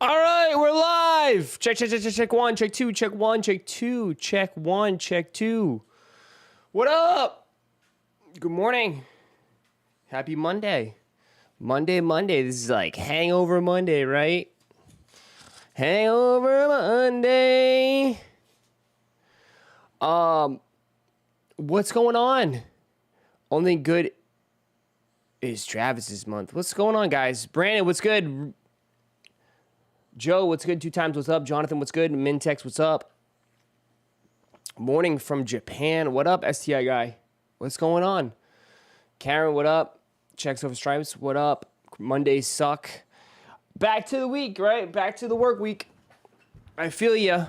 All right, we're live. Check, check, check, check, check one, check two, check one, check two, check one, check two. What up? Good morning. Happy Monday. Monday. This is like Hangover Monday, right? Hangover Monday. What's going on? Only good is Travis's month. What's going on, guys? Brandon, what's good? Joe, what's good? 2 times, what's up? Jonathan, what's good? Mintex, what's up? Morning from Japan. What up, STI guy? What's going on? Karen, what up? Checks over stripes, what up? Mondays suck. Back to the week, right? Back to the work week. I feel ya.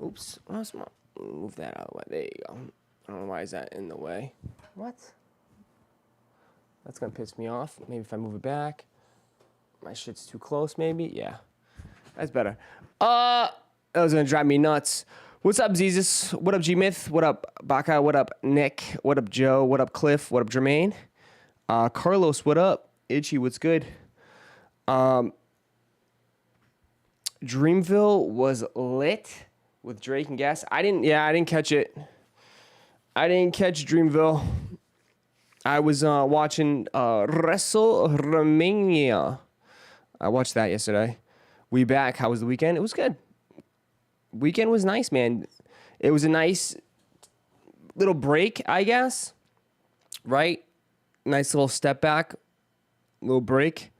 Oops. Move that out of the way. There you go. I don't know why is that in the way. What? That's gonna piss me off. Maybe if I move it back. My shit's too close, maybe? Yeah. That's better. That was gonna drive me nuts. What's up, Jesus? What up, G-Myth? What up, Baka? What up, Nick? What up, Joe? What up, Cliff? What up, Jermaine? Carlos, what up? Itchy, what's good? Dreamville was lit with Drake and Gas. I didn't catch it. I didn't catch Dreamville. I was watching WrestleMania. I watched that yesterday. We back. How was the weekend? It was good. Weekend was nice, man. It was a nice little break, I guess. Right? Nice little step back. Little break.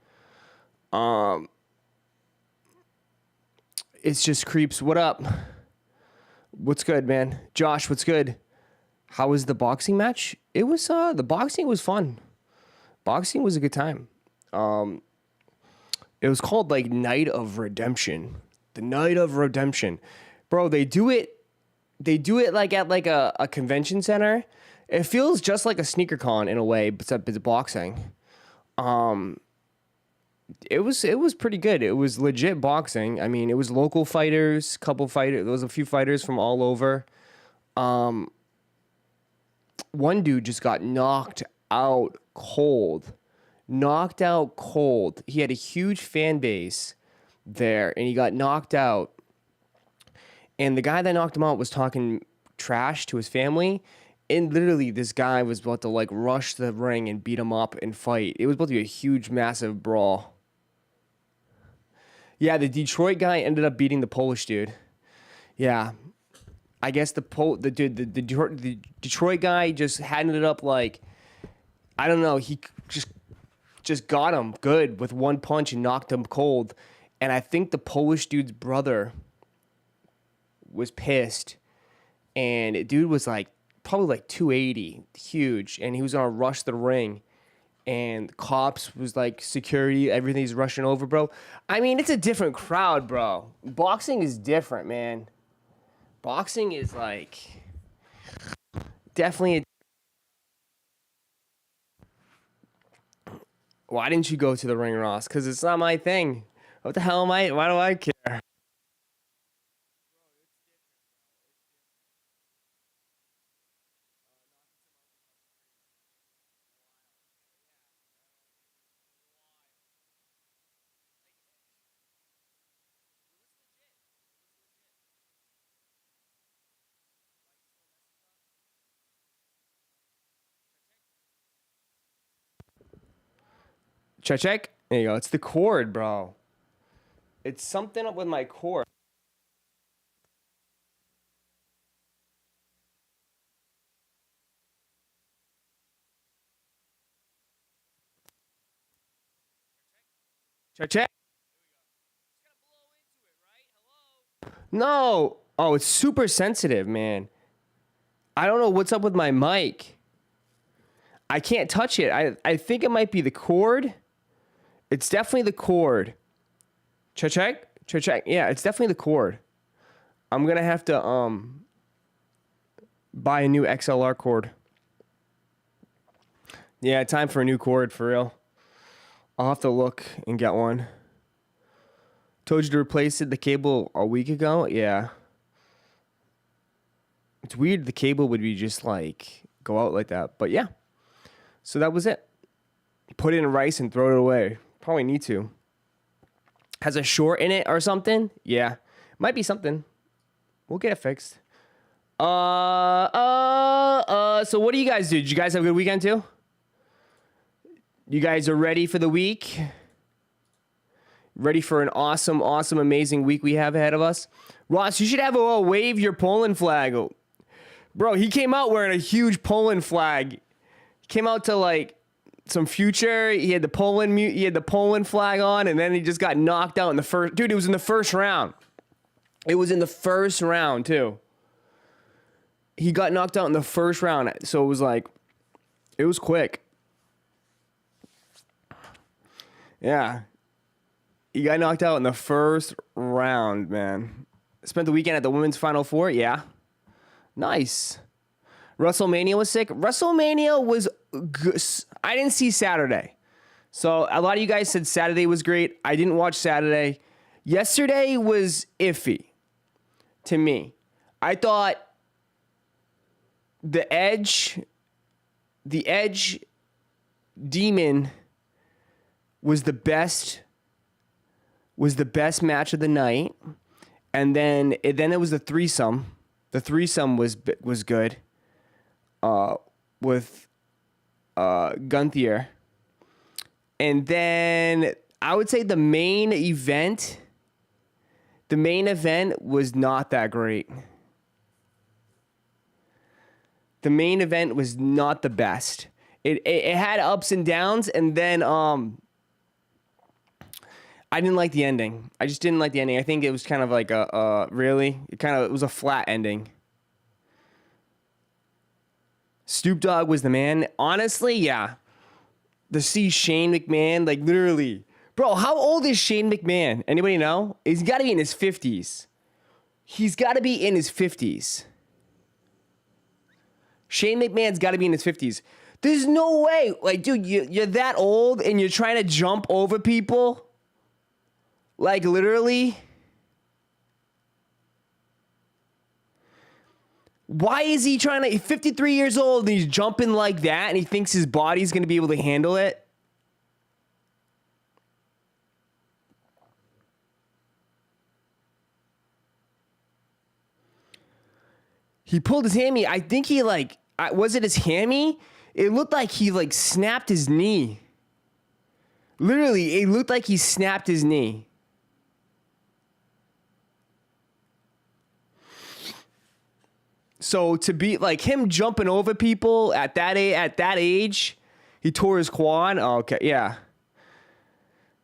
It's just creeps. What up? What's good, man? Josh, what's good? How was the boxing match? It was the boxing was fun. Boxing was a good time. It was called like Night of Redemption. The Night of Redemption. Bro, they do it like at like a convention center. It feels just like a sneaker con in a way, except it's boxing. It was pretty good. It was legit boxing. I mean, it was local fighters, couple fighters. There was a few fighters from all over. One dude just got knocked out cold. Knocked out cold. He had a huge fan base there, and he got knocked out. And the guy that knocked him out was talking trash to his family. And literally, this guy was about to like rush the ring and beat him up and fight. It was about to be a huge, massive brawl. Yeah, the Detroit guy ended up beating the Polish dude. Yeah, I guess the Detroit guy just had it up like, I don't know. He just got him good with one punch and knocked him cold. And I think the Polish dude's brother was pissed. And the dude was like probably like 280, huge, and he was gonna rush the ring. And cops was like security, everything's rushing over, bro. I mean, it's a different crowd, bro. Boxing is different, man. Boxing is like definitely Why didn't you go to the ring, Ross? Because it's not my thing. What the hell am I? Why do I care? Check. There you go. It's the cord, bro. It's something up with my cord. Check. No. Oh, it's super sensitive, man. I don't know what's up with my mic. I can't touch it. I think it might be the cord. It's definitely the cord. Check. Yeah, it's definitely the cord. I'm gonna have to buy a new XLR cord. Yeah, time for a new cord for real. I'll have to look and get one. Told you to replace the cable a week ago. Yeah. It's weird the cable would be just like go out like that, but yeah. So that was it. Put it in rice and throw it away. Probably need to. has a short in it or something. Yeah, might be something. We'll get it fixed. So what do you guys do? Did you guys have a good weekend too? You guys are ready for the week? Ready for an awesome, awesome, amazing week we have ahead of us? Ross, you should have a wave your Poland flag. Bro, he came out wearing a huge Poland flag. He came out to like some Future. He had the Poland flag on, and then he just got knocked out in the first. Dude, it was in the first round. It was in the first round too. He got knocked out in the first round, so it was like, it was quick. Yeah. He got knocked out in the first round, man. Spent the weekend at the Women's Final Four, yeah. Nice. WrestleMania was sick. WrestleMania was good. I didn't see Saturday. So a lot of you guys said Saturday was great. I didn't watch Saturday. Yesterday was iffy to me. I thought the Edge Demon was the best match of the night, and then it was the threesome. The threesome was good. With Gunther, and then I would say the main event was not that great. The main event was not the best. It had ups and downs, and then I didn't like the ending. I just didn't like the ending. I think it was kind of like it was a flat ending. Snoop Dogg was the man. Honestly, yeah. To see Shane McMahon, like literally. Bro, how old is Shane McMahon? Anybody know? He's got to be in his 50s. He's got to be in his 50s. Shane McMahon's got to be in his 50s. There's no way. Like, dude, you're that old and you're trying to jump over people? Like, literally? Why is he trying to... 53 years old and he's jumping like that and he thinks his body's going to be able to handle it? He pulled his hammy. I think he was it his hammy? It looked like he snapped his knee. Literally, it looked like he snapped his knee. So to be like him jumping over people at that age, he tore his quad. Oh, okay, yeah.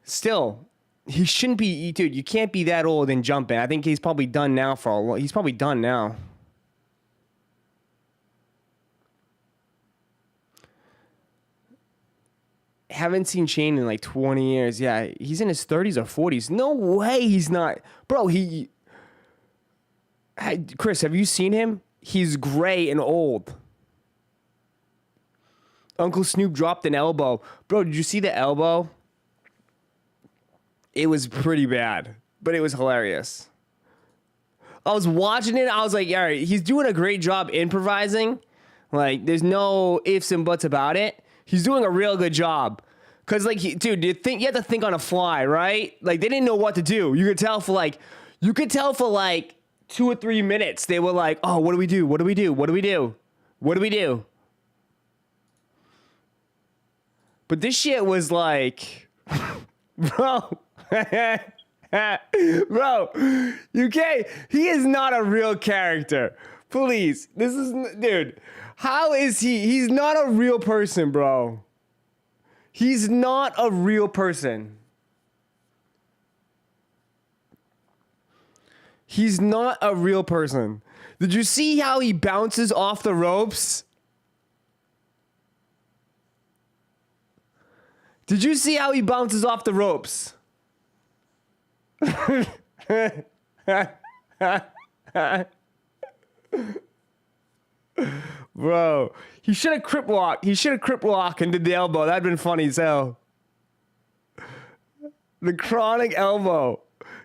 Still, he shouldn't be, dude. You can't be that old and jumping. I think he's probably done now for a while. He's probably done now. Haven't seen Shane in like 20 years. Yeah, he's in his 30s or 40s. No way he's not. Bro, Chris, have you seen him? He's gray and old. Uncle Snoop dropped an elbow. Bro, did you see the elbow? It was pretty bad, but it was hilarious. I was watching it. I was like, all right, he's doing a great job improvising. Like, there's no ifs and buts about it. He's doing a real good job. Cause dude, you have to think on a fly, right? Like they didn't know what to do. You could tell for 2 or 3 minutes. They were like, oh, what do we do? What do we do? What do we do? What do we do? But this shit was like, bro, bro, you can't, he is not a real character. Please, dude, how is he? He's not a real person, bro. He's not a real person. He's not a real person. Did you see how he bounces off the ropes? Did you see how he bounces off the ropes? Bro, he should have crip walked. He should have crip walked and did the elbow. That'd been funny as hell. The chronic elbow.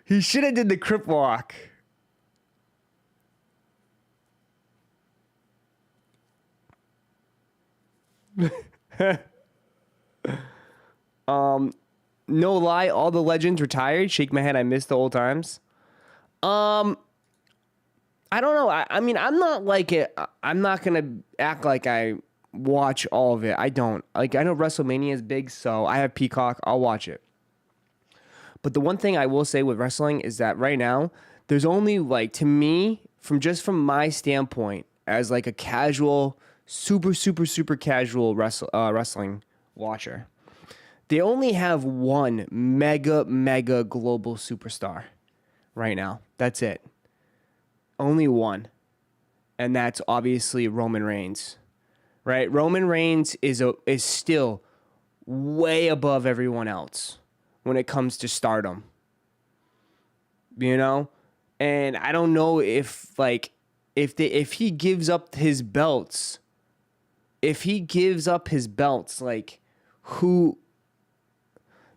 He should have did the crip walk. No lie, all the legends retired. Shake my head. I miss the old times. I don't know. I mean, I'm not like it. I'm not gonna act like I watch all of it. I don't. Like, I know WrestleMania is big, so I have Peacock. I'll watch it. But the one thing I will say with wrestling is that right now, there's only like, to me, from my standpoint, as like a casual, super casual wrestling watcher, they only have one mega global superstar right now. That's it. Only one. And that's obviously Roman Reigns. Right? Roman Reigns is still way above everyone else when it comes to stardom. You know? And I don't know if like if he gives up his belts, like who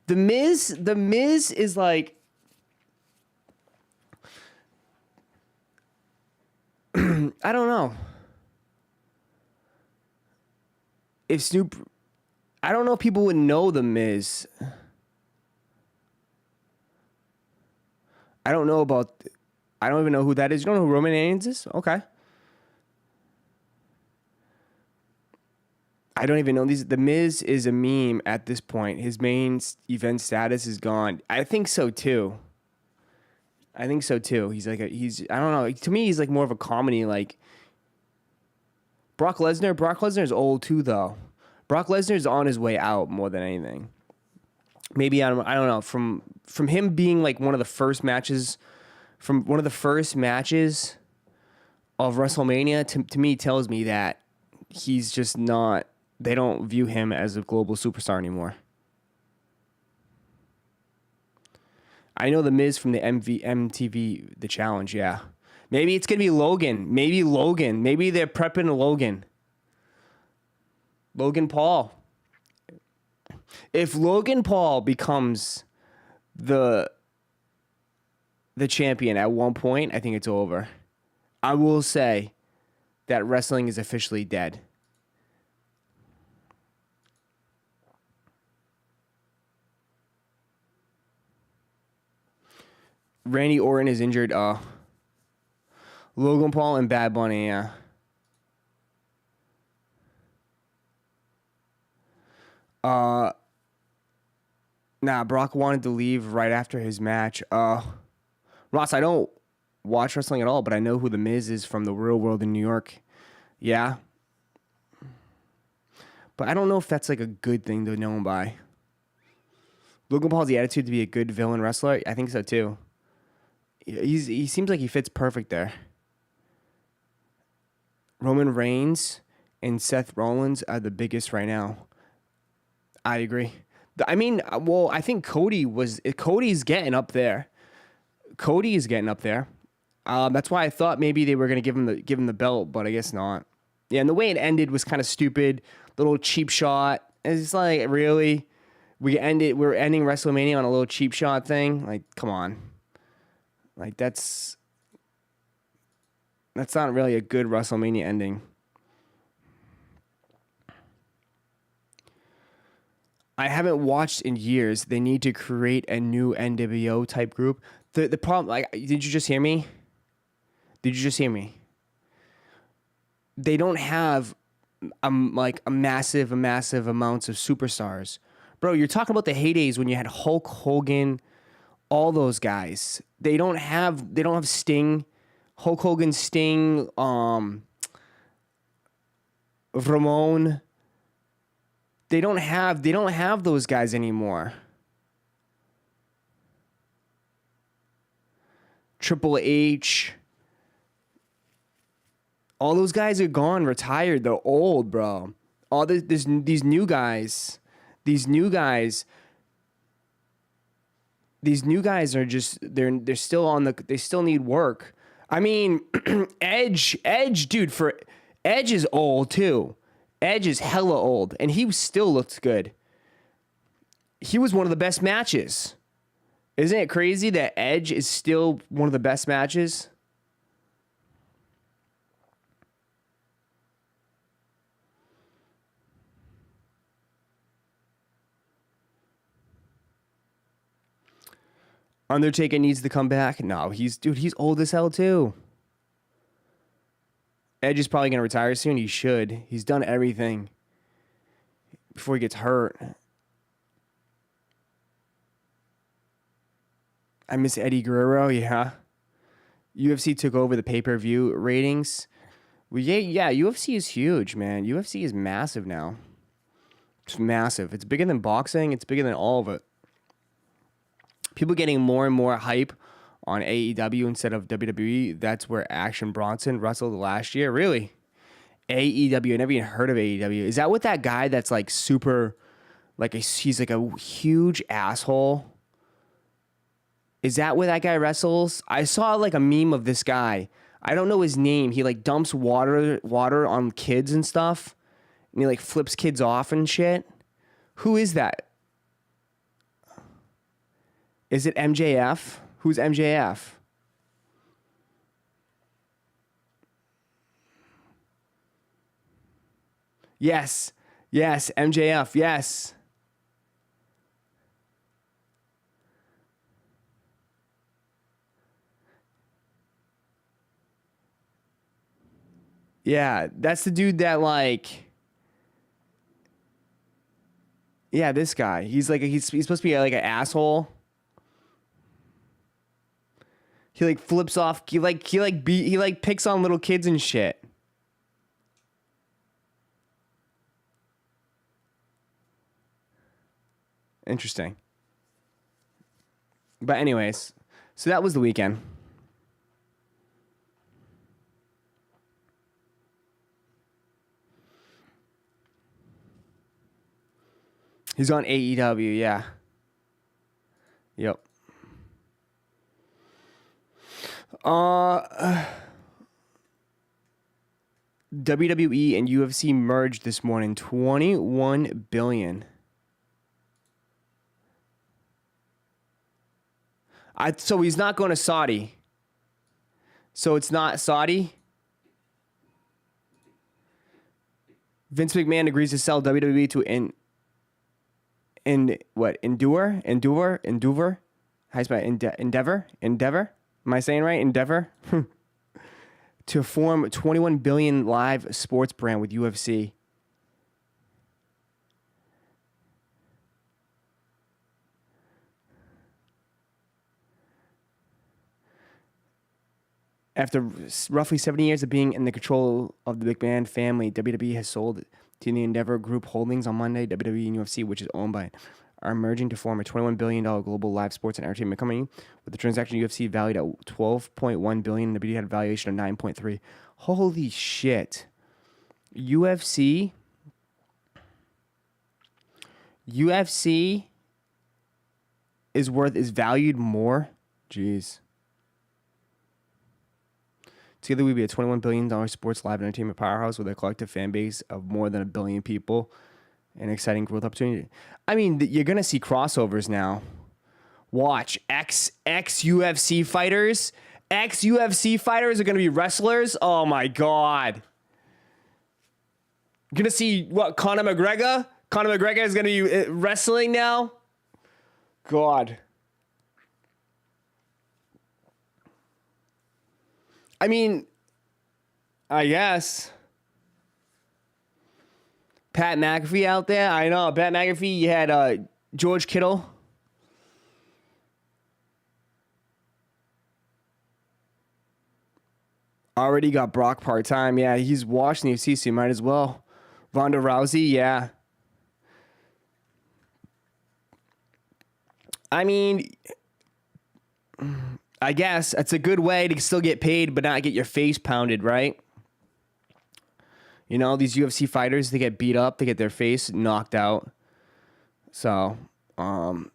The Miz is like I don't know. I don't know if people would know The Miz. I don't even know who that is. You don't know who Roman Reigns is? Okay. I don't even know these. The Miz is a meme at this point. His main event status is gone. I think so too. He's I don't know. To me, he's like more of a comedy. Like Brock Lesnar. Brock Lesnar is old too, though. Brock Lesnar is on his way out more than anything. Maybe I don't know. From him being like one of the first matches of WrestleMania to me tells me that he's just not. They don't view him as a global superstar anymore. I know The Miz from the MTV The Challenge, yeah. Maybe it's going to be Logan. Maybe they're prepping Logan. Logan Paul. If Logan Paul becomes the champion at one point, I think it's over. I will say that wrestling is officially dead. Randy Orton is injured. Logan Paul and Bad Bunny, yeah. Brock wanted to leave right after his match. Ross, I don't watch wrestling at all, but I know who The Miz is from the real world in New York. Yeah. But I don't know if that's like a good thing to know him by. Logan Paul has the attitude to be a good villain wrestler. I think so too. He seems like he fits perfect there. Roman Reigns and Seth Rollins are the biggest right now. I agree. I mean, well, I think Cody's getting up there. Cody is getting up there. That's why I thought maybe they were going to give him the belt, but I guess not. Yeah, and the way it ended was kind of stupid. Little cheap shot. It's like, really? We're ending WrestleMania on a little cheap shot thing? Like, come on. Like, that's not really a good WrestleMania ending. I haven't watched in years. They need to create a new NWO type group. The problem, like, did you just hear me? They don't have a massive amounts of superstars. Bro, you're talking about the heydays when you had Hulk Hogan, all those guys. They don't have Sting, Hulk Hogan, Sting, Ramon. They don't have those guys anymore. Triple H. All those guys are gone, retired. They're old, bro. All these new guys. These new guys are just they're still on they still need work. I mean, Edge, dude, Edge is old too. Edge is hella old, and he still looks good. He was one of the best matches. Isn't it crazy that Edge is still one of the best matches? Undertaker needs to come back. No, he's old as hell too. Edge is probably gonna retire soon. He should. He's done everything before he gets hurt. I miss Eddie Guerrero. Yeah. UFC took over the pay-per-view ratings. Well, yeah. UFC is huge, man. UFC is massive now. It's massive. It's bigger than boxing. It's bigger than all of it. People getting more and more hype on AEW instead of WWE. That's where Action Bronson wrestled last year. Really? AEW. I never even heard of AEW. Is that what that guy that's like super, he's like a huge asshole? Is that where that guy wrestles? I saw like a meme of this guy. I don't know his name. He like dumps water on kids and stuff. And he like flips kids off and shit. Who is that? Is it MJF? Who's MJF? Yes, MJF, yes. Yeah, that's the dude that like... Yeah, this guy. He's supposed to be like an asshole. He like flips off. He picks on little kids and shit. Interesting. But anyways, so that was the weekend. He's on AEW, yeah. Yep. WWE and UFC merged this morning. 21 billion. So he's not going to Saudi. So it's not Saudi. Vince McMahon agrees to sell WWE to Endeavor? How you spell it? Endeavor? Am I saying right? Endeavor? To form a 21 billion live sports brand with UFC. After roughly 70 years of being in the control of the McMahon family, WWE has sold to the Endeavor Group Holdings on Monday. WWE and UFC, which is owned by, are merging to form a $21 billion global live sports and entertainment company. With the transaction, UFC valued at $12.1 billion, WWE had a valuation of $9.3 billion. Holy shit. UFC is valued more? Jeez. Together, we'd be a $21 billion sports live entertainment powerhouse with a collective fan base of more than 1 billion people. An exciting growth opportunity. I mean, you're going to see crossovers now. Watch. Ex-UFC fighters. Ex-UFC fighters are going to be wrestlers. Oh, my God. You're going to see, what, Conor McGregor? Conor McGregor is going to be wrestling now? God. I mean, I guess. Pat McAfee out there. I know. Pat McAfee. You had George Kittle. Already got Brock part-time. Yeah, he's watching the UFC, so you might as well. Ronda Rousey, yeah. I mean, I guess it's a good way to still get paid but not get your face pounded, right? You know, these UFC fighters, they get beat up, they get their face knocked out. So, not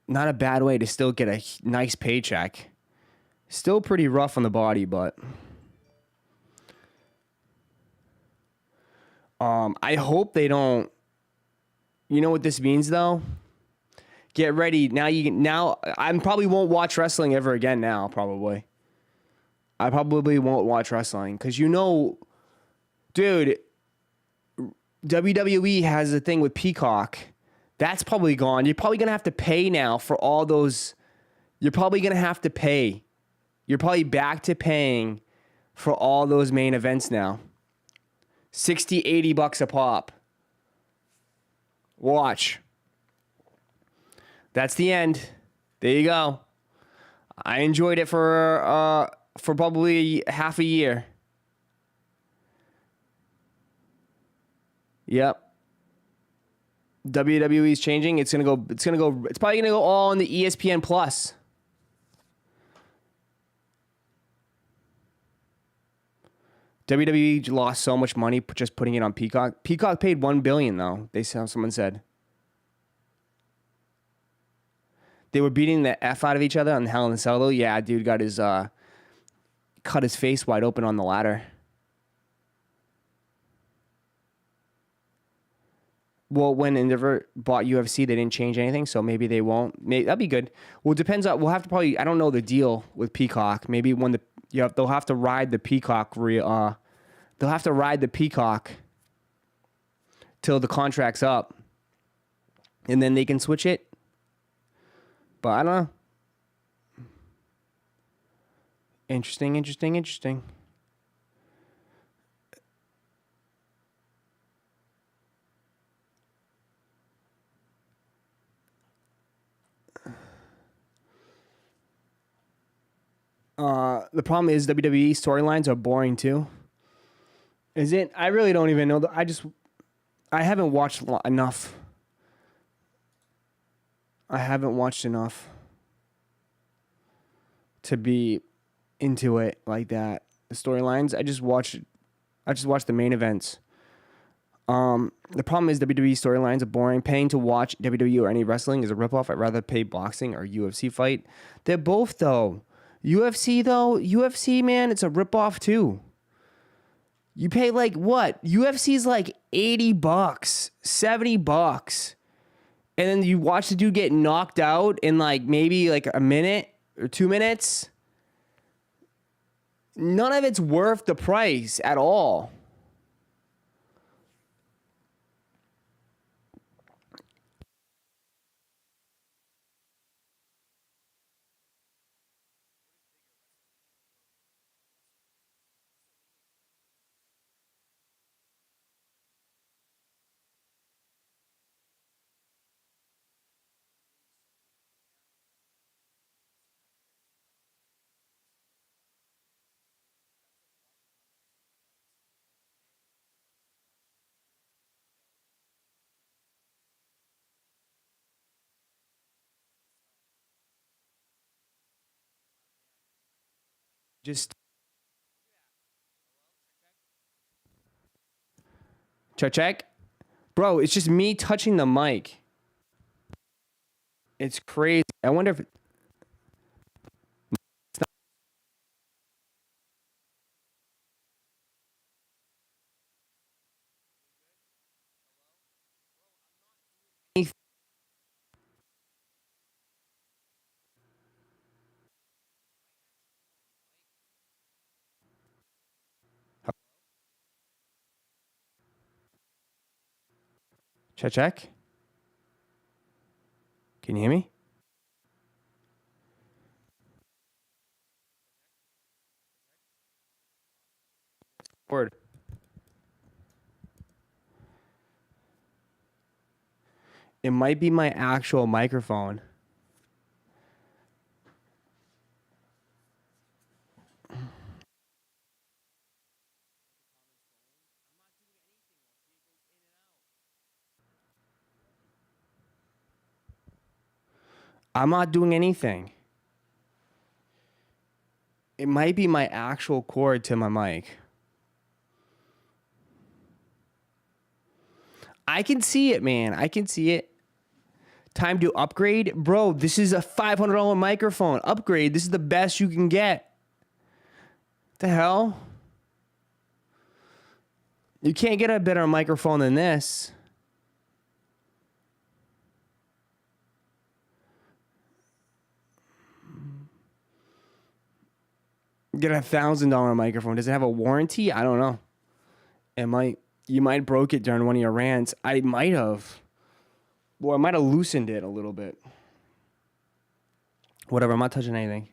a bad way to still get a nice paycheck. Still pretty rough on the body, but I hope they don't. You know what this means, though? Get ready. Now I probably won't watch wrestling ever again now, probably. I probably won't watch wrestling because dude, WWE has a thing with Peacock. That's probably gone. You're probably going to have to pay now for all those you're probably going to have to pay. You're probably back to paying for all those main events now. 60, 80 bucks a pop. Watch. That's the end. There you go. I enjoyed it for probably half a year. Yep. WWE's changing. It's probably gonna go all on the ESPN Plus. WWE lost so much money just putting it on Peacock. Peacock paid $1 billion though. Someone said. They were beating the F out of each other on Hell in a Cell though. Yeah, dude got his cut his face wide open on the ladder. Well, when Endeavor bought UFC, they didn't change anything, so maybe they won't. Maybe, that'd be good. Well, it depends on. We'll have to probably. I don't know the deal with Peacock. Maybe when they'll have to ride the Peacock. They'll have to ride the Peacock till the contract's up, and then they can switch it. But I don't know. Interesting. The problem is WWE storylines are boring too. Is it? I really don't even know. I haven't watched enough. I haven't watched enough to be into it like that. The storylines, I just watch the main events. The problem is WWE storylines are boring. Paying to watch WWE or any wrestling is a ripoff. I'd rather pay boxing or UFC fight. They're both though. UFC, man, it's a ripoff too. You pay like what? UFC's like $80, $70. And then you watch the dude get knocked out in like maybe like a minute or 2 minutes. None of it's worth the price at all. Just check. Bro, it's just me touching the mic. It's crazy. I wonder if check. Can you hear me? Word. It might be my actual microphone. I'm not doing anything. It might be my actual cord to my mic. I can see it, man. I can see it. Time to upgrade? Bro, this is a $500 microphone. Upgrade. This is the best you can get. What the hell? You can't get a better microphone than this. Get a $1,000 microphone. Does it have a warranty? I don't know. It might. You might broke it during one of your rants. I might have. Well, I might have loosened it a little bit. Whatever, I'm not touching anything.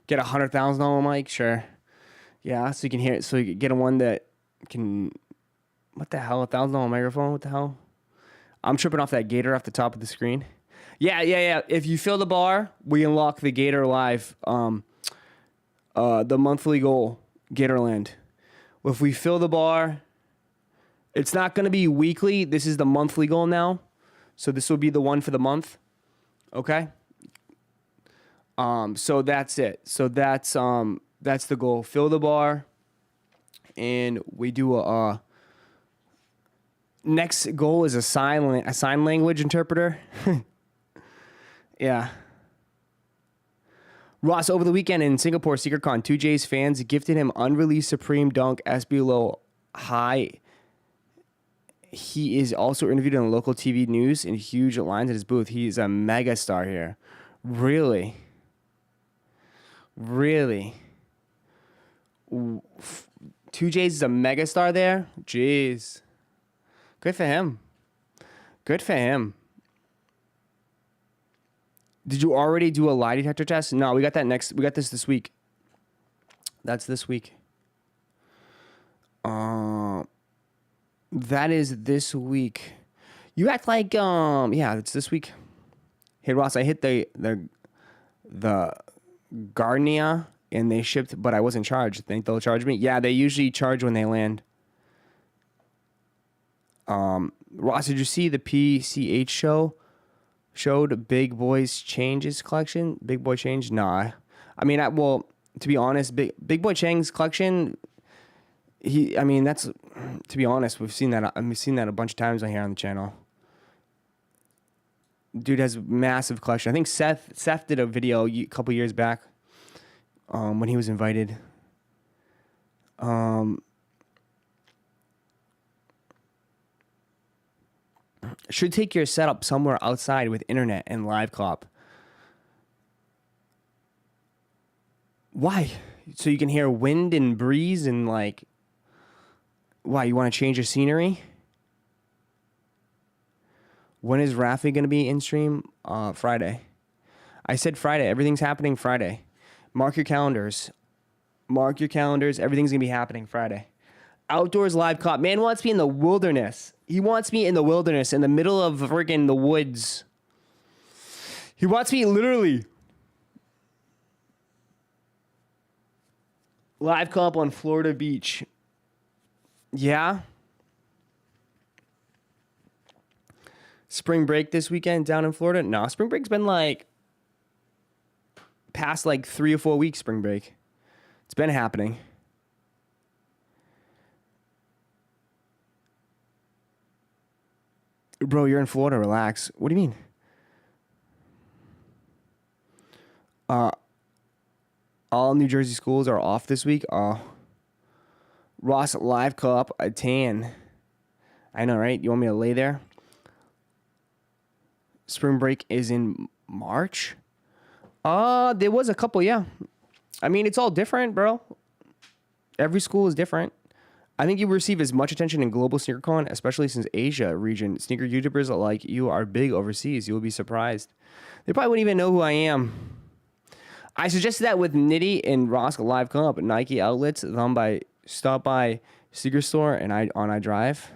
Get a $100,000 mic, sure. Yeah, so you can hear it. So you can get a one that can. What the hell? $1,000 microphone? What the hell? I'm tripping off that gator off the top of the screen. Yeah. If you fill the bar, we unlock the Gator Live. The monthly goal, Gatorland. If we fill the bar, it's not going to be weekly. This is the monthly goal now. So this will be the one for the month. Okay. So that's it. So that's the goal. Fill the bar, and we do a next goal is a sign language interpreter. Yeah. Ross, over the weekend in Singapore, SeekerCon, 2J's fans gifted him unreleased Supreme Dunk SB Low High. He is also interviewed on local TV news in huge lines at his booth. He's a mega star here. Really? 2J's is a mega star there? Jeez. Good for him. Did you already do a lie detector test? No, we got this week. That's this week. That is this week. You act like yeah, it's this week. Hey Ross, I hit the Gardenia and they shipped, but I wasn't charged. Think they'll charge me? Yeah, they usually charge when they land. Ross, did you see the PCH show? Showed Big Boy's Changes collection? Big Boy Change? Nah. I mean, to be honest, Big Boy Chang's collection, that's, to be honest, we've seen that a bunch of times on here on the channel. Dude has massive collection. I think Seth did a video a couple years back when he was invited. Should take your setup somewhere outside with internet and live cop. Why? So you can hear wind and breeze and like... Why, you want to change your scenery? When is Rafi going to be in stream? Friday. I said Friday. Everything's happening Friday. Mark your calendars. Everything's going to be happening Friday. Outdoors live cop. Man wants me in the wilderness. He wants me in the wilderness, in the middle of friggin' the woods. He wants me literally. Live cop on Florida Beach. Yeah. Spring break this weekend down in Florida? No, spring break's been like past like 3 or 4 weeks, spring break. It's been happening. Bro, you're in Florida, relax. What do you mean? All New Jersey schools are off this week. Ross, live co-op, a tan. I know, right? You want me to lay there? Spring break is in March? There was a couple, yeah. I mean, it's all different, bro. Every school is different. I think you receive as much attention in global SneakerCon, especially since Asia region. Sneaker YouTubers like you are big overseas. You will be surprised. They probably wouldn't even know who I am. I suggested that with Nitty and Roszko live come up at Nike outlets. Stop by Sneaker Store and I drive.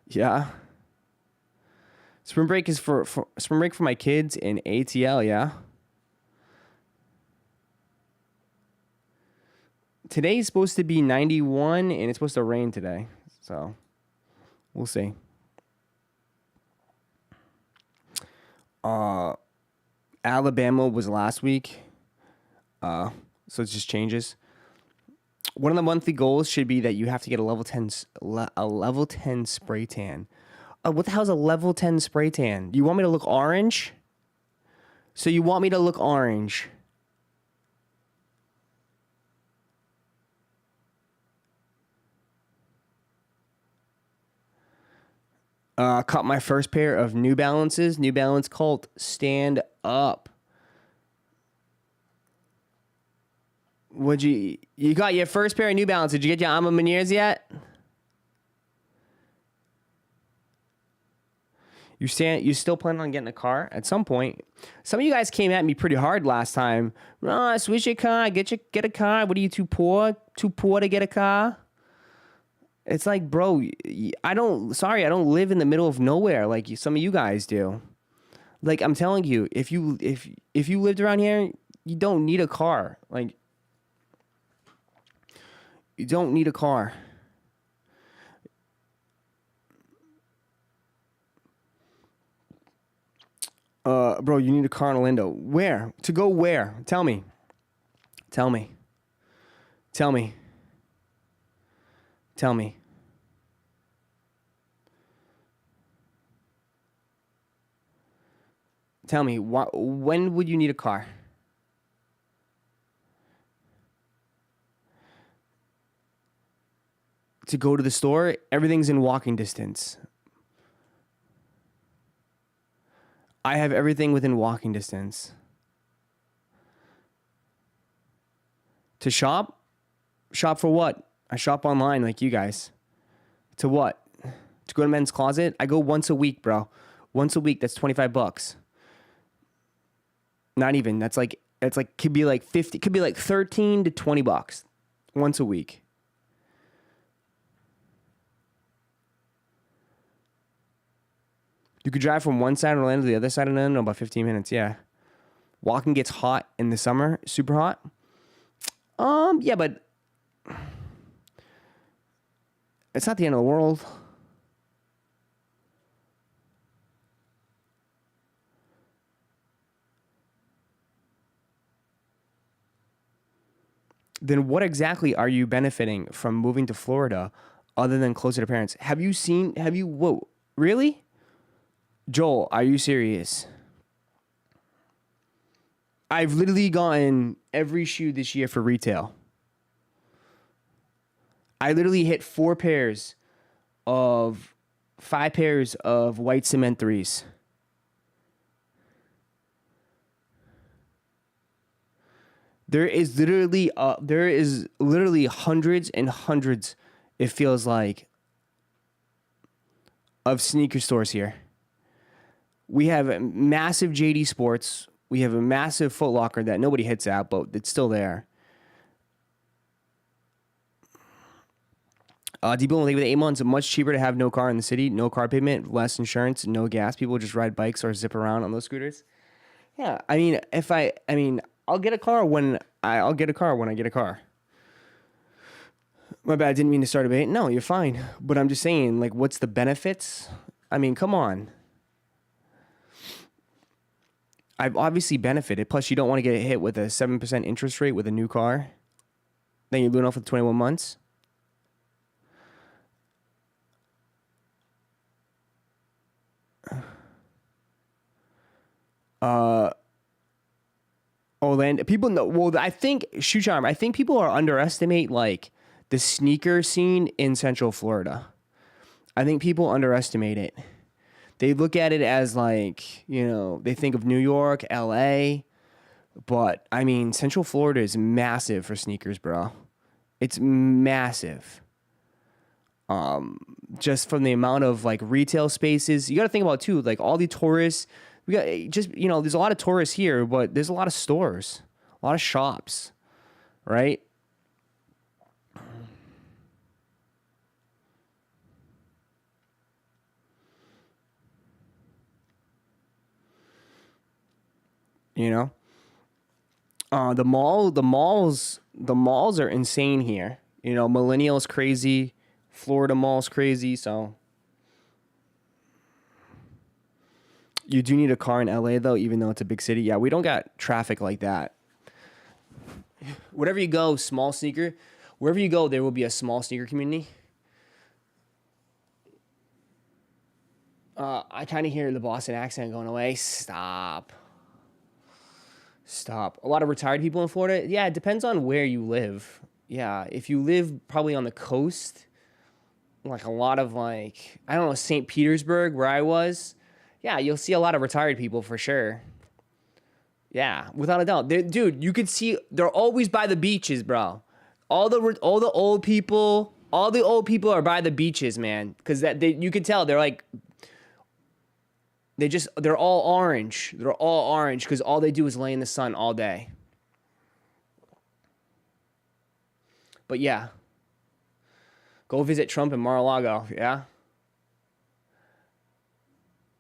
Yeah. Spring break is for spring break for my kids in ATL. Yeah. Today's supposed to be 91, and it's supposed to rain today. So, we'll see. Alabama was last week. So it just changes. One of the monthly goals should be that you have to get a level 10 spray tan. What the hell is a level 10 spray tan? You want me to look orange? So you want me to look orange? Caught my first pair of New Balances. New Balance Cult. Stand up. You got your first pair of New Balance. Did you get your Alma Meuniers yet? You still planning on getting a car at some point? Some of you guys came at me pretty hard last time. Oh, switch your car, get a car. What are you, too poor? Too poor to get a car? It's like, bro, I don't live in the middle of nowhere like some of you guys do. Like, I'm telling you, if you lived around here, you don't need a car. Like, you don't need a car. Bro, you need a car in Orlando. Where? To go where? Tell me. Tell me. Tell me. Tell me. Tell me, when would you need a car? To go to the store? Everything's in walking distance. I have everything within walking distance. To shop? Shop for what? I shop online like you guys. To what? To go to Men's Closet? I go once a week, bro. Once a week, that's $25. Not even. That's like, could be like 50, could be like 13 to $20 once a week. You could drive from one side of Orlando to the other side of Orlando in about 15 minutes, yeah. Walking gets hot in the summer, super hot. Yeah, but it's not the end of the world. Then what exactly are you benefiting from moving to Florida other than closer to parents? Whoa, really? Joel, are you serious? I've literally gotten every shoe this year for retail. I literally hit 5 pairs of white cement 3s. There is literally hundreds and hundreds, it feels like, of sneaker stores here. We have a massive JD Sports. We have a massive Foot Locker that nobody hits at, but it's still there. People only with 8 months, much cheaper to have no car in the city, no car payment, less insurance, no gas. People just ride bikes or zip around on those scooters. Yeah, I'll get a car when I get a car. My bad, I didn't mean to start a debate. No, you're fine. But I'm just saying, like, what's the benefits? I mean, come on. I've obviously benefited. Plus, you don't want to get hit with a 7% interest rate with a new car. Then you're doing off for 21 months. Orlando, people know. Well, I think Shoe Charm. I think people underestimate like the sneaker scene in Central Florida. I think people underestimate it. They look at it as like, they think of New York, LA, but I mean, Central Florida is massive for sneakers, bro. It's massive. Just from the amount of like retail spaces, you got to think about too, like all the tourists. We got there's a lot of tourists here, but there's a lot of stores, a lot of shops, right? The malls are insane here. Millennials crazy, Florida malls crazy, so you do need a car in LA though, even though it's a big city. Yeah, we don't got traffic like that. Wherever you go, small sneaker, wherever you go, there will be a small sneaker community. I kind of hear the Boston accent going away. Stop. A lot of retired people in Florida. Yeah, it depends on where you live. Yeah, if you live probably on the coast, like a lot of like, I don't know, St. Petersburg, where I was, yeah, you'll see a lot of retired people for sure. Yeah, without a doubt. Dude, you could see they're always by the beaches, bro. All the old people are by the beaches, man. Because you could tell they're like, They're all orange. They're all orange because all they do is lay in the sun all day. But yeah. Go visit Trump in Mar-a-Lago, yeah?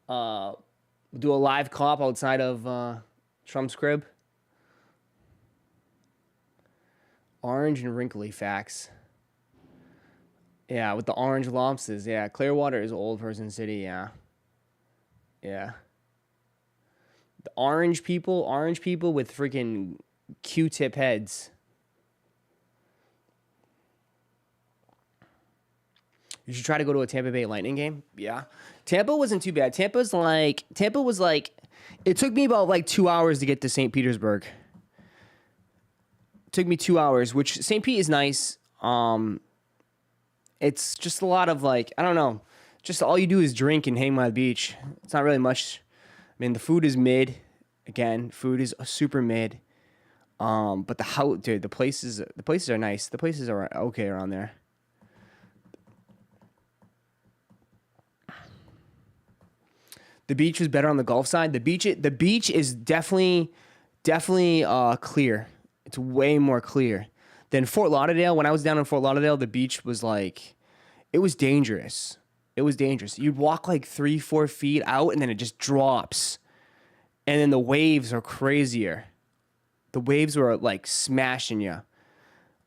Do a live cop outside of Trump's crib. Orange and wrinkly facts. Yeah, with the orange lobsters. Yeah, Clearwater is old person city, yeah. Yeah. The orange people with freaking Q-tip heads. You should try to go to a Tampa Bay Lightning game. Yeah. Tampa wasn't too bad. Tampa was like, it took me about like 2 hours to get to St. Petersburg. It took me 2 hours, which St. Pete is nice. It's just a lot of like, I don't know, just all you do is drink and hang by the beach. It's not really much. I mean, the food is mid. Again, food is super mid. But the places are nice. The places are okay around there. The beach was better on the Gulf side. The beach is definitely clear. It's way more clear than Fort Lauderdale. When I was down in Fort Lauderdale, the beach was like, it was dangerous. It was dangerous. You'd walk like 3-4 feet out and then it just drops. And then the waves are crazier. The waves were like smashing you.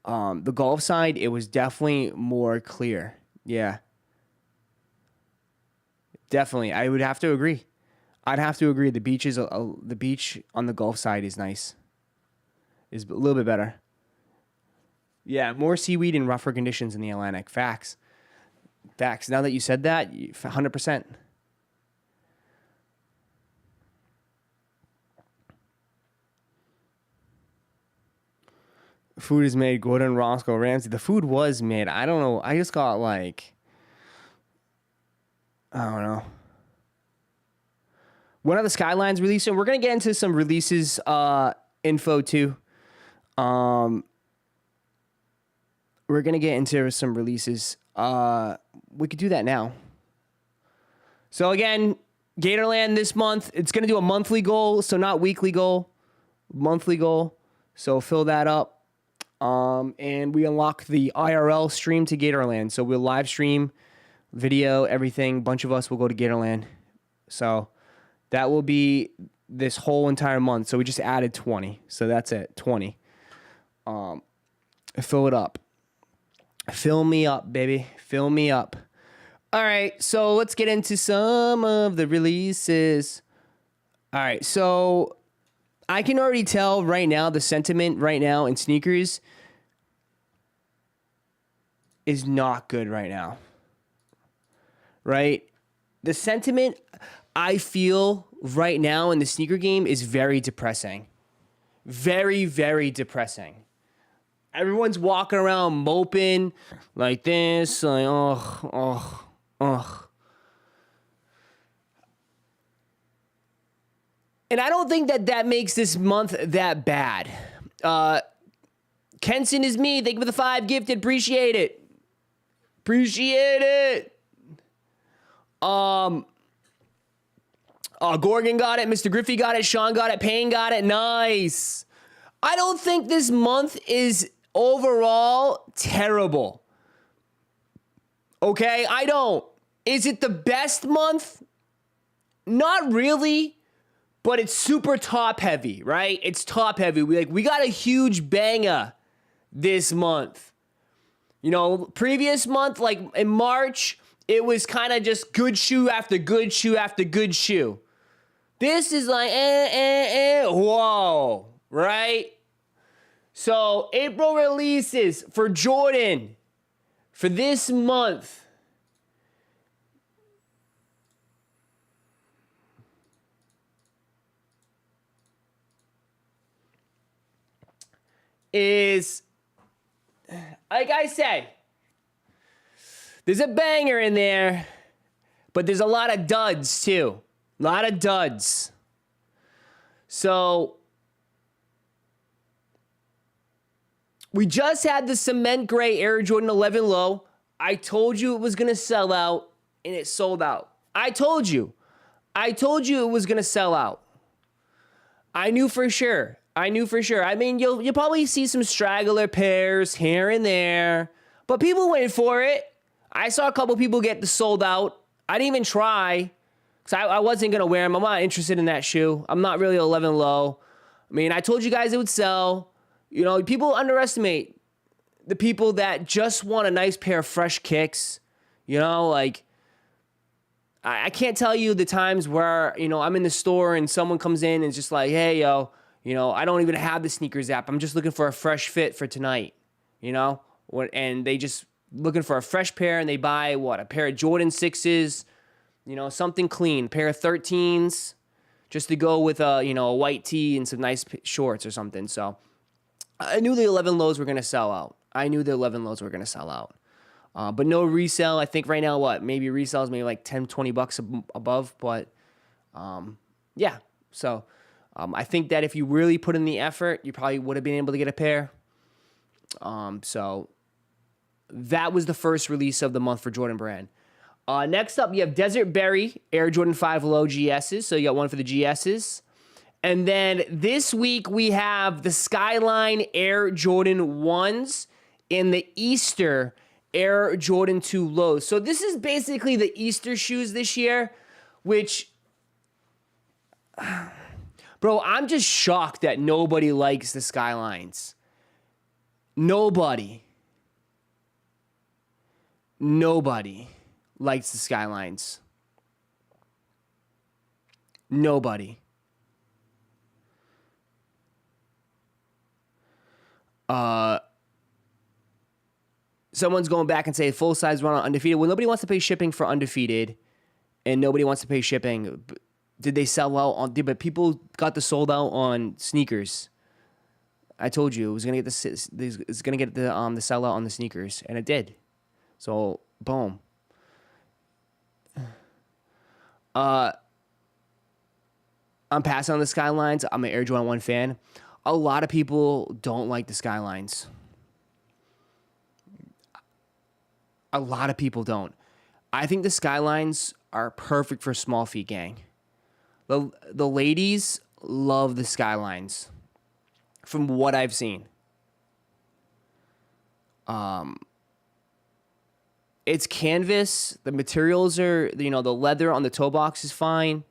The Gulf side, it was definitely more clear. Yeah. Definitely. I would have to agree. I'd have to agree. The beach on the Gulf side is nice. Is a little bit better. Yeah, more seaweed and rougher conditions in the Atlantic. Facts. Facts. Now that you said that, 100%. Food is made. Gordon, Roszko, Ramsey. The food was made. I don't know. I just got like, I don't know. When are the Skylines releasing? We're going to get into some releases info too. We're going to get into some releases. We could do that now. So again, Gatorland this month, it's going to do a monthly goal, so not weekly goal. Monthly goal. So fill that up. And we unlock the IRL stream to Gatorland. So we'll live stream video, everything. A bunch of us will go to Gatorland. So that will be this whole entire month. So we just added 20. So that's it, 20. Fill it up. Fill me up, baby. Fill me up. All right, so let's get into some of the releases. All right, so I can already tell right now the sentiment right now in sneakers is not good right now. Right? The sentiment I feel right now in the sneaker game is very depressing. Very, very depressing. Everyone's walking around moping like this, like, ugh. And I don't think that makes this month that bad. Kenson is me. Thank you for the 5 gifted. Appreciate it. Appreciate it. Gorgon got it. Mr. Griffey got it. Sean got it. Payne got it. Nice. I don't think this month is overall terrible. Okay? I don't. Is it the best month? Not really. But it's super top heavy, right? It's top heavy. We got a huge banger this month. You know, previous month, like in March, it was kind of just good shoe after good shoe after good shoe. This is like, whoa, right? So, April releases for Jordan for this month. Is, like I said, there's a banger in there, but there's a lot of duds too. A lot of duds. So, we just had the cement gray Air Jordan 11 low. I told you it was going to sell out, and it sold out. I told you. I told you it was going to sell out. I knew for sure. I mean, you'll probably see some straggler pairs here and there, but people went for it. I saw a couple people get sold out. I didn't even try because I wasn't going to wear them. I'm not interested in that shoe. I'm not really 11 low. I mean, I told you guys it would sell. You know, people underestimate the people that just want a nice pair of fresh kicks. You know, like, I can't tell you the times where, you know, I'm in the store and someone comes in and it's just like, hey, yo, you know, I don't even have the sneakers app. I'm just looking for a fresh fit for tonight, you know? And they just looking for a fresh pair and they buy, what, a pair of Jordan 6s, you know, something clean, a pair of 13s, just to go with a, you know, a white tee and some nice shorts or something. So I knew the 11 lows were going to sell out. But no resale. I think right now, maybe resale is maybe like 10, 20 bucks above. But yeah, so I think that if you really put in the effort, you probably would have been able to get a pair. So that was the first release of the month for Jordan Brand. Next up, you have Desert Berry Air Jordan 5 Low GSs. So you got one for the GSs. And then this week we have the Skyline Air Jordan 1s and the Easter Air Jordan 2 Lows. So this is basically the Easter shoes this year, which, bro, I'm just shocked that nobody likes the Skylines. Nobody likes the Skylines. Nobody. Someone's going back and say full size run on Undefeated. Well, nobody wants to pay shipping for Undefeated, and nobody wants to pay shipping. Did they sell out on? But people got the sold out on sneakers. I told you it was gonna get the sell out on the sneakers, and it did. So boom. I'm passing on the Skylines. I'm an Air Jordan 1 fan. A lot of people don't like the Skylines. A lot of people don't. I think the Skylines are perfect for small feet gang. The ladies love the Skylines from what I've seen. It's canvas. The materials are, you know, the leather on the toe box is fine.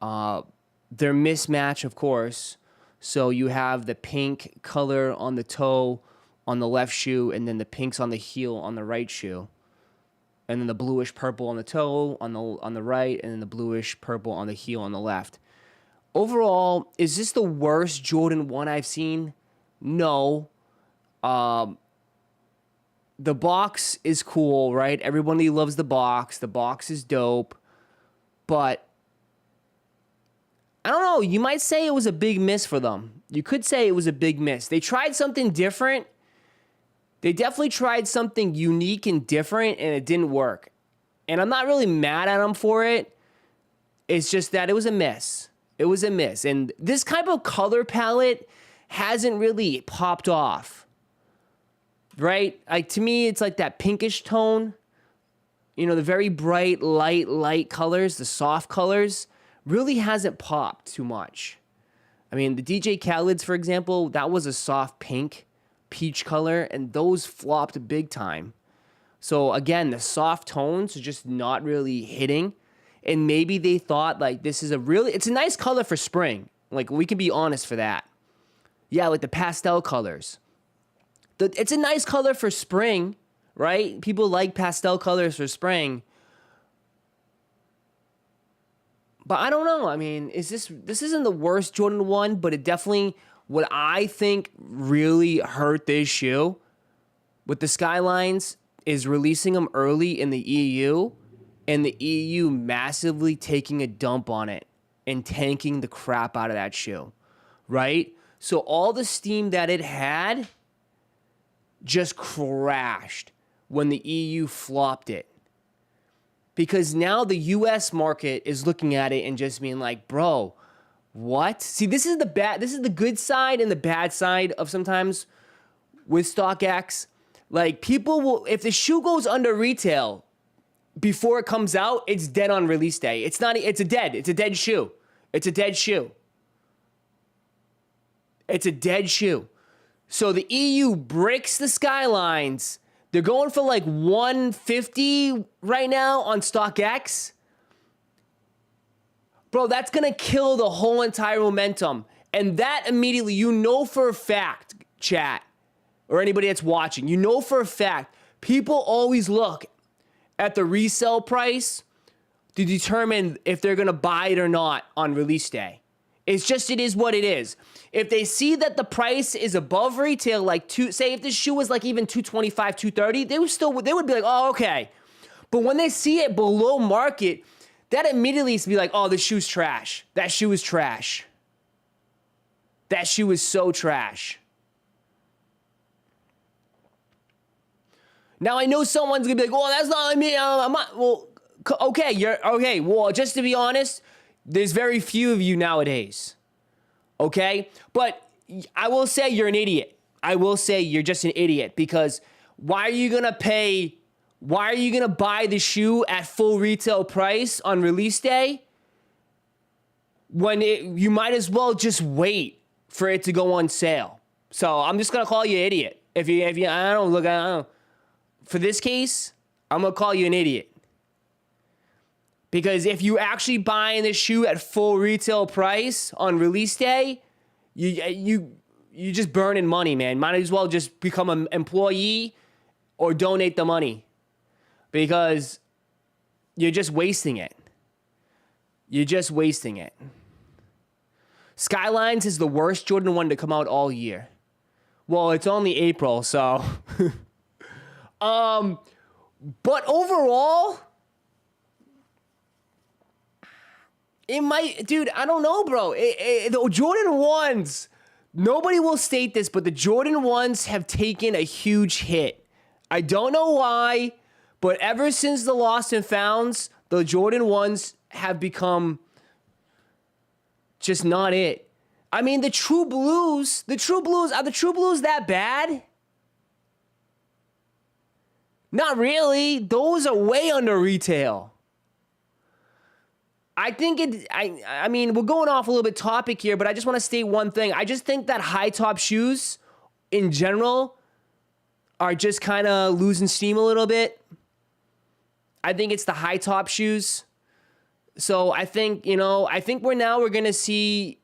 They're mismatched, of course. So you have the pink color on the toe on the left shoe, and then the pinks on the heel on the right shoe, and then the bluish purple on the toe on the right, and then the bluish purple on the heel on the left. Overall, is this the worst Jordan 1 I've seen? No. The box is cool, right? Everybody loves the box. The box is dope, but I don't know. You might say it was a big miss for them. You could say it was a big miss. They tried something different. They definitely tried something unique and different, and it didn't work. And I'm not really mad at them for it. It's just that it was a miss. It was a miss. And this type of color palette hasn't really popped off. Right? Like, to me, it's like that pinkish tone. You know, the very bright, light colors, the soft colors, really hasn't popped too much. I mean, the DJ Khaled's, for example, that was a soft pink, peach color, and those flopped big time. So again, the soft tones are just not really hitting. And maybe they thought, like, this is it's a nice color for spring. Like, we can be honest for that. Yeah, like the pastel colors. It's a nice color for spring, right? People like pastel colors for spring. But I don't know. I mean, this isn't the worst Jordan 1, but it definitely, what I think really hurt this shoe with the Skylines is releasing them early in the EU, and the EU massively taking a dump on it and tanking the crap out of that shoe, right? So all the steam that it had just crashed when the EU flopped it. Because now the US market is looking at it and just being like, bro, what? See, this is the good side and the bad side of sometimes with StockX. Like, people will, if the shoe goes under retail, before it comes out, it's dead on release day. It's a dead shoe. It's a dead shoe. It's a dead shoe. So the EU bricks the Skylines. They're going for like 150 right now on StockX. Bro, that's going to kill the whole entire momentum. And that immediately, you know for a fact, chat, or anybody that's watching, you know for a fact, people always look at the resale price to determine if they're going to buy it or not on release day. It is what it is. If they see that the price is above retail, like say if this shoe was like even $225, $230, they would be like, oh, okay. But when they see it below market, that immediately is to be like, oh, this shoe's trash. That shoe is trash. That shoe is so trash. Now I know someone's gonna be like, well, that's not me. I'm not. Well, okay. Well, just to be honest, there's very few of you nowadays. Okay? But I will say you're an idiot. I will say you're just an idiot because why are you going to buy the shoe at full retail price on release day when you might as well just wait for it to go on sale? So I'm just going to call you an idiot. If you I don't know. For this case, I'm going to call you an idiot. Because if you actually buying the shoe at full retail price on release day, you just burning money, man. Might as well just become an employee or donate the money. Because you're just wasting it. You're just wasting it. Skylines is the worst Jordan 1 to come out all year. Well, it's only April, so... But overall... It might, dude, I don't know, bro. The Jordan 1s, nobody will state this, but the Jordan 1s have taken a huge hit. I don't know why, but ever since the Lost and Founds, the Jordan 1s have become just not it. I mean, are the True Blues that bad? Not really. Those are way under retail. I think I mean, we're going off a little bit topic here, but I just want to state one thing. I just think that high top shoes in general are just kind of losing steam a little bit. I think it's the high top shoes. So I think, we're going to see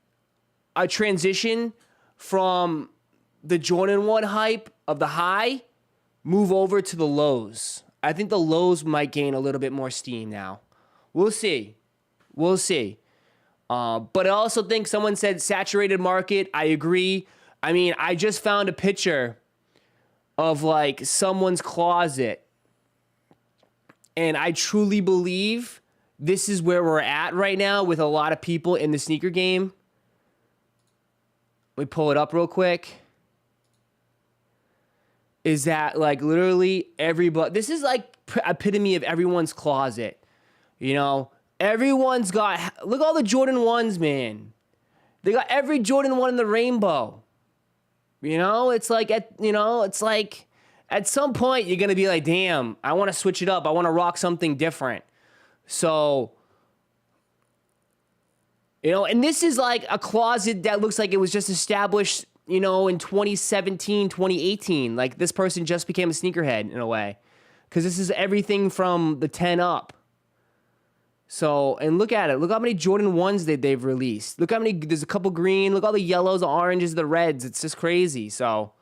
a transition from the Jordan 1 hype of the high move over to the lows. I think the lows might gain a little bit more steam now. We'll see. We'll see. But I also think someone said saturated market. I agree. I mean, I just found a picture of like someone's closet. And I truly believe this is where we're at right now with a lot of people in the sneaker game. Let me pull it up real quick. Is that like literally everybody? This is like epitome of everyone's closet. Everyone's got, look at all the Jordan 1s, man. They got every Jordan 1 in the rainbow. It's like at some point you're going to be like, damn, I want to switch it up. I want to rock something different. So, and this is like a closet that looks like it was just established, in 2017, 2018. Like this person just became a sneakerhead in a way. Because this is everything from the 10 up. So, and look at it. Look how many Jordan 1s they've released. Look how many, there's a couple green. Look all the yellows, the oranges, the reds. It's just crazy. So,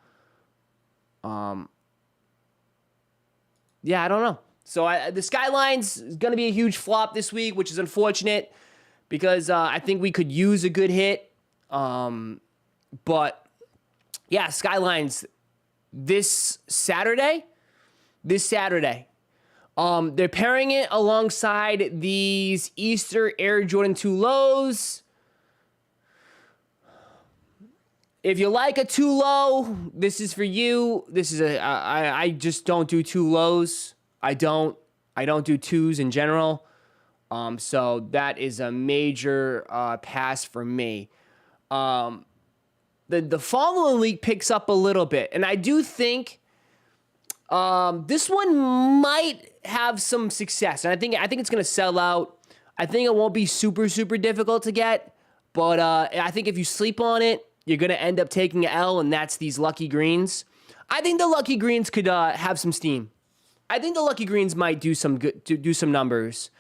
yeah, I don't know. So, the Skylines is going to be a huge flop this week, which is unfortunate because I think we could use a good hit. But, yeah, Skylines this Saturday. They're pairing it alongside these Easter Air Jordan 2 lows. If you like a 2 low, this is for you. This is I just don't do 2 lows. I don't do 2s in general. So that is a major pass for me. The following week picks up a little bit, and I do think This one might have some success, and I think it's gonna sell out. I think it won't be super difficult to get, but I think if you sleep on it, you're gonna end up taking an L, and that's these lucky greens. I think the lucky greens could have some steam. I think the lucky greens might do some good, do some numbers.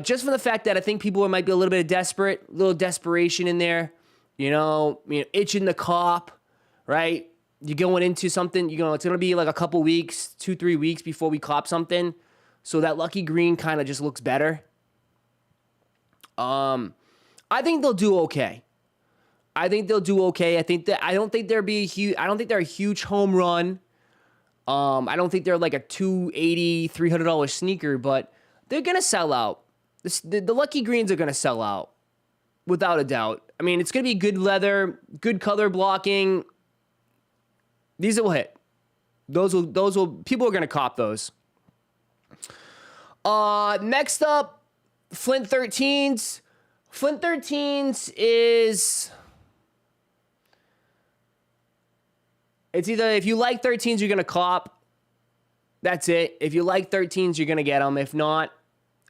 Just from the fact that I think people might be a little bit desperate, a little desperation in there. You know, itching the cop, right? You're going into something, it's going to be like a couple weeks, 2-3 weeks before we cop something. So that lucky green kind of just looks better. I think they'll do okay. I don't think they're a huge home run. I don't think they're like a $280, $300 sneaker, but they're going to sell out. The lucky greens are going to sell out without a doubt. I mean, it's going to be good leather, good color blocking. These will hit. Those will, people are going to cop those. Next up, Flint 13s. Flint 13s is, it's either, if you like 13s, you're going to cop. That's it. If you like 13s, you're going to get them. If not,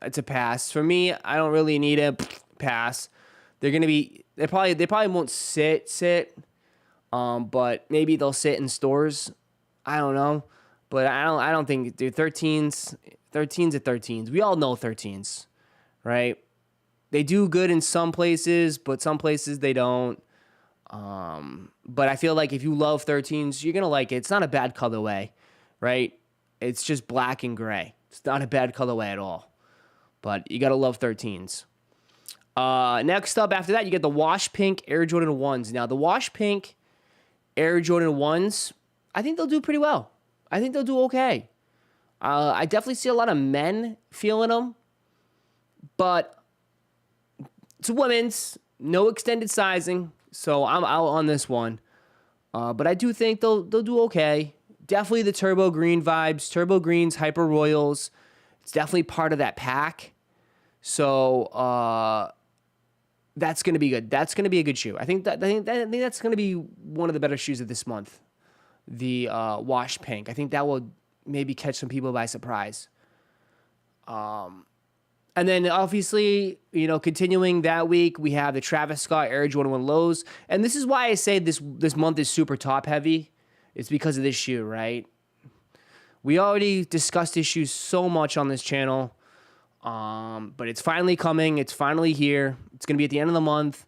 it's a pass. For me, I don't really need a pass. They're going to be, they probably won't sit. But maybe they'll sit in stores. I don't know. But I don't think, dude, 13s are 13s. We all know 13s, right? They do good in some places, but some places they don't. But I feel like if you love 13s, you're going to like it. It's not a bad colorway, right? It's just black and gray. It's not a bad colorway at all. But you got to love 13s. Next up after that, you get the wash pink Air Jordan 1s. Now, the wash pink Air Jordan 1s, I think they'll do pretty well. I think they'll do okay. I definitely see a lot of men feeling them. But it's women's, no extended sizing. So I'm out on this one. But I do think they'll do okay. Definitely the turbo green vibes. Turbo greens, hyper royals. It's definitely part of that pack. So that's going to be good. That's going to be a good shoe. I think that's going to be one of the better shoes of this month. The wash pink. I think that will maybe catch some people by surprise. And then obviously, continuing that week, we have the Travis Scott Air Jordan 1 lows. And this is why I say this month is super top heavy. It's because of this shoe, right? We already discussed this shoe so much on this channel. But it's finally coming. It's finally here. It's going to be at the end of the month.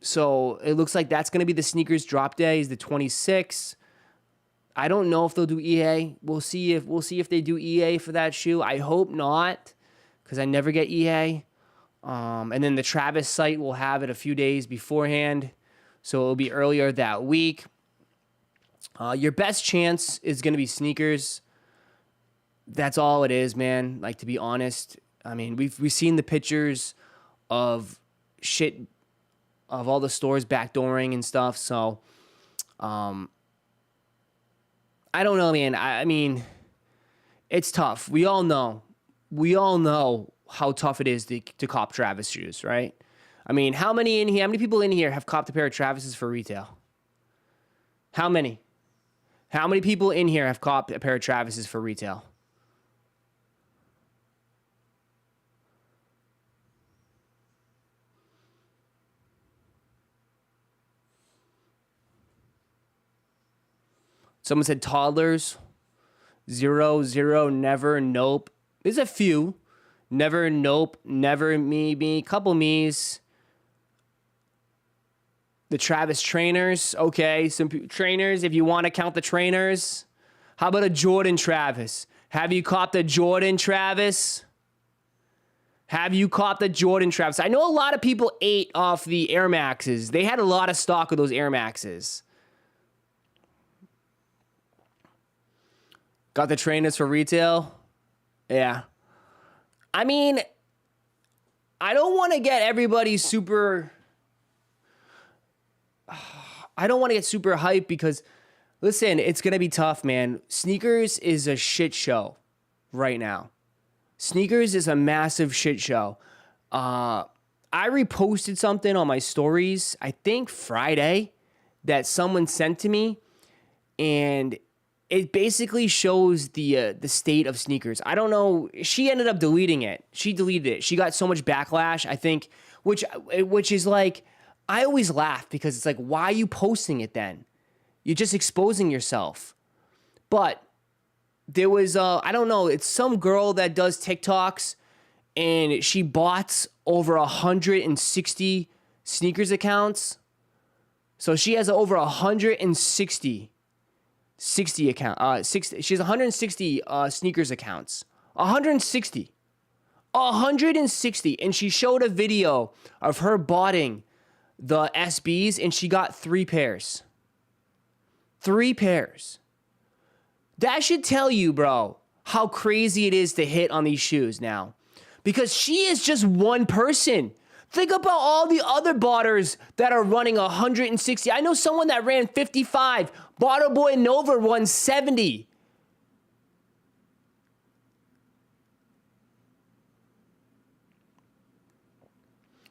So it looks like that's going to be the sneakers drop day, is the 26th. I don't know if they'll do EA. We'll see if they do EA for that shoe. I hope not, because I never get EA. And then the Travis site will have it a few days beforehand, so it'll be earlier that week. Your best chance is going to be sneakers. That's all it is, man. Like, to be honest, I mean, we've seen the pictures of shit of all the stores backdooring and stuff. So, I don't know, man. I mean, it's tough. We all know how tough it is to cop Travis shoes, right? I mean, how many people in here have copped a pair of Travises for retail? How many? How many people in here have copped a pair of Travises for retail? Someone said toddlers. 0, 0, never, nope. There's a few. Never, nope, never, me, couple me's. The Travis trainers. Okay, some trainers, if you want to count the trainers. How about a Jordan Travis? Have you copped a Jordan Travis? Have you copped the Jordan Travis? I know a lot of people ate off the Air Maxes. They had a lot of stock of those Air Maxes. Got the trainers for retail? Yeah. I mean, I don't want to get everybody super... I don't want to get super hyped because, listen, it's going to be tough, man. Sneakers is a shit show right now. Sneakers is a massive shit show. I reposted something on my stories, I think Friday, that someone sent to me, and it basically shows the state of sneakers. I don't know. She ended up deleting it. She deleted it. She got so much backlash, I think, which is like, I always laugh because it's like, why are you posting it then? You're just exposing yourself. But there was, I don't know, it's some girl that does TikToks, and she bots over 160 sneakers accounts. So she has over 160 account, she has 160 sneakers accounts. 160. And she showed a video of her botting the SBs, and she got 3 pairs. 3 pairs. That should tell you, bro, how crazy it is to hit on these shoes now. Because she is just one person. Think about all the other botters that are running 160. I know someone that ran 55. Botter Boy Nova 170.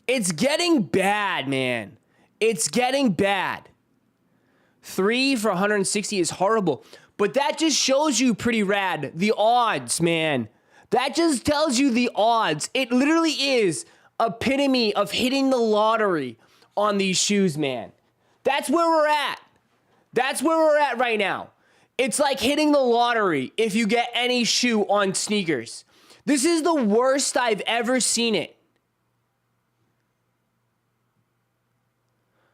It's getting bad, man. It's getting bad. 3 for 160 is horrible. But that just shows you, pretty rad, the odds, man. That just tells you the odds. It literally is epitome of hitting the lottery on these shoes, man. That's where we're at. That's where we're at right now. It's like hitting the lottery if you get any shoe on sneakers. This is the worst I've ever seen it.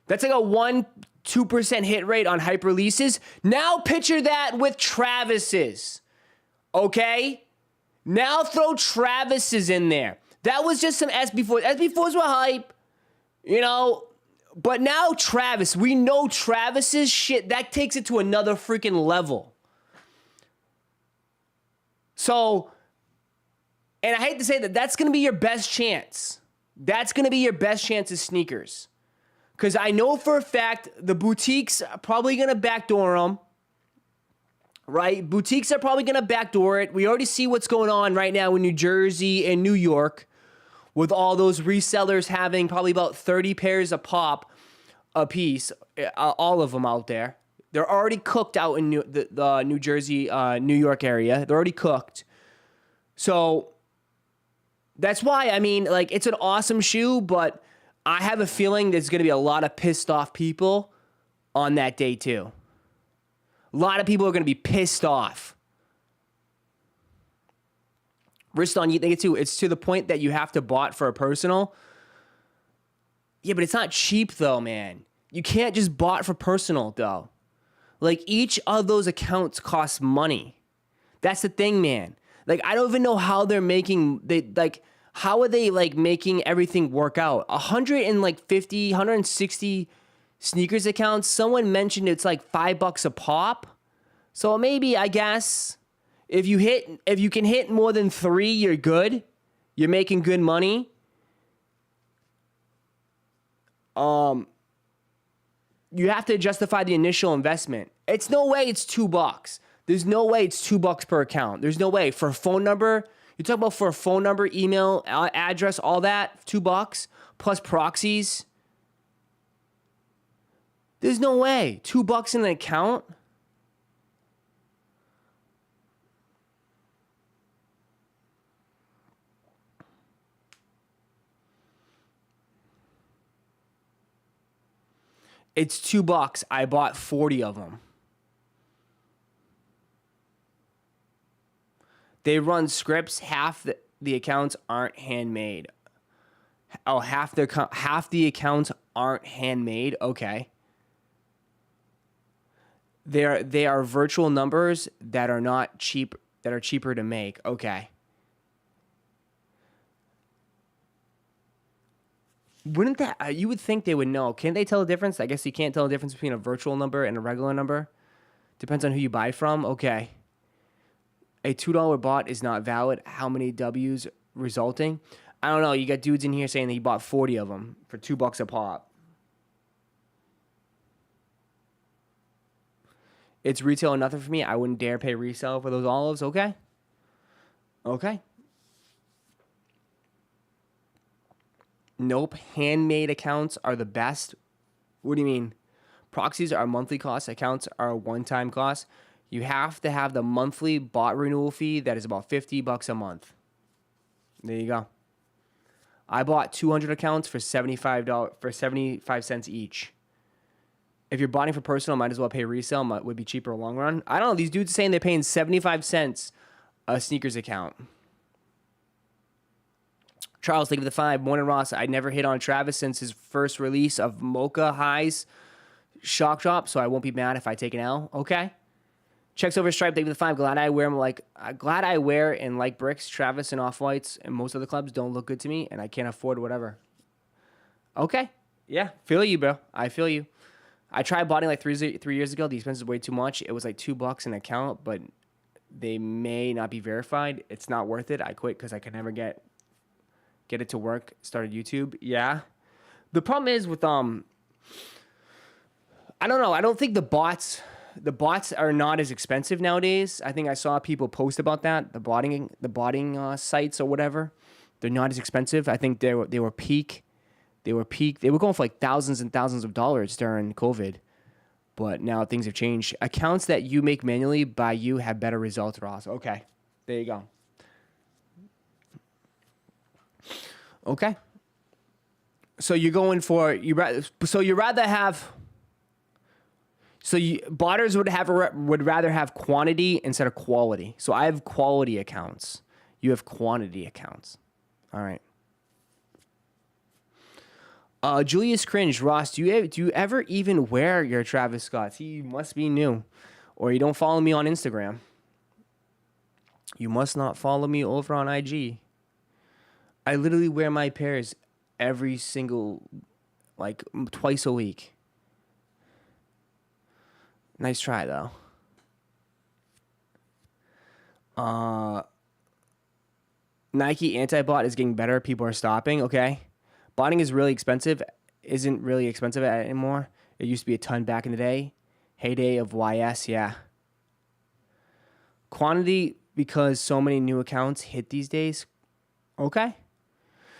That's like a 1-2% hit rate on hype releases. Now picture that with Travis's. Okay? Now throw Travis's in there. That was just some SB4s. SB4s were hype, you know, but now Travis, we know Travis's shit, that takes it to another freaking level. So, and I hate to say that, that's going to be your best chance. That's going to be your best chance of sneakers. Because I know for a fact the boutiques are probably going to backdoor them. Right? Boutiques are probably going to backdoor it. We already see what's going on right now in New Jersey and New York with all those resellers having probably about 30 pairs a pop a piece, all of them out there. They're already cooked out in the New Jersey, New York area. They're already cooked. So that's why, I mean, like, it's an awesome shoe, but I have a feeling there's going to be a lot of pissed off people on that day too. A lot of people are going to be pissed off. Riston, you think it's to the point that you have to bot for a personal? Yeah, but it's not cheap though, man. You can't just bot for personal though. Like, each of those accounts costs money. That's the thing, man. Like, I don't even know how they're making, how are they like making everything work out? 150, 160 sneakers accounts. Someone mentioned it's like $5 a pop. So maybe, I guess, if you can hit more than 3, you're good. You're making good money. You have to justify the initial investment. It's no way it's $2. There's no way it's $2 per account. There's no way. For a phone number, you talk about for a phone number, email, address, all that, $2 plus proxies. There's no way. $2 in an account? It's $2. I bought 40 of them. They run scripts. Half the accounts aren't handmade. Oh, half the accounts aren't handmade. Okay. They are virtual numbers that are not cheap, that are cheaper to make. Okay. Wouldn't that, you would think they would know. Can't they tell the difference? I guess you can't tell the difference between a virtual number and a regular number. Depends on who you buy from. Okay. A $2 bot is not valid. How many W's resulting? I don't know. You got dudes in here saying that he bought 40 of them for $2 a pop. It's retail and nothing for me. I wouldn't dare pay resale for those olives. Okay. Okay. Nope. Handmade accounts are the best. What do you mean? Proxies are monthly costs. Accounts are one-time costs. You have to have the monthly bot renewal fee that is about $50 a month. There you go. I bought 200 accounts for $75 cents each. If you're botting for personal, might as well pay resale. Would be cheaper in the long run. I don't know. These dudes are saying they're paying 75 cents a sneakers account. Charles, thank you for the 5. Morning, Ross. I never hit on Travis since his first release of Mocha Highs Shock Drop, so I won't be mad if I take an L. Okay. Checks over Stripe, thank you for the 5. Glad I wear and like bricks, Travis and Off-Whites, and most other clubs don't look good to me, and I can't afford whatever. Okay. Yeah. Feel you, bro. I feel you. I tried botting like 3 years ago. The expense is way too much. It was like $2 an account, but they may not be verified. It's not worth it. I quit because I could never get it to work. Started YouTube. Yeah. The problem is with I don't know. I don't think the bots are not as expensive nowadays. I think I saw people post about that. The botting sites or whatever. They're not as expensive. I think they were peak. They were going for like thousands and thousands of dollars during COVID. But now things have changed. Accounts that you make manually by you have better results, Ross. Okay. There you go. Okay. So you're going for botters would rather have quantity instead of quality. So I have quality accounts. You have quantity accounts. All right. Julius Cringe, Ross, do you ever even wear your Travis Scotts? He must be new, or you don't follow me on Instagram. You must not follow me over on IG. I literally wear my pairs every single, like twice a week. Nice try though. Nike anti-bot is getting better. People are stopping. Okay. Botting is really expensive. Isn't really expensive anymore. It used to be a ton back in the day. Heyday of YS, yeah. Quantity because so many new accounts hit these days. Okay.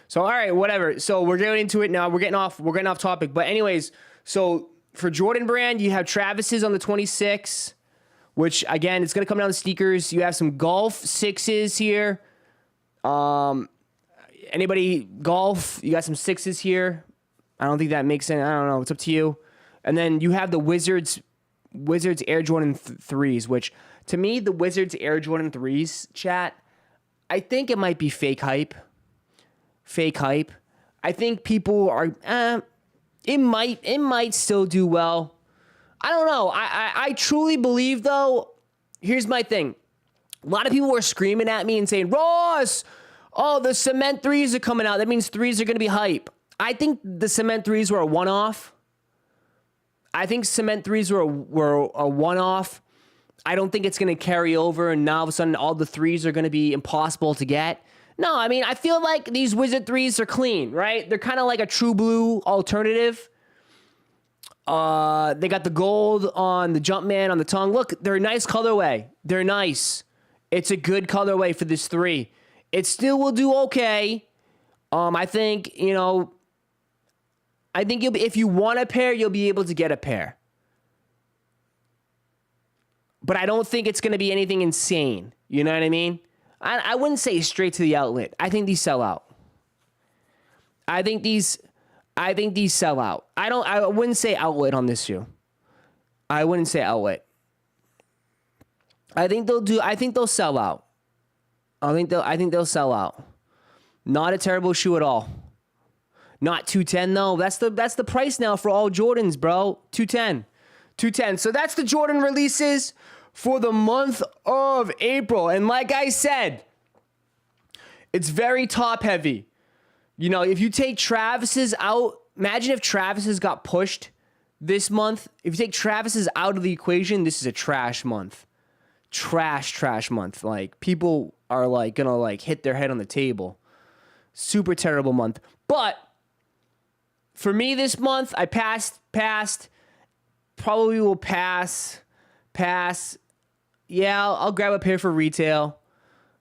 So all right, whatever. So we're getting into it now. We're getting off topic. But anyways, so for Jordan brand, you have Travis's on the 26, which again, it's gonna come down to sneakers. You have some Golf 6s here. Anybody golf? You got some 6s here. I don't think that makes sense. I don't know. It's up to you. And then you have the Wizards Air Jordan 3s, which to me, the Wizards Air Jordan 3s, chat, I think it might be fake hype. Fake hype. I think people are, it might still do well. I don't know. I truly believe though, here's my thing. A lot of people were screaming at me and saying, Ross, oh, the cement 3s are coming out. That means 3s are going to be hype. I think the cement 3s were a one-off. I think cement 3s were a one-off. I don't think it's going to carry over and now all of a sudden all the 3s are going to be impossible to get. No, I mean, I feel like these Wizard 3s are clean, right? They're kind of like a true blue alternative. They got the gold on the Jumpman on the tongue. Look, they're a nice colorway. They're nice. It's a good colorway for this 3. It still will do okay. I think, if you want a pair, you'll be able to get a pair. But I don't think it's going to be anything insane. You know what I mean? I wouldn't say straight to the outlet. I think these sell out. I think these sell out. I wouldn't say outlet on this shoe. I wouldn't say outlet. I think they'll sell out. I think they'll sell out. Not a terrible shoe at all. Not 210 though. That's the price now for all Jordans, bro. 210. So that's the Jordan releases for the month of April. And like I said, it's very top heavy. If you take Travis's out, imagine if Travis's got pushed this month. If you take Travis's out of the equation, this is a trash month. Trash month. Like people are like gonna like hit their head on the table. Super terrible month. But for me this month, I passed, probably will pass. Yeah, I'll grab a pair for retail.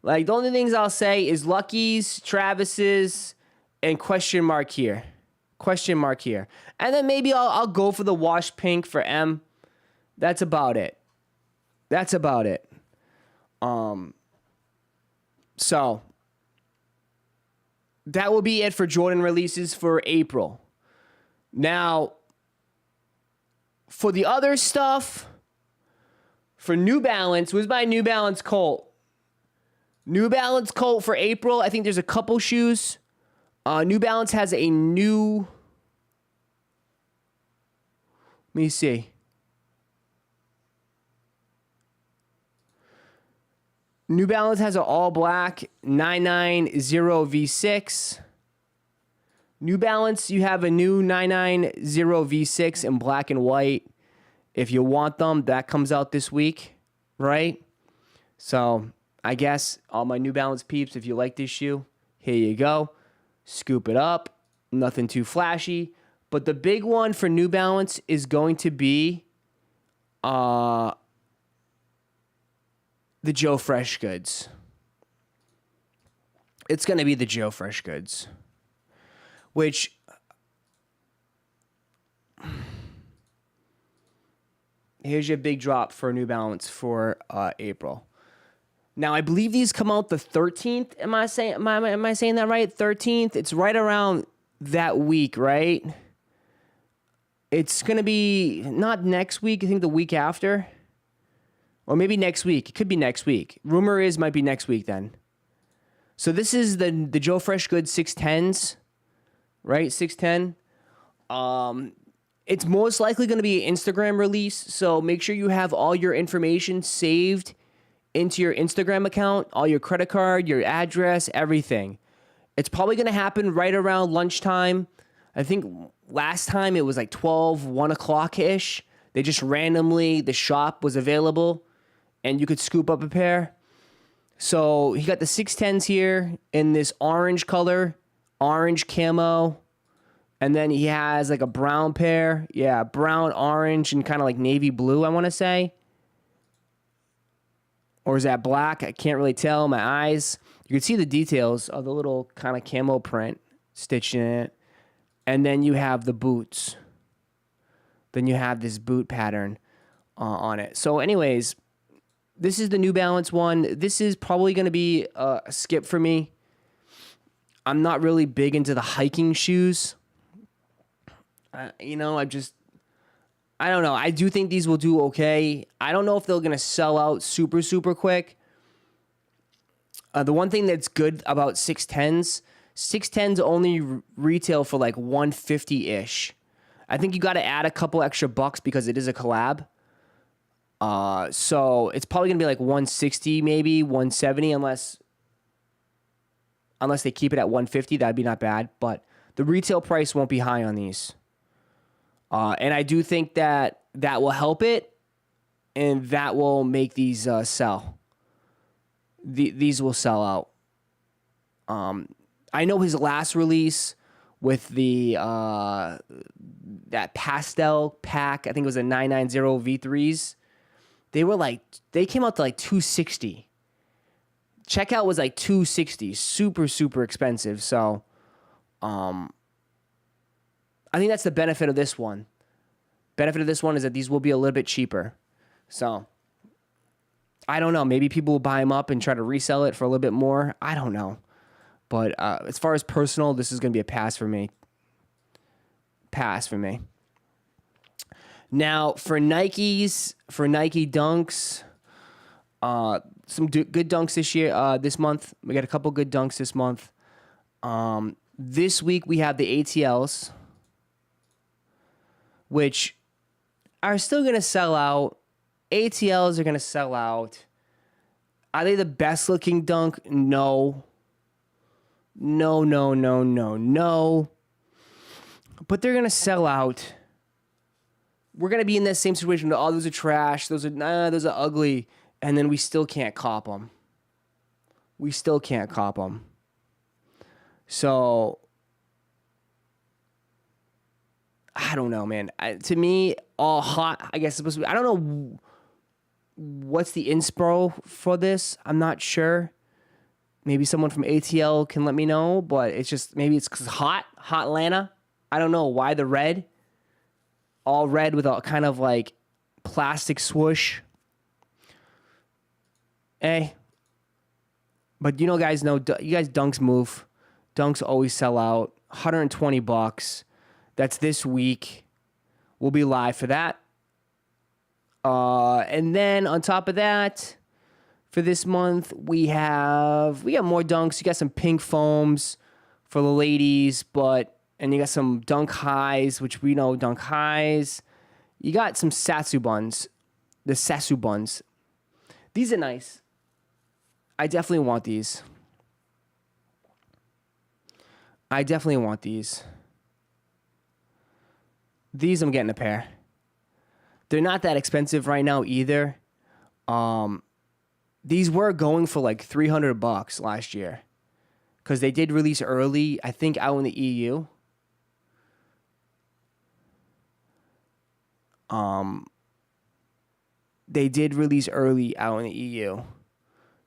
Like the only things I'll say is Lucky's, Travis's, and question mark here. And then maybe I'll go for the wash pink for M. That's about it. That's about it. So that will be it for Jordan releases for April. Now, for the other stuff, for New Balance, was my New Balance Colt. New Balance Colt for April. I think there's a couple shoes. New Balance has a new... Let me see. New Balance has an all-black 990 V6. New Balance, you have a new 990 V6 in black and white. If you want them, that comes out this week, right? So, I guess all my New Balance peeps, if you like this shoe, here you go. Scoop it up. Nothing too flashy. But the big one for New Balance is going to be the Joe Fresh Goods. It's going to be the Joe Fresh Goods. Which, here's your big drop for New Balance for April. Now, I believe these come out the 13th. Am I saying that right? 13th? It's right around that week, right? It's going to be not next week. I think the week after. Or maybe next week. It could be next week. Rumor is might be next week then. So this is the Joe Fresh Goods 610s, right? 610. It's most likely going to be an Instagram release, so make sure you have all your information saved into your Instagram account, all your credit card, your address, everything. It's probably going to happen right around lunchtime. I think last time it was like 12, 1 o'clock-ish. They just randomly, the shop was available, and you could scoop up a pair. So he got the 610s here in this orange color, orange camo. And then he has like a brown pair. Yeah, brown, orange, and kind of like navy blue, I want to say. Or is that black? I can't really tell. My eyes. You can see the details of the little kind of camo print stitched in it. And then you have the boots. Then you have this boot pattern on it. So anyways, this is the New Balance one. This is probably going to be a skip for me. I'm not really big into the hiking shoes. I don't know. I do think these will do okay. I don't know if they're going to sell out super, super quick. The one thing that's good about 610s only retail for like $150-ish. I think you got to add a couple extra bucks because it is a collab. So it's probably going to be like $160 maybe, $170 unless they keep it at $150. That'd be not bad. But the retail price won't be high on these. And I do think that will help it, and that will make these sell. These will sell out. I know his last release with the that pastel pack, I think it was a 990 V3s. They came out to like $260. Checkout was like $260, super, super expensive. So, I think that's the benefit of this one. Benefit of this one is that these will be a little bit cheaper. So, I don't know. Maybe people will buy them up and try to resell it for a little bit more. I don't know. But as far as personal, this is going to be a pass for me. Pass for me. Now, for Nikes, for Nike Dunks, some good dunks this month. We got a couple good dunks this month. This week we have the ATLs, which are still going to sell out. ATLs are going to sell out. Are they the best looking dunk? No. No. But they're going to sell out. We're going to be in that same situation. Oh, those are trash. Those are ugly. And then we still can't cop them. So, I don't know, man. To me, all hot, I guess it's supposed to be. I don't know what's the inspo for this. I'm not sure. Maybe someone from ATL can let me know, but it's just, maybe it's 'cause hot Atlanta. I don't know why the red. All red with a kind of like plastic swoosh. Hey. But you know, guys know, you guys Dunks move. Dunks always sell out. $120. That's this week. We'll be live for that. And then on top of that, for this month, we got more Dunks. You got some pink foams for the ladies, and you got some Dunk Highs, which we know Dunk Highs. You got some Satsu buns, the Satsu buns. These are nice. I definitely want these. These I'm getting a pair. They're not that expensive right now either. These were going for like $300 last year because they did release early, I think, out in the EU. They did release early out in the EU,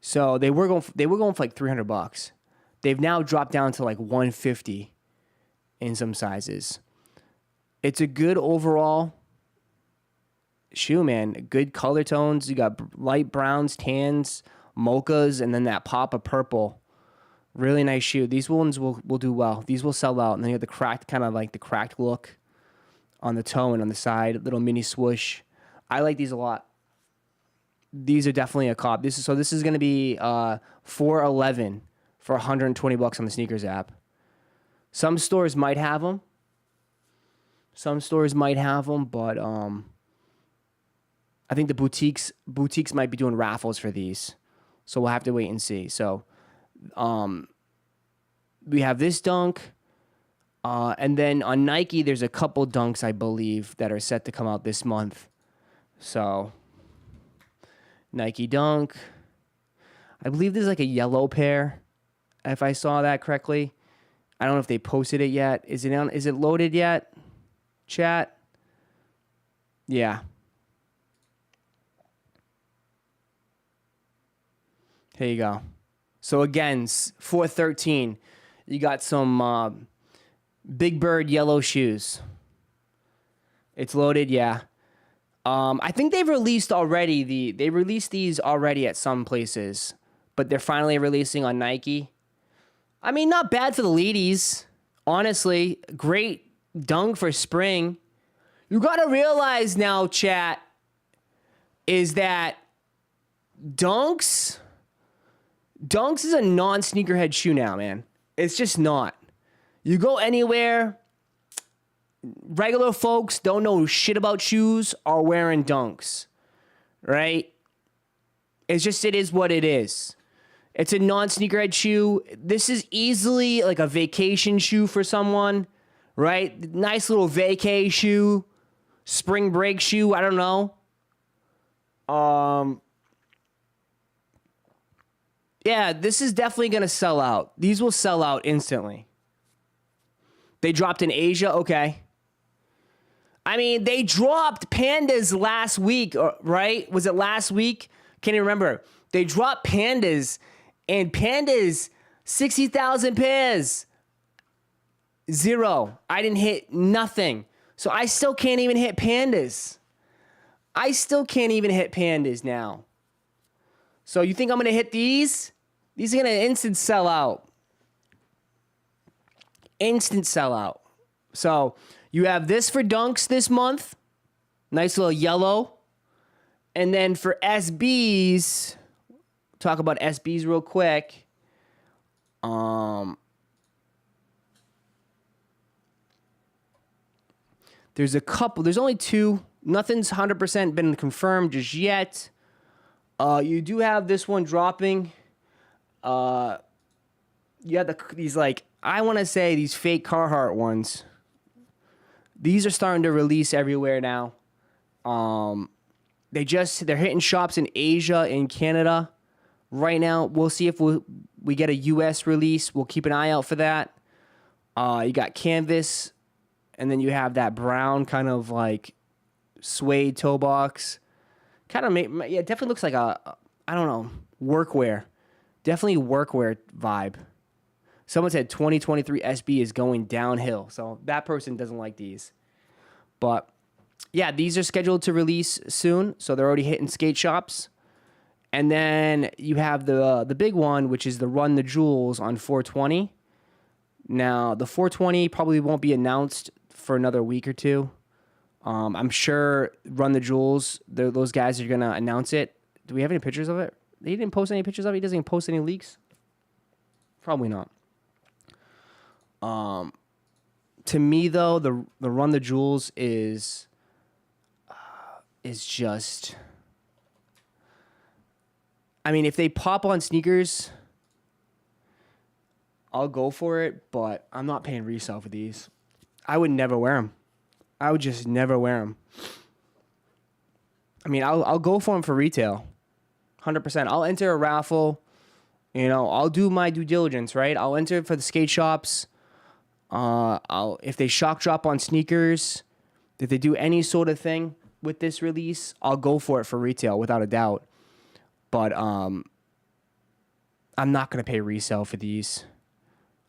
so they were going for like $300. They've now dropped down to like $150 in some sizes. It's a good overall shoe, man. Good color tones. You got light browns, tans, mochas, and then that pop of purple. Really nice shoe. These ones will do well. These will sell out. And then you have the cracked, kind of like the cracked look on the toe and on the side, little mini swoosh. I like these a lot. These are definitely a cop. This is going to be $411 for $120 on the sneakers app. Some stores might have them. But I think the boutiques might be doing raffles for these. So we'll have to wait and see. So we have this dunk. And then on Nike, there's a couple dunks, I believe, that are set to come out this month. So Nike dunk. I believe there's like a yellow pair, if I saw that correctly. I don't know if they posted it yet. Is it loaded yet? Chat? Yeah. Here you go. So again, 413. You got some Big Bird yellow shoes. It's loaded, yeah. I think they've released already. They released these already at some places, but they're finally releasing on Nike. I mean, not bad for the ladies. Honestly, great dunk for spring. You got to realize now, chat, is that Dunks is a non-sneakerhead shoe now, man. It's just not. You go anywhere, regular folks don't know shit about shoes are wearing Dunks, right? It is what it is. It's a non-sneakerhead shoe. This is easily like a vacation shoe for someone, right? Nice little vacay shoe, spring break shoe, I don't know. Yeah, this is definitely going to sell out. These will sell out instantly. They dropped in Asia, okay. I mean, they dropped Pandas last week, right? Was it last week? Can't even remember. They dropped Pandas, and Pandas, 60,000 pairs. 0. I didn't hit nothing. So I still can't even hit Pandas. Now. So you think I'm going to hit these? These are going to instant sell out. So you have this for Dunks this month. Nice little yellow. And then for SBs, talk about SBs real quick. There's a couple. There's only 2. Nothing's 100% been confirmed just yet. You do have this one dropping. You have these, like, I want to say these fake Carhartt ones. These are starting to release everywhere now. They're hitting shops in Asia and Canada right now. We'll see if we get a US release. We'll keep an eye out for that. You got canvas, and then you have that brown kind of like suede toe box. Kind of it definitely looks like I don't know, workwear. Definitely workwear vibe. Someone said 2023 SB is going downhill. So that person doesn't like these. But yeah, these are scheduled to release soon. So they're already hitting skate shops. And then you have the big one, which is the Run the Jewels on 420. Now, the 420 probably won't be announced for another week or two. I'm sure Run the Jewels, those guys are going to announce it. Do we have any pictures of it? He didn't post any pictures of it? He doesn't even post any leaks? Probably not. To me, though, the Run the Jewels is just... I mean, if they pop on sneakers, I'll go for it, but I'm not paying resale for these. I would never wear them. I would just never wear them. I mean, I'll go for them for retail, 100%. I'll enter a raffle. You know, I'll do my due diligence, right? I'll enter for the skate shops. If they shock drop on sneakers, if they do any sort of thing with this release, I'll go for it for retail without a doubt. But I'm not gonna pay resale for these.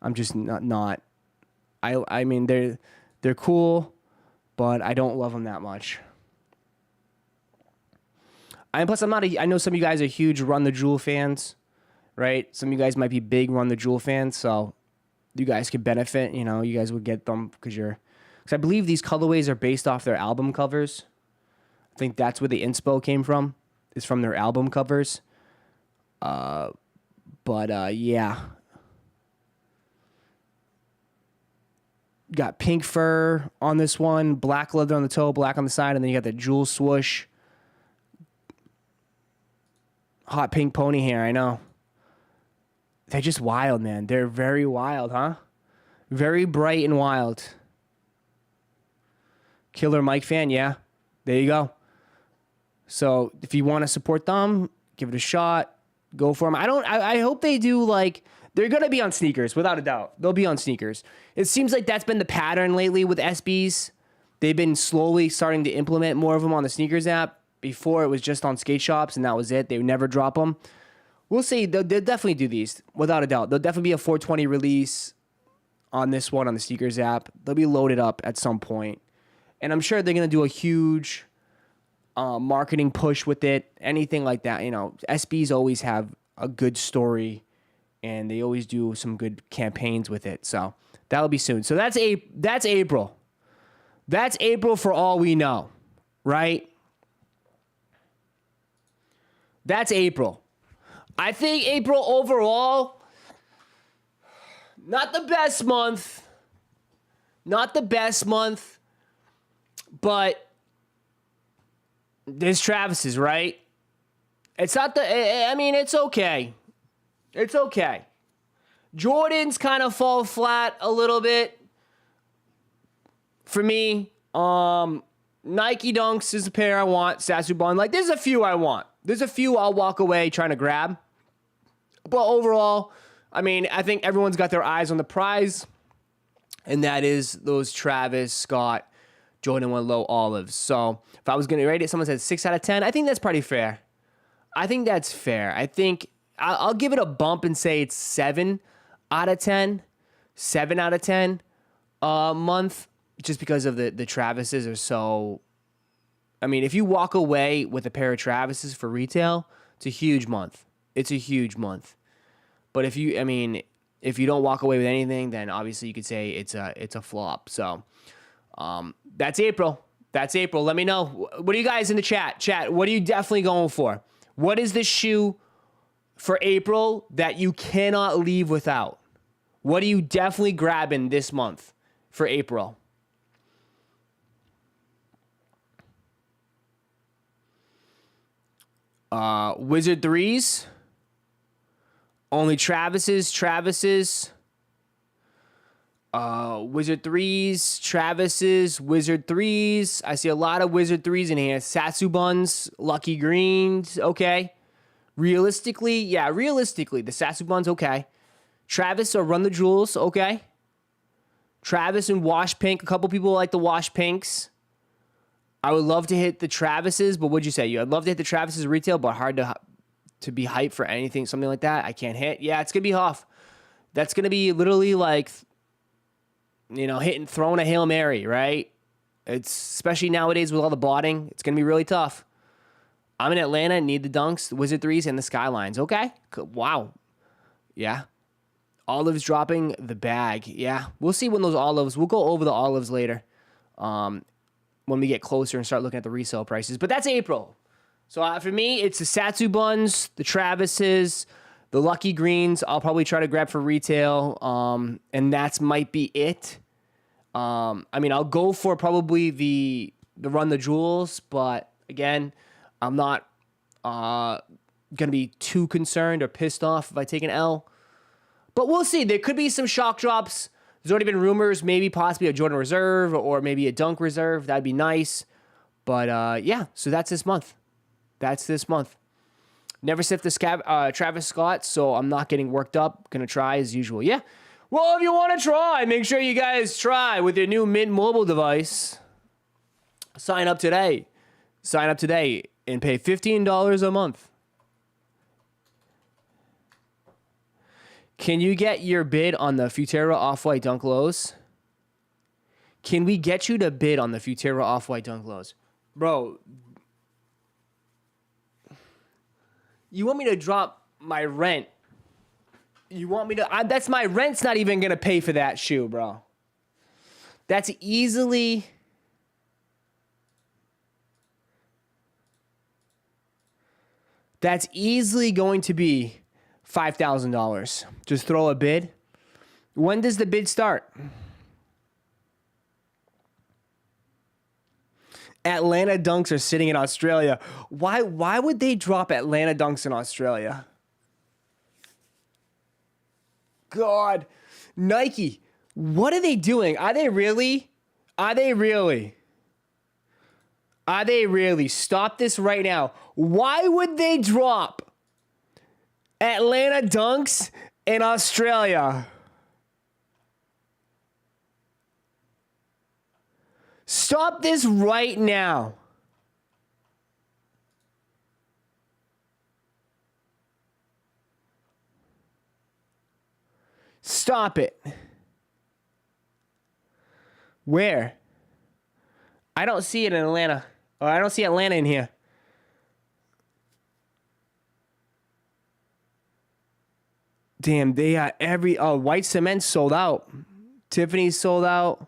I'm just not. I mean they're cool, but I don't love them that much. And plus, I know some of you guys are huge Run the Jewel fans, right? Some of you guys might be big Run the Jewel fans, so you guys could benefit. You know, you guys would get them because I believe these colorways are based off their album covers. I think that's where the inspo came from. Is from their album covers. Yeah. Got pink fur on this one, black leather on the toe, black on the side, and then you got the jewel swoosh. Hot pink pony hair, I know. They're just wild, man. They're very wild, huh? Very bright and wild. Killer Mike fan, yeah. There you go. So if you want to support them, give it a shot. Go for them. I hope they do, like, they're going to be on sneakers, without a doubt. They'll be on sneakers. It seems like that's been the pattern lately with SBs. They've been slowly starting to implement more of them on the sneakers app. Before, it was just on skate shops, and that was it. They would never drop them. We'll see. They'll definitely do these, without a doubt. There'll definitely be a 420 release on this one on the sneakers app. They'll be loaded up at some point. And I'm sure they're going to do a huge... marketing push with it, anything like that. You know, SBs always have a good story, and they always do some good campaigns with it. So that'll be soon. So that's April. That's April for all we know, right? That's April. I think April overall, not the best month. Not the best month, but there's Travis's, right? It's not I mean, it's okay. It's okay. Jordans kind of fall flat a little bit for me. Nike Dunks is a pair I want. Sasubon, like, there's a few I want. There's a few I'll walk away trying to grab. But overall, I mean, I think everyone's got their eyes on the prize, and that is those Travis Scott Jordan 1 Low Olives. So if I was going to rate it, someone said 6 out of 10. I think that's pretty fair. I think that's fair. I think I'll give it a bump and say it's 7 out of 10. 7 out of 10 month, just because of the Travises are so... I mean, if you walk away with a pair of Travises for retail, it's a huge month. It's a huge month. But if you don't walk away with anything, then obviously you could say it's a flop. So that's April. That's April. Let me know. What are you guys in the chat? Chat, what are you definitely going for? What is the shoe for April that you cannot leave without? What are you definitely grabbing this month for April? Wizard 3s. Only Travis's. Wizard 3s, Travis's, Wizard 3s. I see a lot of Wizard 3s in here. Sasubuns, Lucky Greens, okay. Realistically, the Sasubuns, okay. Travis or Run the Jewels, okay. Travis and Wash Pink. A couple people like the Wash Pinks. I would love to hit the Travis's, but what'd you say? I'd love to hit the Travis's retail, but hard to be hyped for anything, something like that. I can't hit. Yeah, it's going to be off. That's going to be literally like, you know, throwing a Hail Mary, right? It's especially nowadays with all the botting, it's going to be really tough. I'm in Atlanta, need the Dunks, the Wizard 3s, and the Skylines. Okay. Wow. Yeah. Olives dropping the bag. Yeah. We'll see when those olives, we'll go over the olives later when we get closer and start looking at the resale prices. But that's April. So for me, it's the Satsu Buns, the Travises, the Lucky Greens. I'll probably try to grab for retail, and that's might be it. I mean, I'll go for probably the Run the Jewels, but again, I'm not going to be too concerned or pissed off if I take an L. But we'll see. There could be some shock drops. There's already been rumors, maybe possibly a Jordan Reserve or maybe a Dunk Reserve. That'd be nice. But yeah, so that's this month. That's this month. Never sift the Travis Scott, so I'm not getting worked up. Gonna try as usual. Yeah. Well, if you want to try, make sure you guys try with your new Mint mobile device. Sign up today. Sign up today and pay $15 a month. Can you get your bid on the Futera Off-White Dunk Lows? Can we get you to bid on the Futera Off-White Dunk Lows? Bro, you want me to drop my rent? You want me to... that's my rent's not even going to pay for that shoe, bro. That's easily... That's easily going to be $5,000. Just throw a bid. When does the bid start? Atlanta Dunks are sitting in Australia. Why would they drop Atlanta Dunks in Australia? God. Nike, what are they doing? Are they really? Are they really? Are they really? Stop this right now. Why would they drop Atlanta Dunks in Australia? Stop this right now. Stop it. Where? I don't see it in Atlanta. Or I don't see Atlanta in here. Damn, they got every... Oh, white cement sold out. Tiffany's sold out.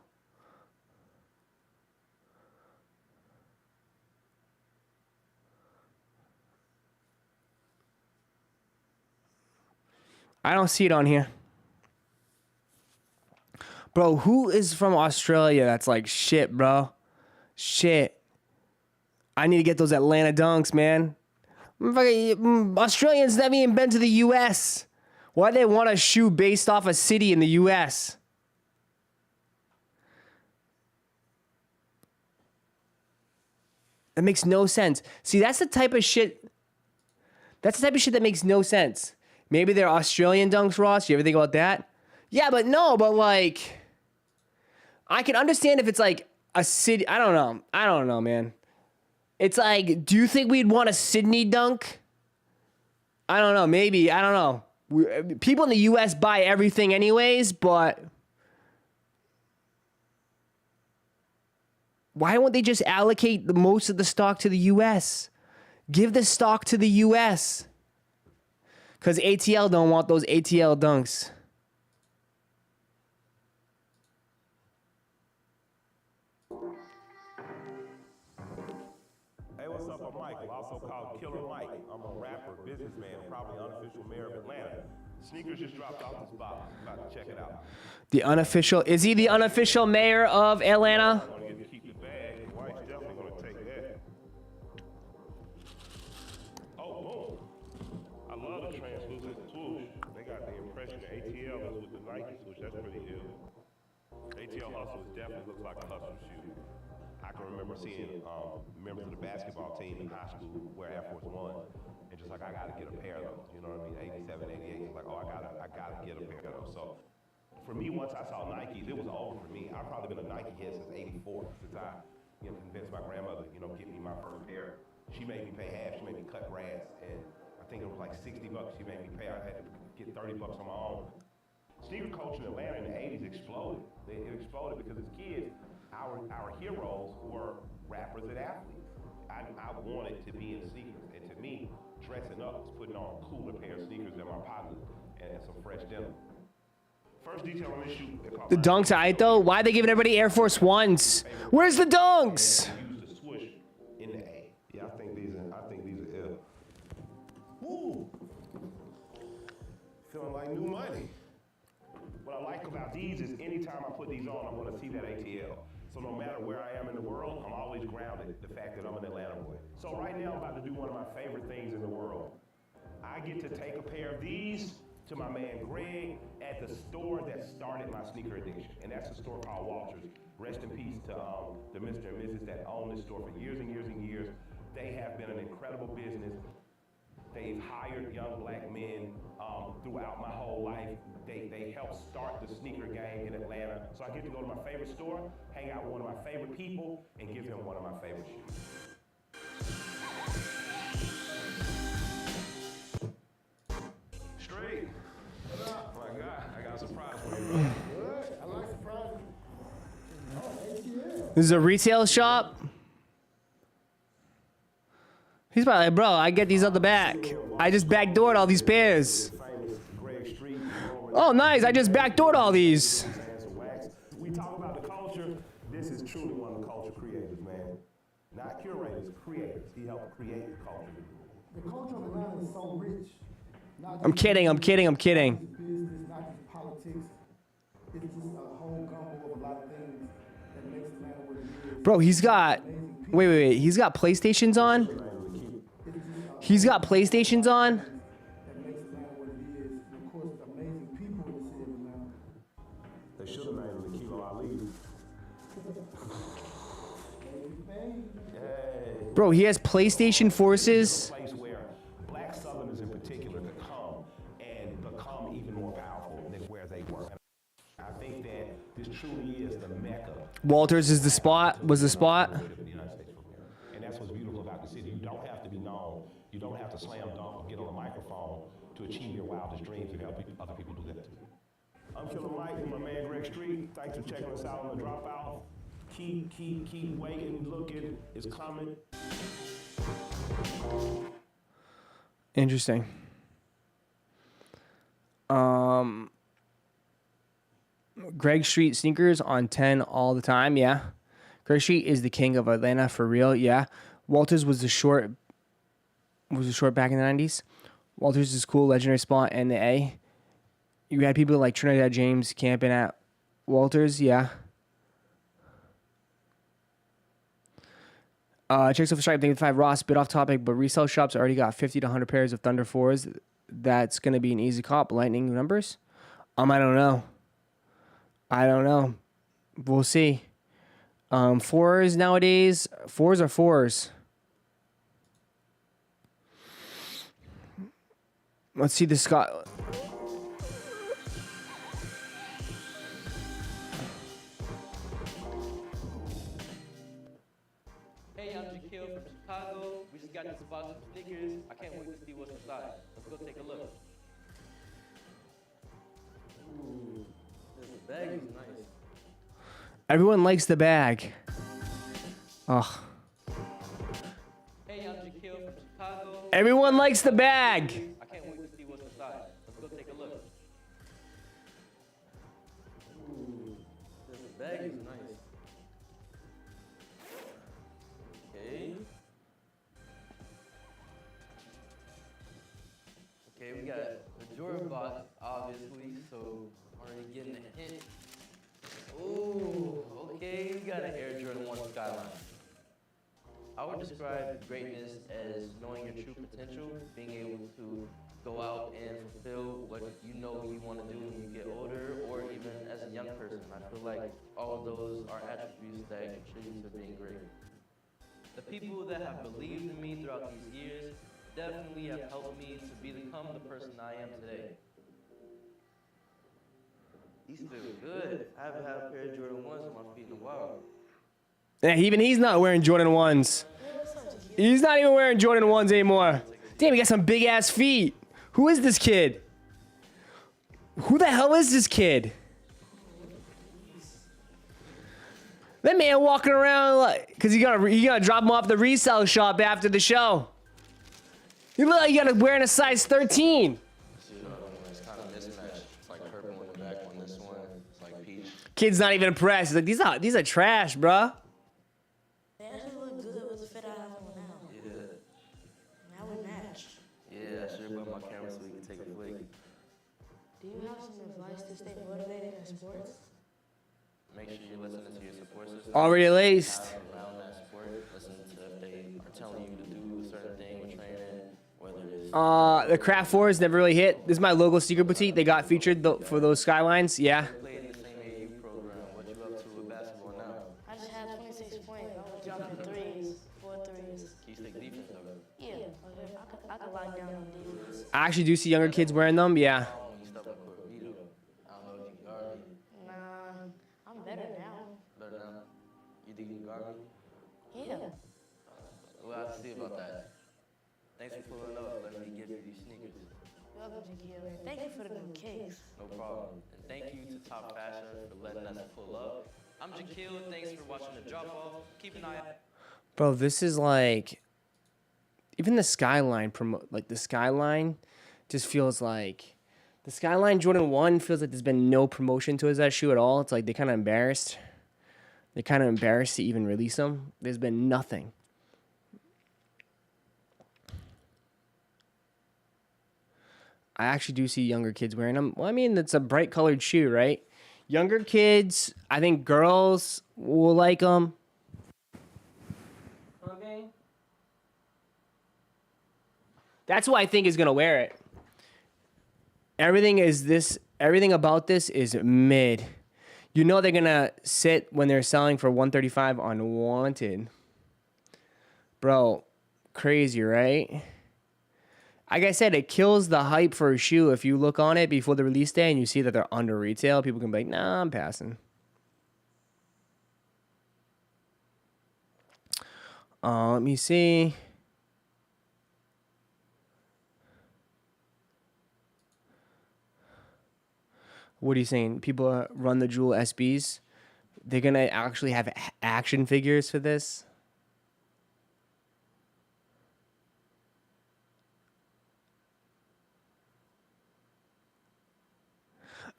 I don't see it on here. Bro, who is from Australia that's like, shit, bro? Shit. I need to get those Atlanta Dunks, man. Australians never even been to the U.S. Why they want a shoe based off a city in the U.S.? That makes no sense. See, that's the type of shit... That's the type of shit that makes no sense. Maybe they're Australian Dunks, Ross. You ever think about that? Yeah, but no, but like... I can understand if it's like a city... I don't know. I don't know, man. It's like, do you think we'd want a Sydney Dunk? I don't know. Maybe. I don't know. People in the U.S. buy everything anyways, but... Why won't they just allocate the most of the stock to the U.S.? Give the stock to the U.S. Because ATL don't want those ATL Dunks. Hey, what's up? I'm Michael, also called Killer Mike. I'm a rapper, businessman, probably unofficial mayor of Atlanta. Sneakers just dropped off this box. About to check it out. The unofficial... Is he the unofficial mayor of Atlanta? I'm gonna keep the bag. White's definitely gonna take that. Oh, boom. I love the translucent swoosh. They got the impression of ATL is with the Nike swoosh. That's pretty ill. ATL Hustle definitely looks like a hustle shoe. I can remember seeing members of the basketball team in high school wear Air Force One, and just like, I gotta get a pair of those. You know what I mean? 87, 88. It's like, oh, I gotta get a pair of those. So for me, once I saw Nikes, it was over for me. I've probably been a Nike head since '84, since I, convinced my grandmother, get me my first pair. She made me pay half. She made me cut grass, and I think it was like $60 she made me pay. I had to get $30 on my own. Sneaker culture in Atlanta in the '80s exploded. It exploded because as kids, our heroes were rappers and athletes. I wanted to be in sneakers. And to me, dressing up is putting on a cooler pair of sneakers than my partner and some fresh denim. First detail on this shoe. The dunks, alright though. Why are they giving everybody Air Force Ones? Where's the dunks? Use the swoosh in the A. Yeah, I think these are ill. Woo! Feeling like new money. What I like about these is anytime I put these on, I'm going to see that ATL. So no matter where I am in the world, I'm always grounded. The fact that I'm an Atlanta boy. So right now, I'm about to do one of my favorite things in the world. I get to take a pair of these to my man Greg at the store that started my sneaker addiction, and that's a store called Walters. Rest in peace to the Mr. and Mrs. that own this store for years and years and years. They have been an incredible business. They've hired young black men throughout my whole life. They helped start the sneaker game in Atlanta. So I get to go to my favorite store, hang out with one of my favorite people, and give him one of my favorite shoes. Straight. Oh my God, I got a surprise for you. Good. I like surprises. Oh, ATL. This is a retail shop. He's probably like, bro, I get these out the back. I just backdoored all these pairs. Oh, nice. I just backdoored all these. We talk about the culture. This is truly one of the culture creators, man. Not curators, creators. He helped create the culture. The culture of Atlanta is so rich. I'm kidding. I'm kidding. I'm kidding. Business, not just politics. It's just a whole gumbo of a lot of things that makes Atlanta what it is. Bro, he's got... Wait. He's got PlayStations on? He's got PlayStations on? That makes Atlanta what it is. And of course, the amazing people in the city of Atlanta. They should have named him the Kilo Ali. Hey. Bro, he has PlayStation Forces. Place where black Southerners in particular could come and become even more powerful than where they were. I think that this truly is the mecca. Walters is the spot. Was the spot. And that's what's beautiful about the city. You don't have to be known. You don't have to slam dunk or get on a microphone to achieve your wildest dreams and help other people do that too. I'm Killer Mike and my man Greg Street. Thanks for checking us out on the Dropout. Keep waiting, looking. It's coming. Interesting. Greg Street sneakers on 10 all the time, yeah. Greg Street is the king of Atlanta for real, yeah. Walters was the short back in the 90s. Walters is cool, legendary spot in the A. You had people like Trinidad James camping at Walters, yeah. Checks off Stripe, thank you 5 Ross, bit off topic, but resale shops already got 50 to 100 pairs of Thunder 4s. That's going to be an easy cop. Lightning numbers? I don't know. We'll see. 4s nowadays, 4s are 4s. Let's see the Scott. Hey, I'm Jaquil from Chicago. We just got this box of sneakers. I can't wait to see what's inside. Let's go take a look. Ooh, this bag is nice. Everyone likes the bag. Ugh. Hey, I'm Jaquil from Chicago. Everyone likes the bag. I can't wait to see what's inside. Let's go take a look. Ooh, this bag is nice. Okay. Okay, we got the Jordan box, obviously, so already getting a hint. Ooh, okay, we got an Air Jordan 1 Skyline. I would describe greatness as knowing your true potential, being able to go out and fulfill what you know you want to do when you get older, or even as a young person. I feel like all of those are attributes that contribute to being great. The people that have believed in me throughout these years definitely have helped me to become the person I am today. These feel good. I haven't had a pair of Jordan 1s on my feet in a while. Yeah, even he's not wearing Jordan 1s. He's not even wearing Jordan 1s anymore. Damn, he got some big ass feet. Who is this kid? Who the hell is this kid? That man walking around like, cause you gotta drop him off at the resale shop after the show. You look like you gotta wearing a size 13. It's kind of mismatched. It's like purple in the back on this one. It's like peach. Kid's not even impressed. He's like, these are trash, bruh. They actually look good with the fit I have on now. Yeah. That would match. Yeah, I should have brought my camera so we can take a flick. Do you have some advice to stay motivated in sports? Make sure you're listening to your support system. Already laced. Around that sport, listen to if they are telling you to do a certain thing with training, whether it's The Craft 4s never really hit. This is my local secret boutique. They got featured for those Skylines. Yeah. played in the same AU program. What you up to with basketball now? I just had 26 points. I was dropping threes, 4 threes. Can you stick defense though? Yeah, I could lock down on defense. I actually do see younger kids wearing them. Yeah. When you step on court with me though, I don't know if you can guard me. Nah, I'm better now. Better now. You think you can guard me? Yeah. We'll have to see about that. Thanks for pulling up. Let me give you these sneakers. Welcome, Jaquil. Thank you for the new case. No problem. And thank you to Top Fashion for letting us pull up. I'm Jaquil. Thanks for watching the drop off. Keep an eye out. Bro, this is like, even the Skyline the Skyline just feels like, the Skyline Jordan 1 feels like there's been no promotion towards that shoe at all. It's like they're kind of embarrassed. They're kind of embarrassed to even release them. There's been nothing. I actually do see younger kids wearing them. Well, I mean, it's a bright colored shoe, right? Younger kids, I think girls will like them. Okay. That's who I think is going to wear it. Everything about this is mid. You know they're going to sit when they're selling for $135 on Wanted. Bro, crazy, right? Like I said, it kills the hype for a shoe. If you look on it before the release day and you see that they're under retail, people can be like, nah, I'm passing. Let me see. What are you saying? People run the Jewel SBs. They're going to actually have action figures for this.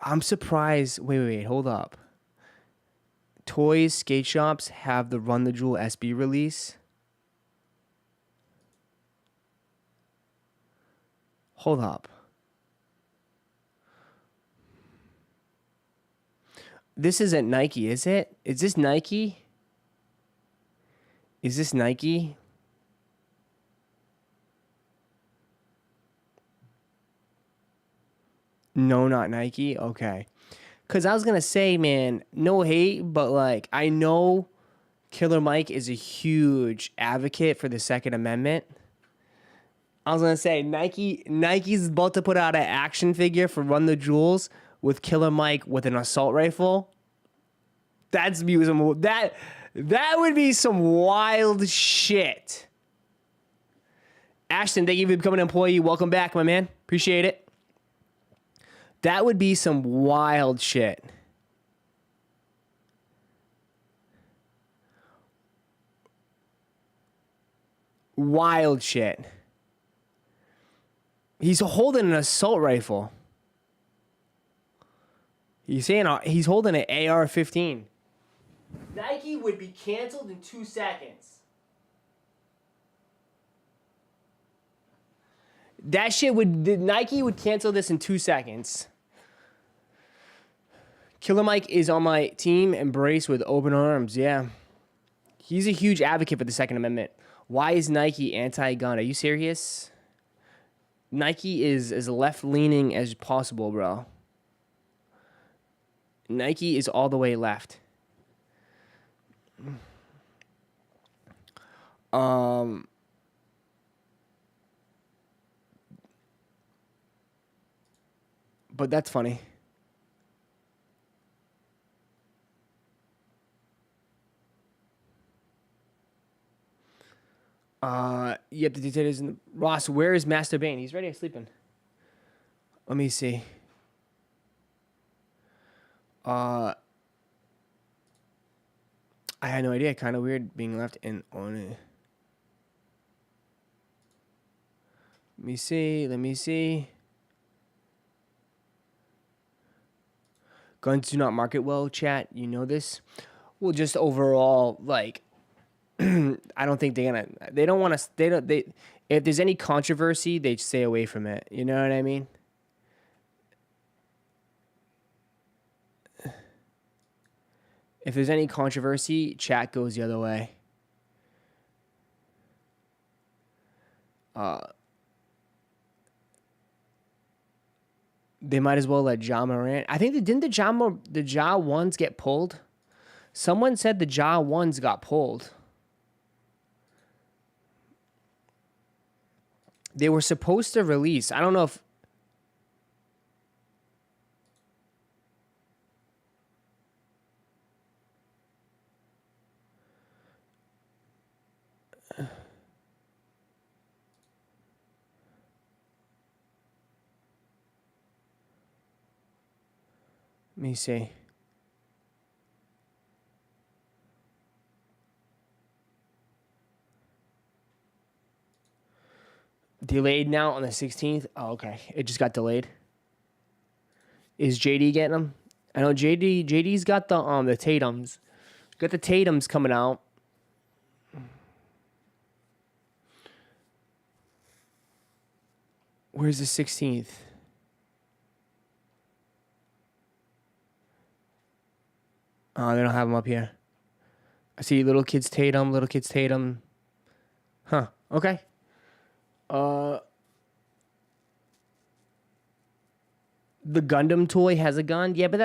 I'm surprised. Wait, hold up. Toys, skate shops have the Run the Jewel SB release. Hold up. This isn't Nike, is it? Is this Nike? Is this Nike? No, not Nike. Okay. Because I was going to say, man, no hate, but like, I know Killer Mike is a huge advocate for the Second Amendment. I was going to say, Nike's about to put out an action figure for Run the Jewels with Killer Mike with an assault rifle. That's beautiful. That would be some wild shit. Ashton, thank you for becoming an employee. Welcome back, my man. Appreciate it. That would be some wild shit. Wild shit. He's holding an assault rifle. He's saying he's holding an AR-15. Nike would be canceled in 2 seconds. Nike would cancel this in 2 seconds. Killer Mike is on my team. Embrace with open arms. Yeah. He's a huge advocate for the Second Amendment. Why is Nike anti-gun? Are you serious? Nike is as left-leaning as possible, bro. Nike is all the way left. But that's funny. Yep, the details in the Ross, where is Master Bane? He's ready sleeping. Let me see. I I had no idea. Kind of weird being left in on it. Let me see. Let me see. Guns do not market well, chat. You know this. Well, just overall, like, I don't think they're gonna. They don't want to. They don't. They. If there's any controversy, they stay away from it. You know what I mean? If there's any controversy, chat goes the other way. They might as well let Ja Morant. I think didn't the Ja ones get pulled? Someone said the Ja ones got pulled. They were supposed to release. I don't know if. Let me see. Delayed now on the 16th. Oh, okay. It just got delayed. Is JD getting them? I know JD's got the Tatums. Got the Tatums coming out. Where's the 16th? Oh, they don't have them up here. I see little kids Tatum. Huh. Okay. The Gundam toy has a gun. Yeah, but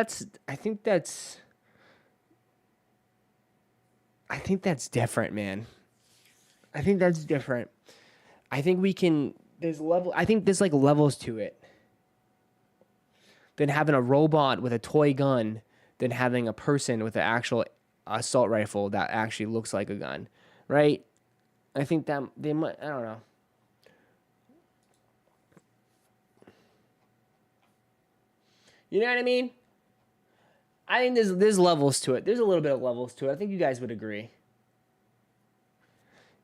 I think that's different, man. I think that's different. I think there's like levels to it. Than having a robot with a toy gun than having a person with an actual assault rifle that actually looks like a gun, right? I think that they might, I don't know. You know what I mean? I think there's levels to it. There's a little bit of levels to it. I think you guys would agree.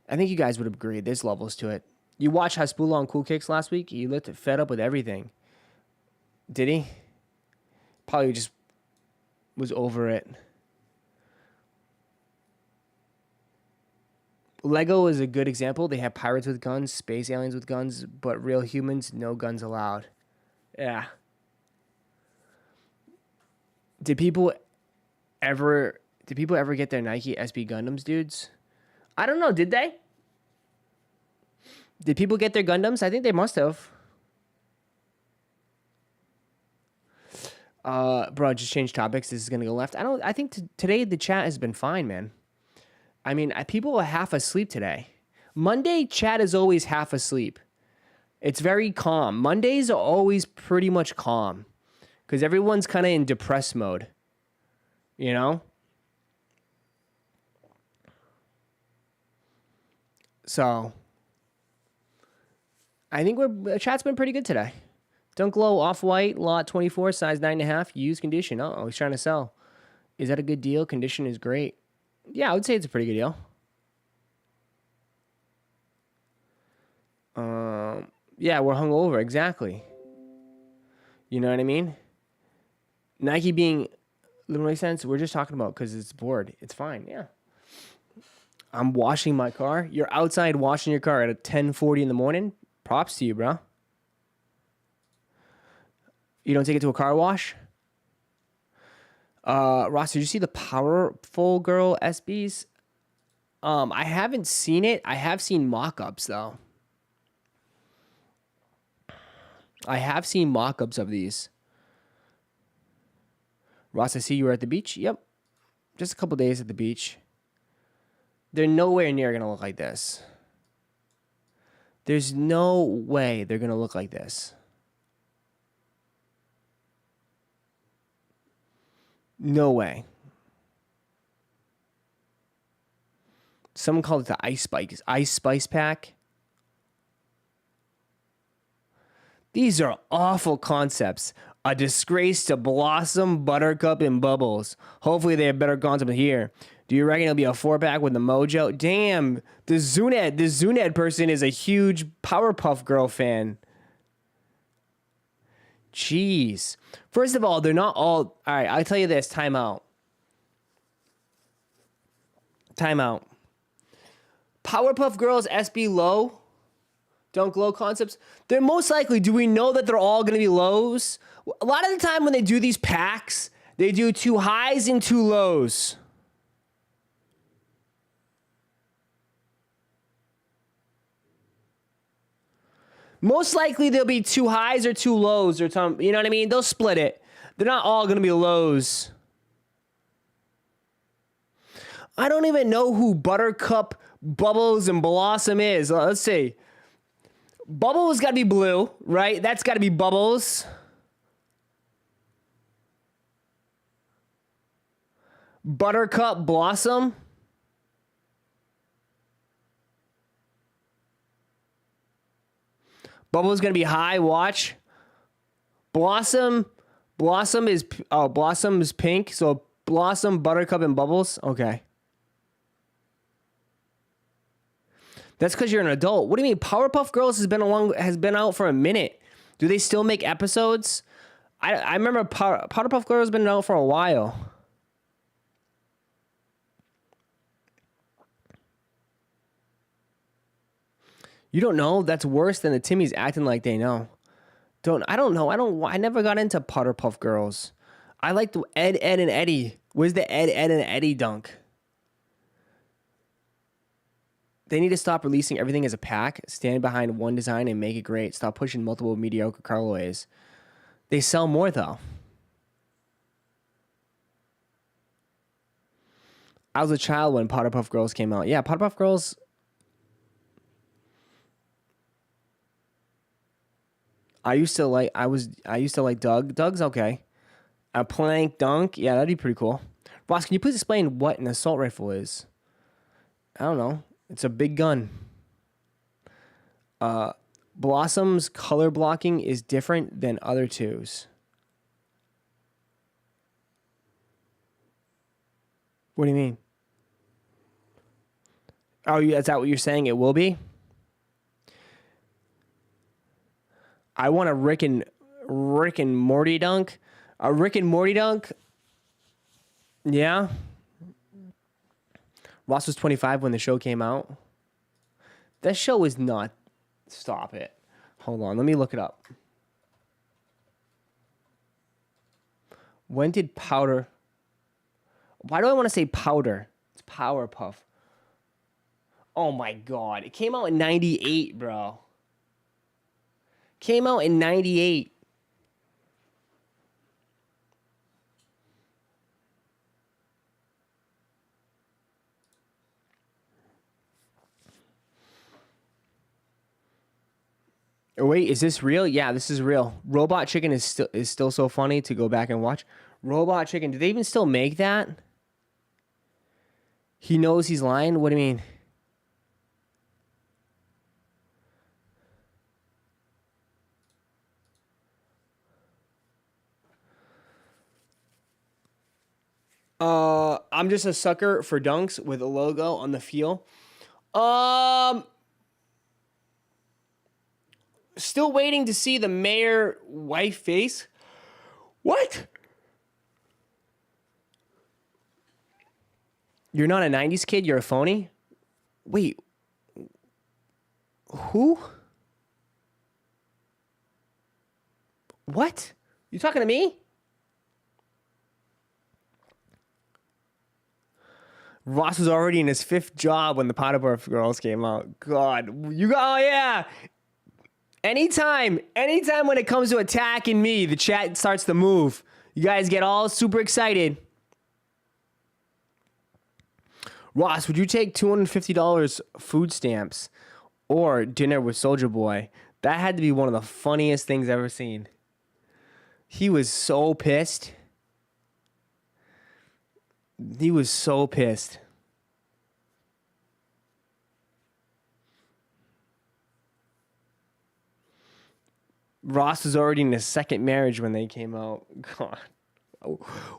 There's levels to it. You watched Hasbulla on Cool Kicks last week? He looked fed up with everything. Did he? Probably just was over it. Lego is a good example. They have pirates with guns, space aliens with guns, but real humans, no guns allowed. Yeah. Did people ever get their Nike SB Gundams, dudes? I don't know. Did they? Did people get their Gundams? I think they must have. Bro, just change topics. This is gonna go left. I think today the chat has been fine, man. I mean, people are half asleep today. Monday chat is always half asleep. It's very calm. Mondays are always pretty much calm. Because everyone's kind of in depressed mode. You know? So, I think chat's been pretty good today. Dunk Low, Off-White, Lot 24, size 9.5, used condition. Oh, he's trying to sell. Is that a good deal? Condition is great. Yeah, I would say it's a pretty good deal. Yeah, we're hungover. Exactly. You know what I mean? Nike being little makes sense. We're just talking about because it's bored. It's fine. Yeah. I'm washing my car. You're outside washing your car at 10:40 in the morning. Props to you, bro. You don't take it to a car wash? Ross, did you see the Powerful Girl SBs? I haven't seen it. I have seen mock-ups, though. I have seen mock-ups of these. Ross, I see you were at the beach. Yep. Just a couple days at the beach. They're nowhere near going to look like this. There's no way they're going to look like this. No way. Someone called it the Ice Spice Pack. These are awful concepts. A disgrace to Blossom, Buttercup, and Bubbles. Hopefully they have better content here. Do you reckon it'll be a 4-pack with the mojo? Damn, the Zuned person is a huge Powerpuff Girl fan. Jeez. First of all, they're not all right, I'll tell you this. Time out. Powerpuff Girls SB low, Dunk low concepts. They're most likely, do we know that they're all going to be lows? A lot of the time when they do these packs, they do 2 highs and 2 lows. Most likely there'll be 2 highs or 2 lows or something. You know what I mean? They'll split it. They're not all going to be lows. I don't even know who Buttercup, Bubbles, and Blossom is. Let's see. Bubbles got to be blue, right? That's got to be Bubbles. Buttercup, Blossom. Bubbles going to be high, watch. Blossom is pink, so Blossom, Buttercup, and Bubbles. Okay. That's because you're an adult. What do you mean? Powerpuff Girls has been out for a minute. Do they still make episodes? I remember Powerpuff Girls has been out for a while. You don't know? That's worse than the Timmys acting like they know. I don't know. I never got into Powerpuff Girls. I liked Ed, and Eddie. Where's the Ed, and Eddie dunk? They need to stop releasing everything as a pack, stand behind one design, and make it great. Stop pushing multiple mediocre colorways. They sell more, though. I was a child when Powerpuff Girls came out. Yeah, Powerpuff Girls... I used to like Doug. Doug's okay. A plank dunk. Yeah, that'd be pretty cool. Ross, can you please explain what an assault rifle is? I don't know. It's a big gun. Blossom's color blocking is different than other twos. What do you mean? Oh, is that what you're saying? It will be? I want a Rick and Morty dunk. A Rick and Morty dunk? Yeah. Ross was 25 when the show came out. That show is not... Stop it. Hold on. Let me look it up. When did Powder... Why do I want to say Powder? It's Powerpuff. Oh my God. It came out in 98, bro. Came out in 98. Oh, wait, is this real? Yeah, this is real. Robot Chicken is still so funny to go back and watch. Robot Chicken, do they even still make that? He knows he's lying? What do you mean? I'm just a sucker for dunks with a logo on the feel. Still waiting to see the mayor wife face. What? You're not a 90s kid, you're a phony? Wait. Who? What? You talking to me? Ross was already in his 5th job when the Powerpuff Girls came out. God, oh yeah. Anytime when it comes to attacking me, the chat starts to move. You guys get all super excited. Ross, would you take $250 food stamps or dinner with Soulja Boy? That had to be one of the funniest things I've ever seen. He was so pissed. He was so pissed. Ross was already in his second marriage when they came out. God.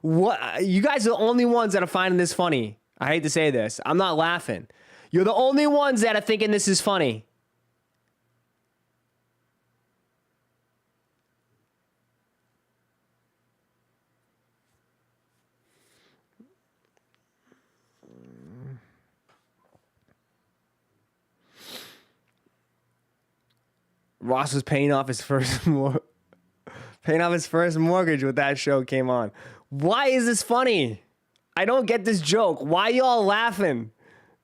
What? You guys are the only ones that are finding this funny. I hate to say this. I'm not laughing. You're the only ones that are thinking this is funny. Ross was paying off his first mortgage when that show came on. Why is this funny? I don't get this joke. Why y'all laughing?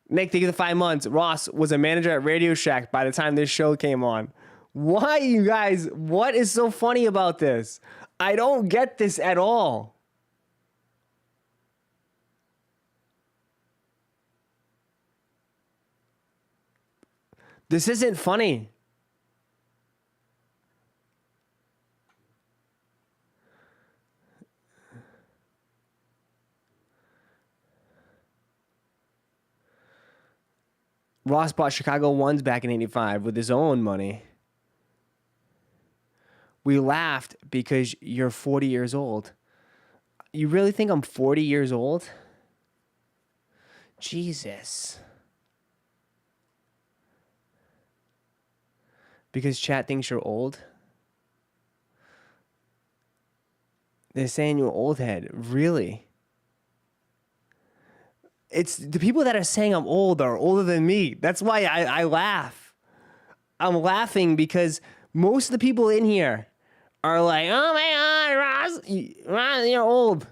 Nick, thank you for the 5 months. Ross was a manager at Radio Shack by the time this show came on. Why, you guys? What is so funny about this? I don't get this at all. This isn't funny. Ross bought Chicago ones back in '85 with his own money. We laughed because you're 40 years old. You really think I'm 40 years old? Jesus. Because chat thinks you're old? They're saying you're old head. Really? It's the people that are saying I'm old are older than me. That's why I laugh. I'm laughing because most of the people in here are like, oh my God, Ross, you're old.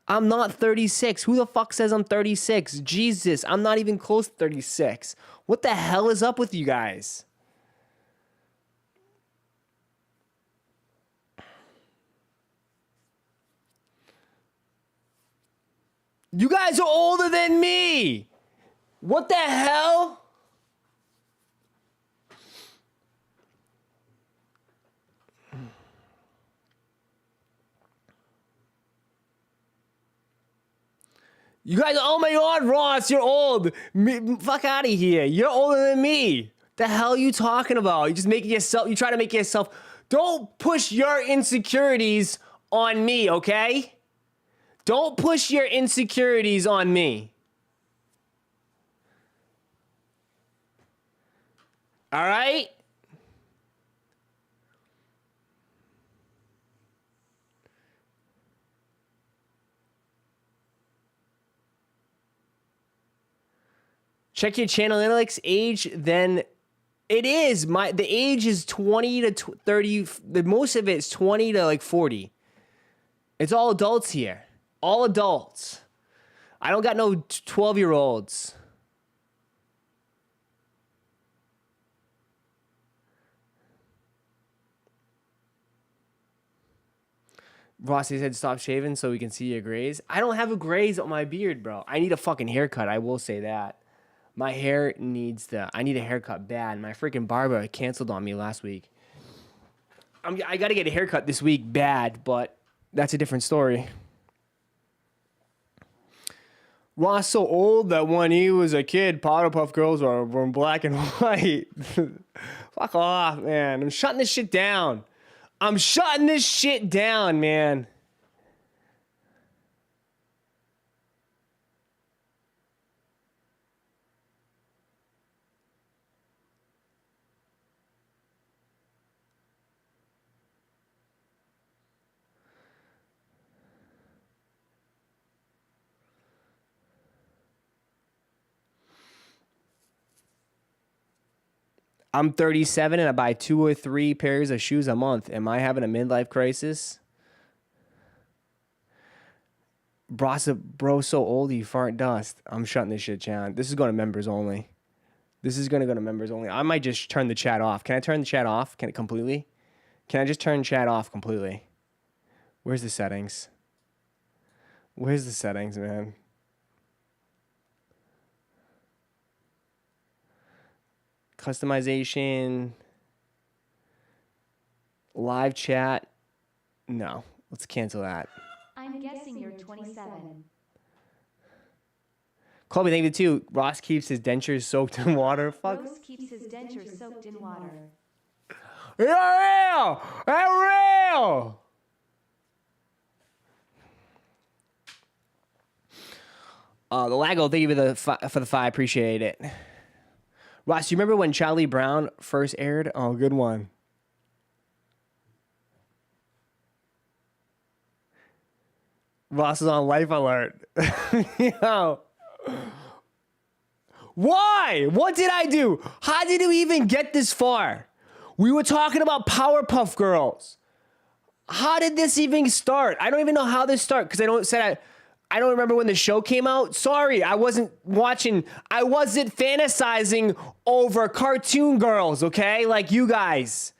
I'm not 36. Who the fuck says I'm 36? Jesus, I'm not even close to 36. What the hell is up with you guys? You guys are older than me. What the hell? You guys, oh my God, Ross, you're old. Fuck out of here. You're older than me. The hell are you talking about? You just make yourself, you try to make yourself, don't push your insecurities on me, okay? Don't push your insecurities on me. All right? Check your channel analytics age, then it is the age is 20 to 30. The most of it is 20 to like 40. It's all adults here. All adults. I don't got no 12-year-olds. Rossi said stop shaving so we can see your grays. I don't have a grays on my beard, bro. I need a fucking haircut. I will say that. My hair needs I need a haircut bad. My freaking barber canceled on me last week. I got to get a haircut this week bad, but that's a different story. Ross so old that when he was a kid, Powder Puff Girls were in black and white. Fuck off, man. I'm shutting this shit down. I'm shutting this shit down, man. I'm 37 and I buy 2 or 3 pairs of shoes a month. Am I having a midlife crisis? Bro, so old you fart dust. I'm shutting this shit down. This is going to members only. This is going to go to members only. I might just turn the chat off. Can I turn the chat off? Can it completely? Can I just turn chat off completely? Where's the settings? Where's the settings, man? Customization, live chat. No, let's cancel that. I'm guessing you're 27. Colby, thank you too. Ross keeps his dentures soaked in water. Fuck. Ross keeps his dentures soaked in water. You're real. I'm real. The Lago, thank you for the 5. Appreciate it. Ross, you remember when Charlie Brown first aired? Oh, good one. Ross is on life alert. Yo. Why? What did I do? How did we even get this far? We were talking about Powerpuff Girls. How did this even start? I don't even know how this started because I don't remember when the show came out. Sorry, I wasn't watching. I wasn't fantasizing over cartoon girls, okay? Like you guys.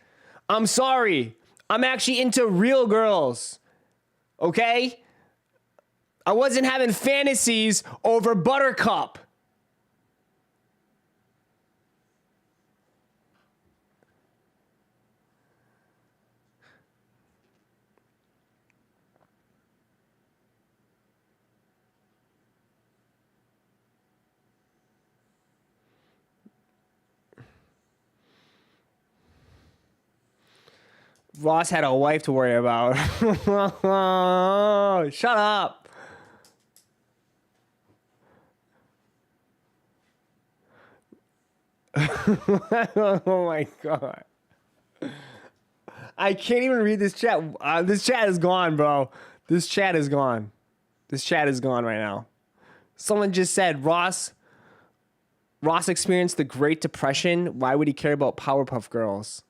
I'm sorry. I'm actually into real girls, okay? I wasn't having fantasies over Buttercup. Ross had a wife to worry about. Shut up. Oh my God. I can't even read this chat. This chat is gone, bro. This chat is gone. This chat is gone right now. Someone just said, Ross experienced the Great Depression. Why would he care about Powerpuff Girls?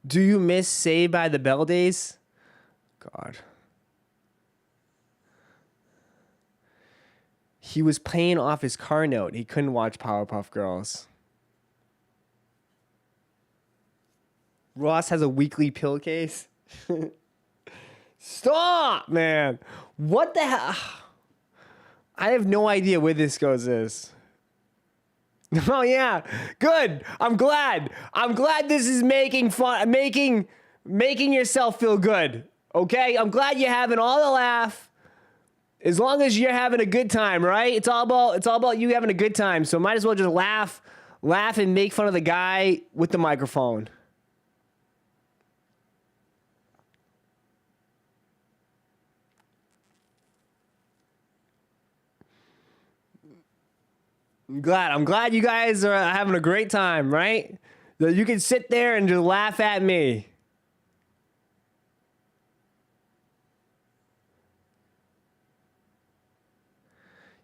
Do you miss Saved by the Bell days? God. He was paying off his car note. He couldn't watch Powerpuff Girls. Ross has a weekly pill case. Stop, man. What the hell? I have no idea where this goes is. Oh yeah, good. I'm glad. I'm glad this is making fun, making yourself feel good. Okay, I'm glad you're having all the laugh. As long as you're having a good time, right? It's all about you having a good time. So might as well just laugh and make fun of the guy with the microphone. I'm glad you guys are having a great time, right? That you can sit there and just laugh at me.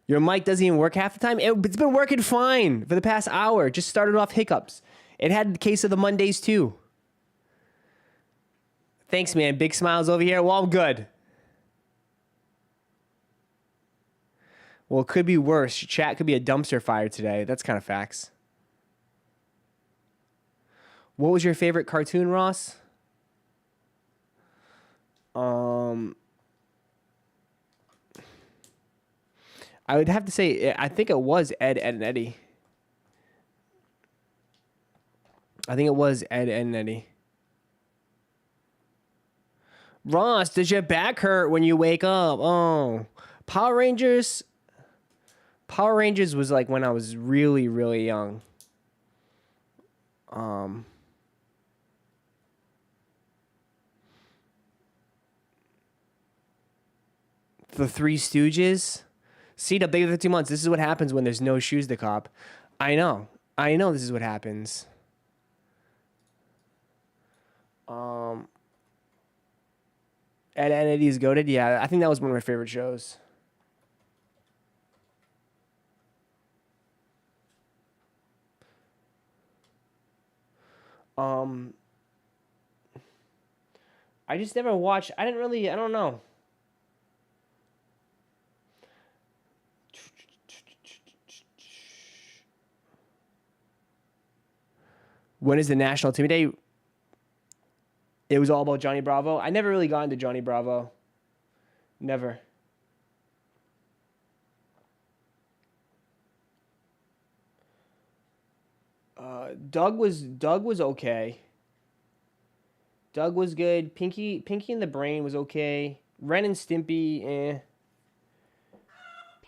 Your mic doesn't even work half the time. It's been working fine for the past hour. Just started off hiccups. It had the case of the Mondays too. Thanks, man. Big smiles over here. Well, I'm good. Well, it could be worse. Your chat could be a dumpster fire today. That's kind of facts. What was your favorite cartoon, Ross? I would have to say, I think it was Ed, and Eddie. I think it was Ed, and Eddie. Ross, does your back hurt when you wake up? Oh, Power Rangers. Power Rangers was like when I was really, really young. The Three Stooges. See, the bigger 15 months. This is what happens when there's no shoes to cop. I know this is what happens. Ed, and Eddie's Goated. Yeah, I think that was one of my favorite shows. I just never watched. I don't know. When is the National Team Day? It was all about Johnny Bravo. I never really got into Johnny Bravo. Never. Doug was okay. Doug was good. Pinky and the Brain was okay. Ren and Stimpy, eh.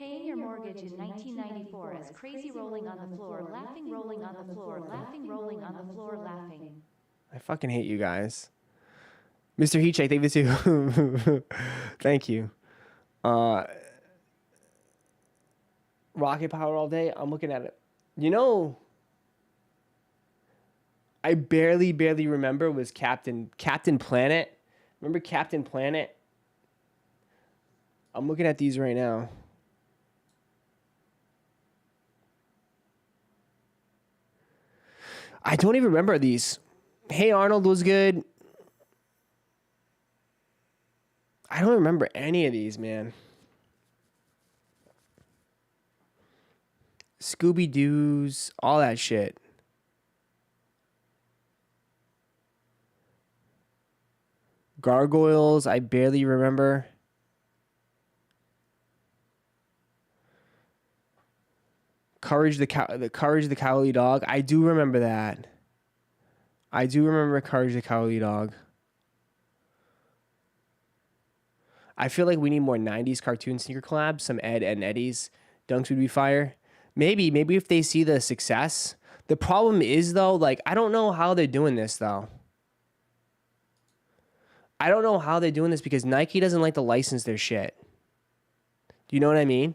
Paying your mortgage in 1994 as crazy rolling on the floor, laughing, rolling on the floor, laughing, rolling on the floor, laughing. I fucking hate you guys. Mr. Heatcheck, thank you too. Thank you. Rocket power all day. I'm looking at it. You know, I barely remember was Captain Planet. Remember Captain Planet? I'm looking at these right now. I don't even remember these. Hey Arnold was good. I don't remember any of these, man. Scooby-Doo's, all that shit. Gargoyles, I barely remember. Courage the Cowardly Dog. I do remember that. I do remember Courage the Cowardly Dog. I feel like we need more 90s cartoon sneaker collabs. Some Ed and Eddie's dunks would be fire. Maybe if they see the success. The problem is, though, like, I don't know how they're doing this, though. I don't know how they're doing this because Nike doesn't like to license their shit. Do you know what I mean?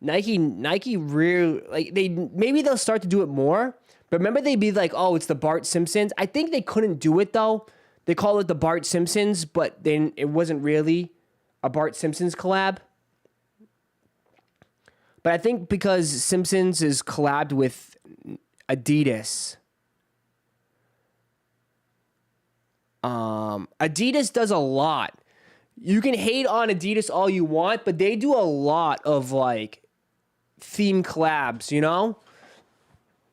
Nike really, like, maybe they'll start to do it more. But remember, they'd be like, oh, it's the Bart Simpsons. I think they couldn't do it, though. They call it the Bart Simpsons, but then it wasn't really a Bart Simpsons collab. But I think because Simpsons is collabed with Adidas. Adidas does a lot. You can hate on Adidas all you want, but they do a lot of, like, theme collabs, you know?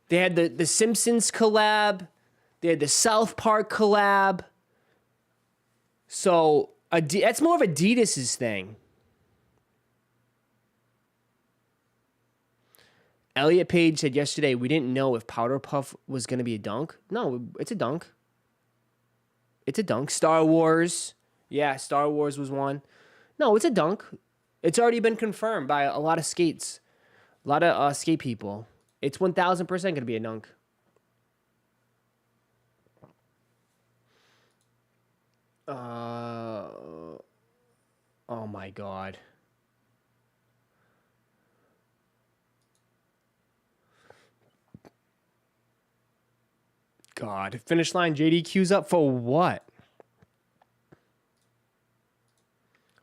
They had the Simpsons collab. They had the South Park collab. So that's more of Adidas's thing. Elliot Page said yesterday, we didn't know if Powder Puff was going to be a dunk. No, it's a dunk. It's a dunk. Star Wars. Yeah, Star Wars was one. No, it's a dunk. It's already been confirmed by a lot of skates. A lot of skate people. It's 1,000% going to be a dunk. Oh my God. God. Finish line, JDQ's up for what?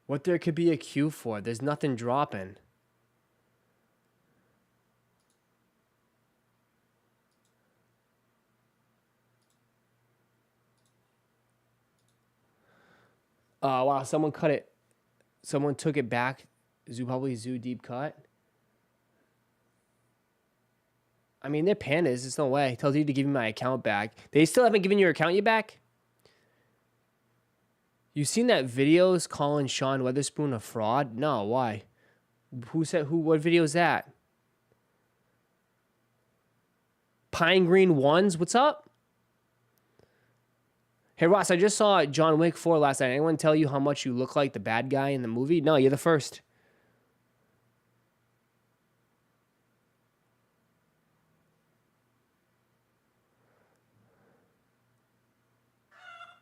What there could be a queue for? There's nothing dropping. Wow, someone cut it. Someone took it back. Probably Zoo deep cut. I mean, they're pandas. There's no way. It tells you to give me my account back. They still haven't given your account back? You seen that videos calling Sean Weatherspoon a fraud? No, why? Who said who? What video is that? Pine Green Ones, what's up? Hey Ross, I just saw John Wick 4 last night. Anyone tell you how much you look like the bad guy in the movie? No, you're the first.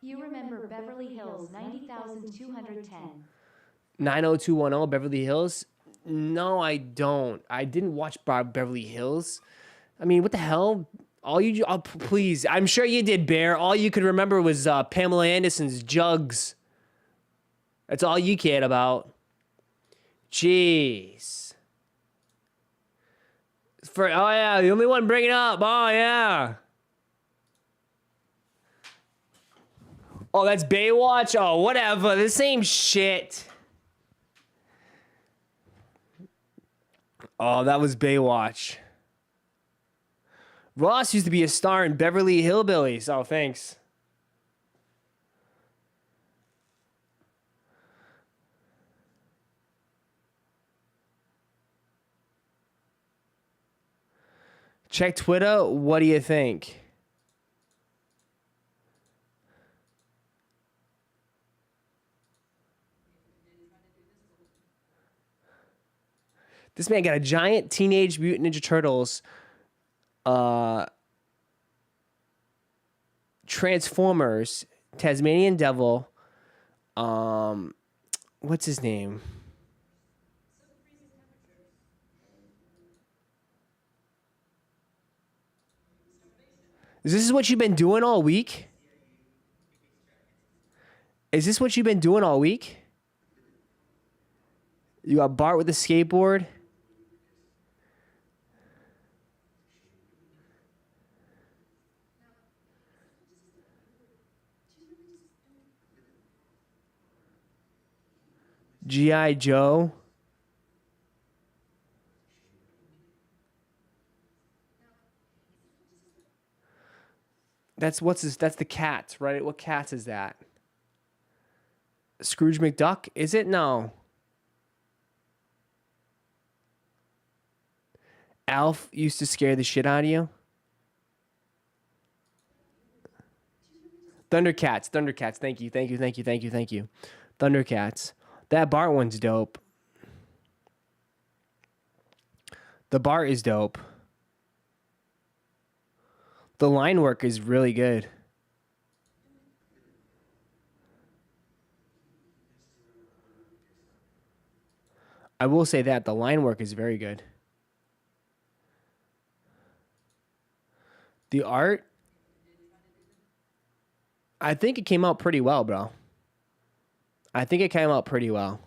You remember Beverly Hills 90,210. 90210 Beverly Hills? No, I don't. I didn't watch Beverly Hills. I mean, what the hell? Please, I'm sure you did, Bear. All you could remember was Pamela Anderson's Jugs. That's all you cared about. Jeez. Oh yeah, the only one bringing it up. Oh yeah. Oh, that's Baywatch? Oh, whatever. The same shit. Oh, that was Baywatch. Ross used to be a star in Beverly Hillbillies. Oh, thanks. Check Twitter. What do you think? This man got a giant Teenage Mutant Ninja Turtles Transformers, Tasmanian Devil, what's his name? Is this what you've been doing all week? Is this what you've been doing all week? You got Bart with the skateboard. G.I. Joe. That's that's the Cats, right? What Cats is that? Scrooge McDuck? Is it? No. Alf used to scare the shit out of you. Thundercats. Thank you. Thundercats. That Bart one's dope. The Bart is dope. The line work is really good. I will say that the line work is very good. The art, I think it came out pretty well, bro. I think it came out pretty well.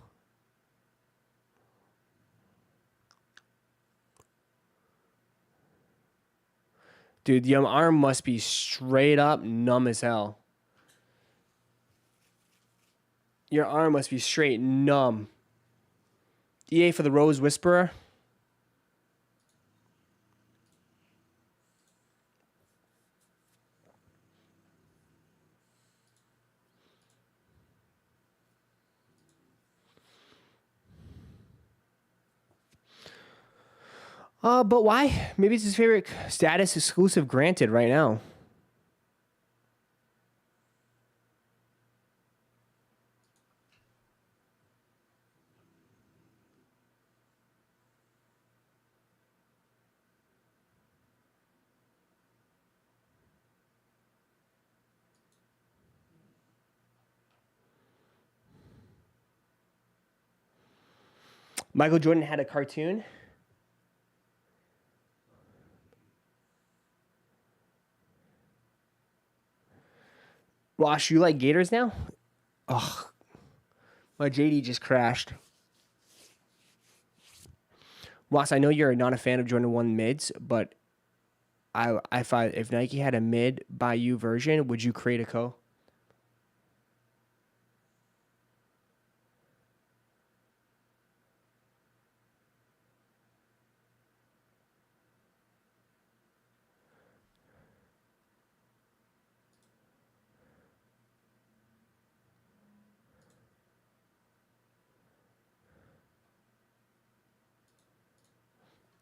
Dude, your arm must be straight up numb as hell. Your arm must be straight numb. EA for the Rose Whisperer. But why? Maybe it's his favorite status exclusive granted right now. Michael Jordan had a cartoon. Rosh, you like Gators now? Ugh. My JD just crashed. Ross, I know you're not a fan of Jordan 1 mids, but if Nike had a mid by you version, would you create a co?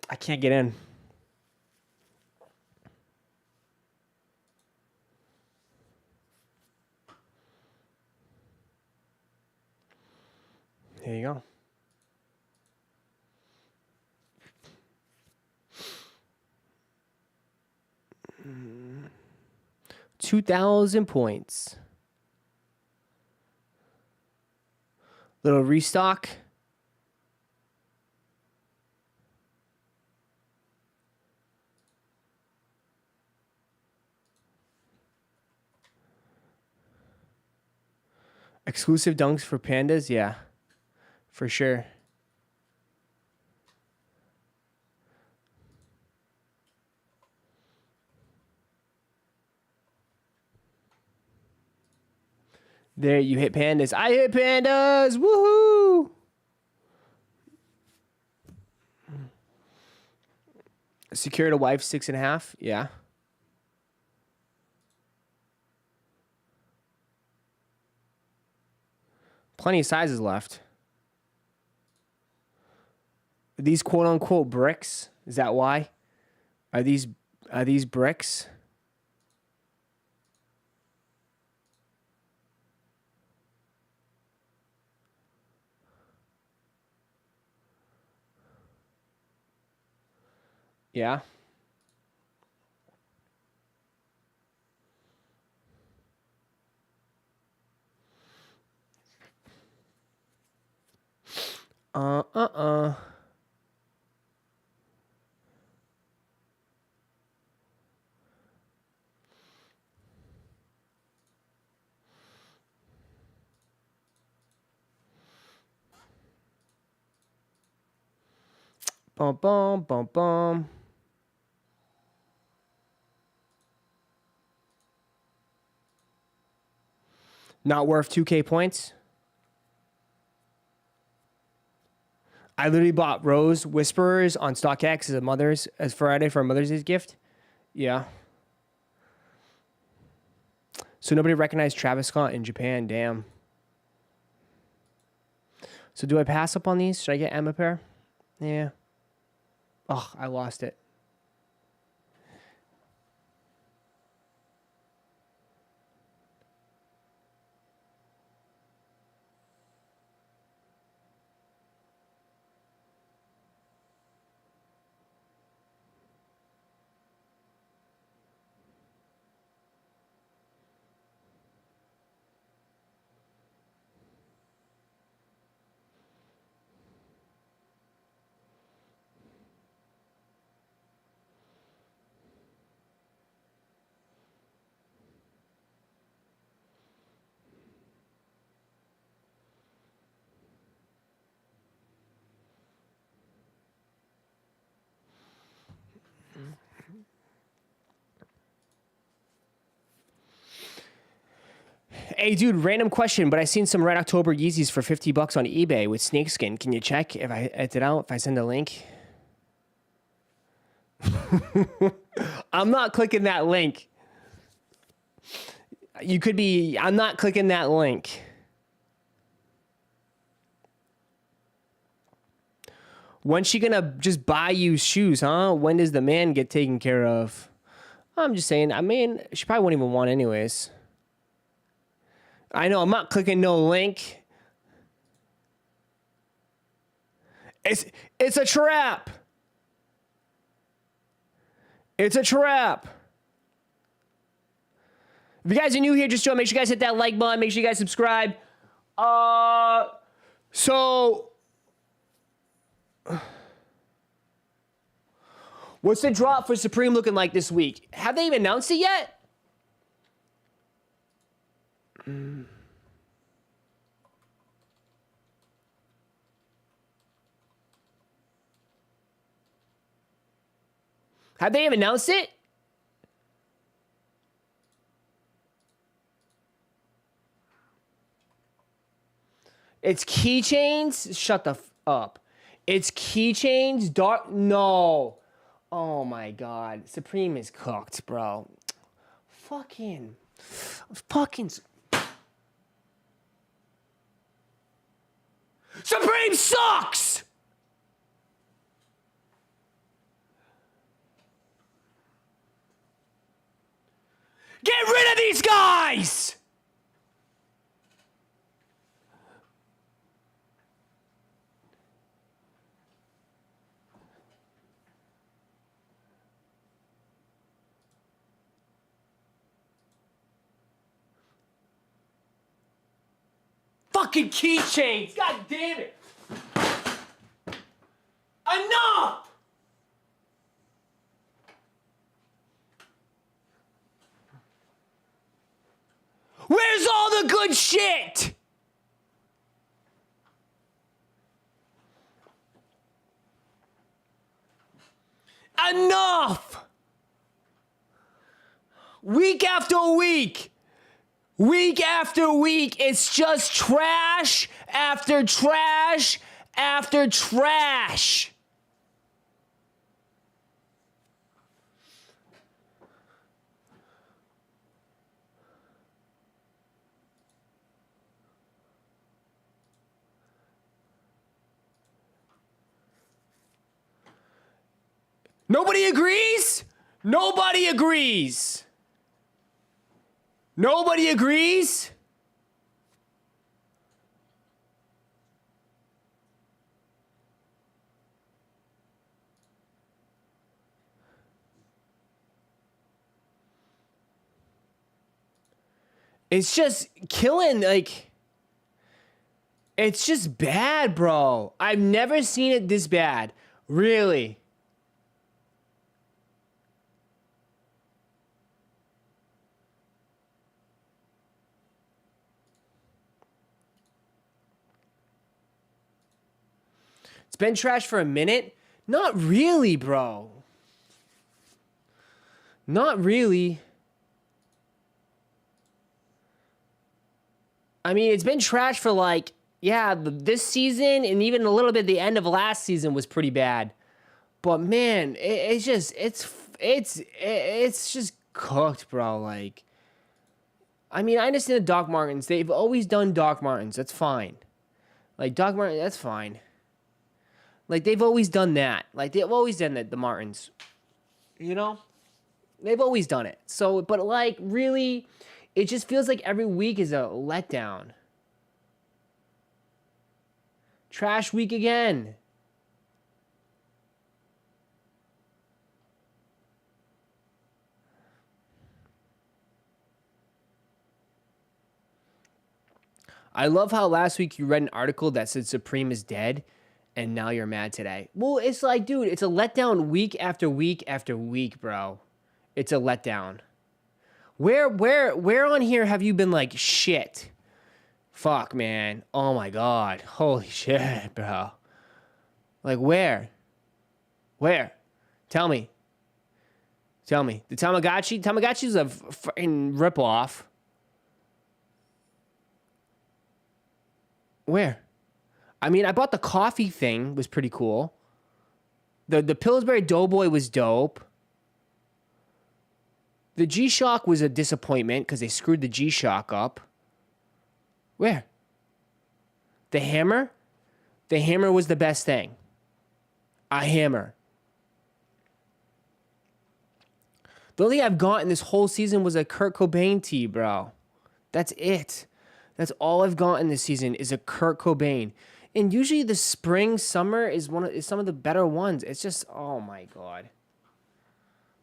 I can't get in. There you go. Mm. 2,000 points. Little restock. Exclusive dunks for pandas? Yeah, for sure. There, you hit pandas. I hit pandas! Woohoo! Secured a wife 6.5? Yeah. Plenty of sizes left. Are these quote unquote bricks? Is that why? Are these bricks? Yeah. Uh-uh. Bum, bum, bum, bum. Not worth 2K points. I literally bought Rose Whisperers on StockX as Friday for a Mother's Day gift. Yeah. So nobody recognized Travis Scott in Japan. Damn. So do I pass up on these? Should I get Emma pair? Yeah. Oh, I lost it. Hey, dude, random question, but I seen some Red October Yeezys for $50 on eBay with snakeskin. Can you check if I send a link? I'm not clicking that link. I'm not clicking that link. When's she gonna just buy you shoes, huh? When does the man get taken care of? I'm just saying, I mean, she probably won't even want anyways. I know, I'm not clicking no link. It's a trap. It's a trap. If you guys are new here, just join. Make sure you guys hit that like button. Make sure you guys subscribe. So what's the drop for Supreme looking like this week? Have they even announced it yet? Have they even announced it? It's keychains. Shut the up. It's keychains. Dark. No. Oh my God. Supreme is cooked, bro. Fucking. Supreme sucks! Get rid of these guys! Fucking keychains! God damn it! Enough! Where's all the good shit? Enough! Week after week. Week after week, it's just trash after trash after trash. Nobody agrees? Nobody agrees. Nobody agrees? It's just killing, like, it's just bad, bro. I've never seen it this bad. Really. It's been trash for a minute? Not really, bro. Not really. I mean, it's been trash for like, yeah, this season and even a little bit the end of last season was pretty bad. But man, it's just cooked, bro. Like, I mean, I understand the Doc Martens. They've always done Doc Martens. That's fine. Like, Doc Martens, that's fine. Like, they've always done that. Like, they've always done that, the Martens. You know? They've always done it. So, but like, really, it just feels like every week is a letdown. Trash week again. I love how last week you read an article that said Supreme is dead, and now you're mad today. Well, it's like, dude, it's a letdown week after week after week, bro. It's a letdown. Where on here have you been like, shit? Fuck, man. Oh my God. Holy shit, bro. Like, where? Where? Tell me. Tell me. The Tamagotchi? Tamagotchi's a fucking ripoff. Where? I mean, I bought the coffee thing. Was pretty cool. The Pillsbury Doughboy was dope. The G-Shock was a disappointment because they screwed the G-Shock up. Where? The hammer? The hammer was the best thing. A hammer. The only thing I've gotten this whole season was a Kurt Cobain tee, bro. That's it. That's all I've gotten this season is a Kurt Cobain. And usually the spring, summer is some of the better ones. It's just, oh my God.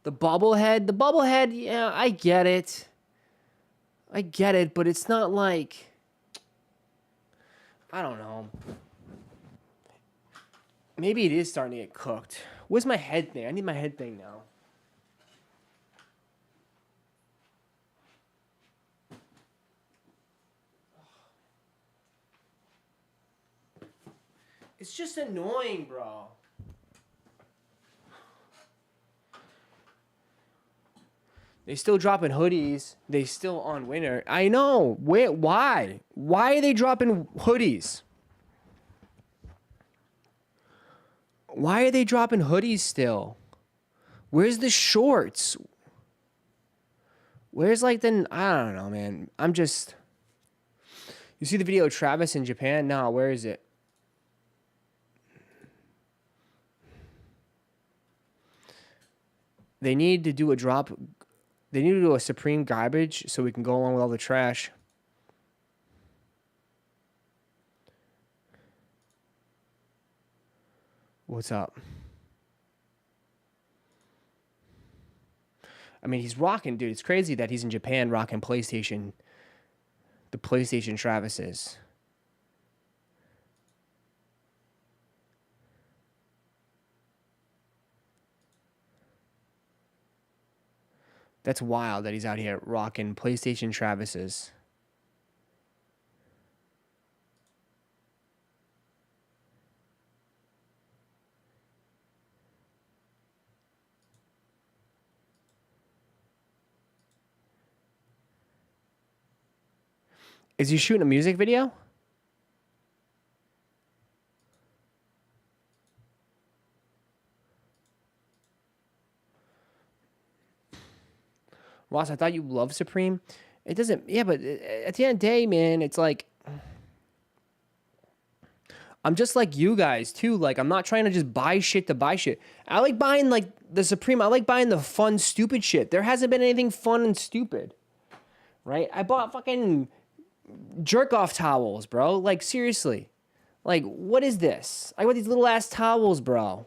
The bobblehead, yeah, I get it. But it's not like, I don't know. Maybe it is starting to get cooked. Where's my head thing? I need my head thing now. It's just annoying, bro. They still dropping hoodies. They still on winter. I know. Why? Why are they dropping hoodies? Why are they dropping hoodies still? Where's the shorts? Where's like the... I don't know, man. I'm just... You see the video of Travis in Japan? No, where is it? They need to do a drop... They need to do a Supreme garbage so we can go along with all the trash. What's up? I mean, he's rocking, dude. It's crazy that he's in Japan rocking PlayStation. The PlayStation Travises. That's wild that he's out here rocking PlayStation Travises. Is he shooting a music video? Ross, I thought you loved Supreme. It doesn't, yeah, but at the end of the day, man, it's like, I'm just like you guys, too. Like, I'm not trying to just buy shit to buy shit. I like buying, like, the Supreme. I like buying the fun, stupid shit. There hasn't been anything fun and stupid, right? I bought fucking jerk-off towels, bro. Like, seriously. Like, what is this? I got these little-ass towels, bro.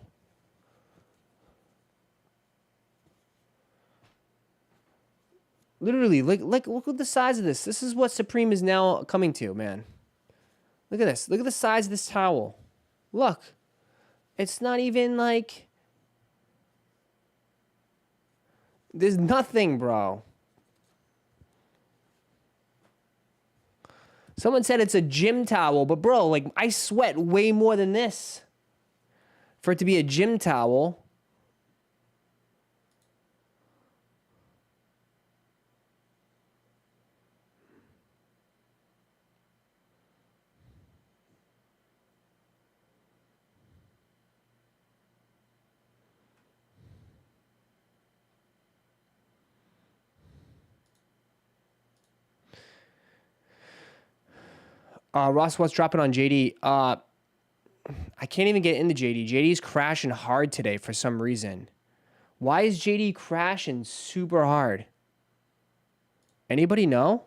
Literally, look at the size of this. This is what Supreme is now coming to, man. Look at this. Look at the size of this towel. Look. It's not even like... There's nothing, bro. Someone said it's a gym towel, but bro, like, I sweat way more than this. For it to be a gym towel... Ross, what's dropping on JD? I can't even get into JD. JD's crashing hard today for some reason. Why is JD crashing super hard? Anybody know?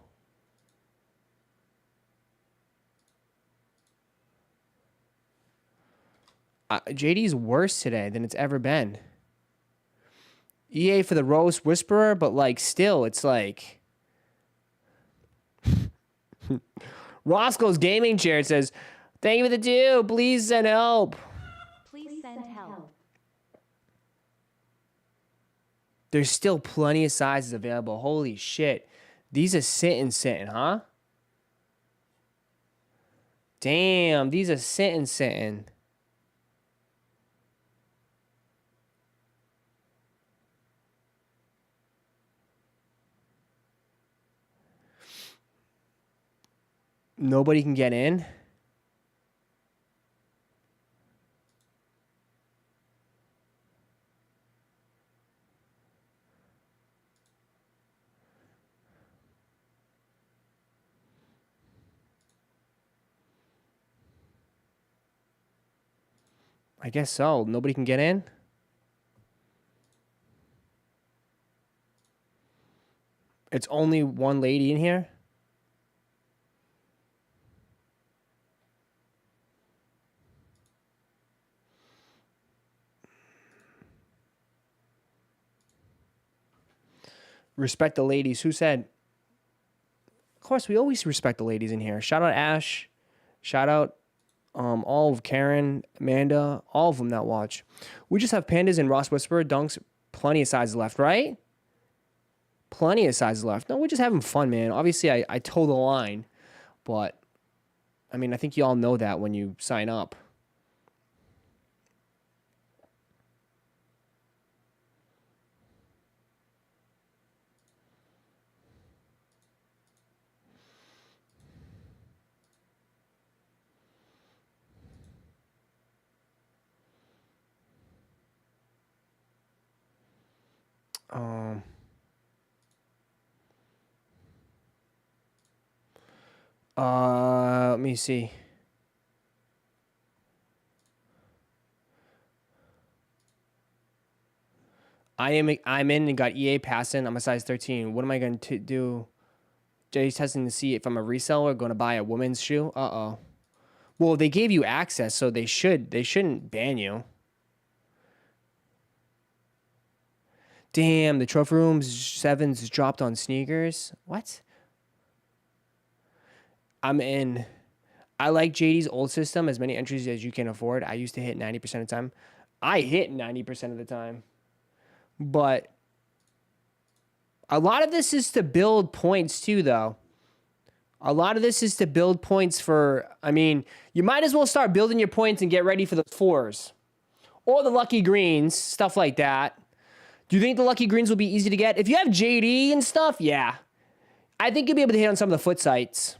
JD's worse today than it's ever been. EA for the Rose Whisperer, but like still, it's like... Roszko's gaming chair says, "Thank you for the due. Please send help." Please send help. There's still plenty of sizes available. Holy shit. These are sitting, huh? Damn, these are sitting. Nobody can get in? I guess so. Nobody can get in? It's only one lady in here? Respect the ladies. Who said? Of course, we always respect the ladies in here. Shout out Ash. Shout out all of Karen, Amanda, all of them that watch. We just have pandas and Ross Whisperer, dunks, plenty of sizes left, right? Plenty of sizes left. No, we're just having fun, man. Obviously, I toe the line, but I mean, I think you all know that when you sign up. Let me see. I'm in and got EA passing. I'm a size 13. What am I going to do? Jay's testing to see if I'm a reseller going to buy a woman's shoe. Uh-oh. Well, they gave you access, so they shouldn't ban you. Damn, the trophy room 7's dropped on sneakers. What? I'm in. I like JD's old system, as many entries as you can afford. I used to hit 90% of the time. I hit 90% of the time. But a lot of this is to build points too, though. A lot of this is to build points for, I mean, you might as well start building your points and get ready for the 4s. Or the lucky greens, stuff like that. Do you think the lucky greens will be easy to get? If you have JD and stuff, yeah. I think you'll be able to hit on some of the foot sites.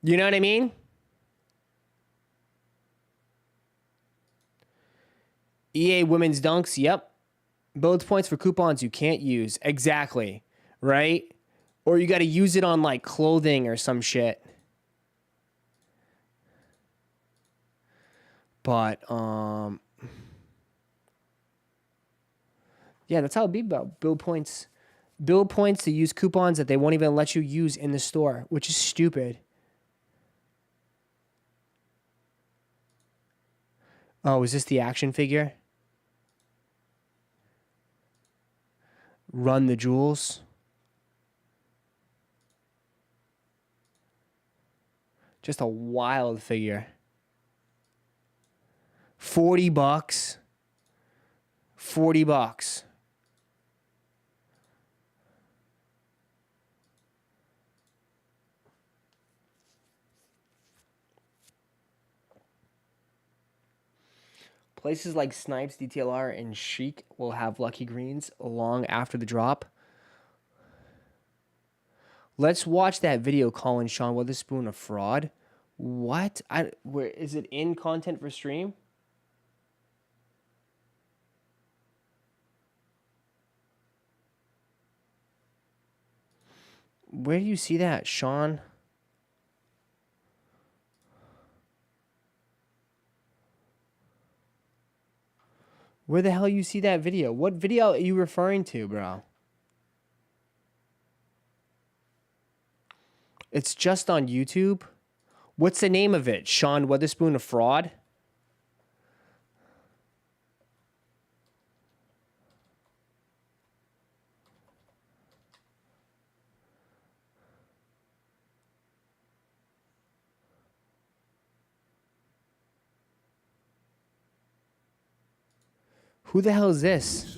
You know what I mean? EA women's dunks, yep. Build points for coupons you can't use. Exactly, right? Or you got to use it on like clothing or some shit. But, yeah, that's how it be about. Build points. Build points to use coupons that they won't even let you use in the store, which is stupid. Oh, is this the action figure? Run the jewels. Just a wild figure. $40. $40. Places like Snipes, DTLR, and Chic will have lucky greens long after the drop. Let's watch that video calling Sean Witherspoon a fraud. What? Where is it in content for stream? Where do you see that, Sean? Where the hell you see that video? What video are you referring to, bro? It's just on YouTube. What's the name of it? Sean Witherspoon, a fraud? Who the hell is this?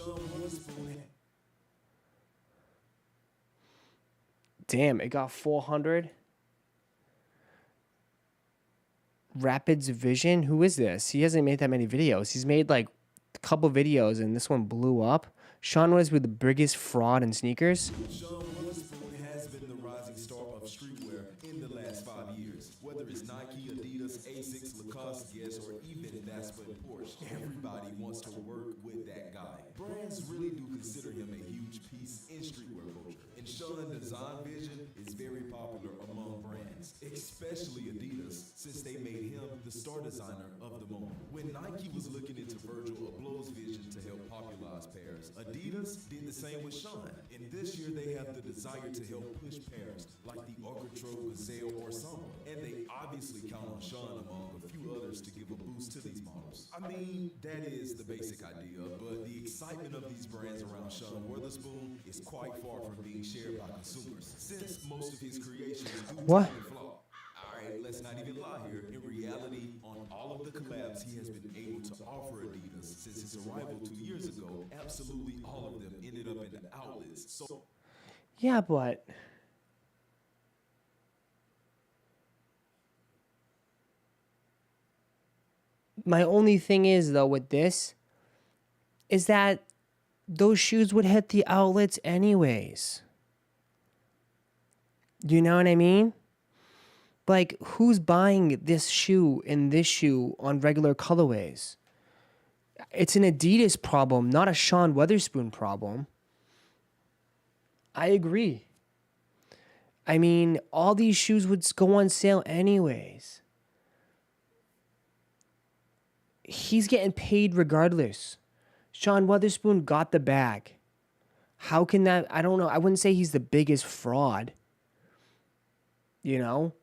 Damn, it got 400. Rapids Vision? Who is this? He hasn't made that many videos. He's made like a couple videos and this one blew up. Sean was with the biggest fraud in sneakers. Sean Witherspoon has been the rising star of streetwear in the last 5 years. Whether it's Nike, Adidas, Asics, Lacoste, Guess, or even Vespa and Porsche, everybody wants to work with that guy. Brands really do consider him a huge piece in streetwear culture. And Sean's design vision is very popular among brands, especially Adidas, since they made him the star designer of the moment. When Nike was looking into Virgil Abloh's vision to help popularize pairs, Adidas did the same with Sean. And this year they have the desire to help push pairs like the Orchestro, Gazelle, or Samba. And they obviously count on Sean among a few others to give a boost to these models. I mean, that is the basic idea, but the excitement of these brands around Sean Witherspoon is quite far from being shared by consumers, since most of his creations do What? flaw. Alright, let's not even lie here. In reality, on all of the collabs he has been able to offer Adidas since his arrival 2 years ago, absolutely all of them ended up in the outlets. So Yeah, but my only thing is, though, with this is that those shoes would hit the outlets anyways. You know what I mean? Like, who's buying this shoe and this shoe on regular colorways? It's an Adidas problem, not a Sean Witherspoon problem. I agree. I mean, all these shoes would go on sale anyways. He's getting paid regardless. Sean Witherspoon got the bag. How can that? I don't know. I wouldn't say he's the biggest fraud. You know?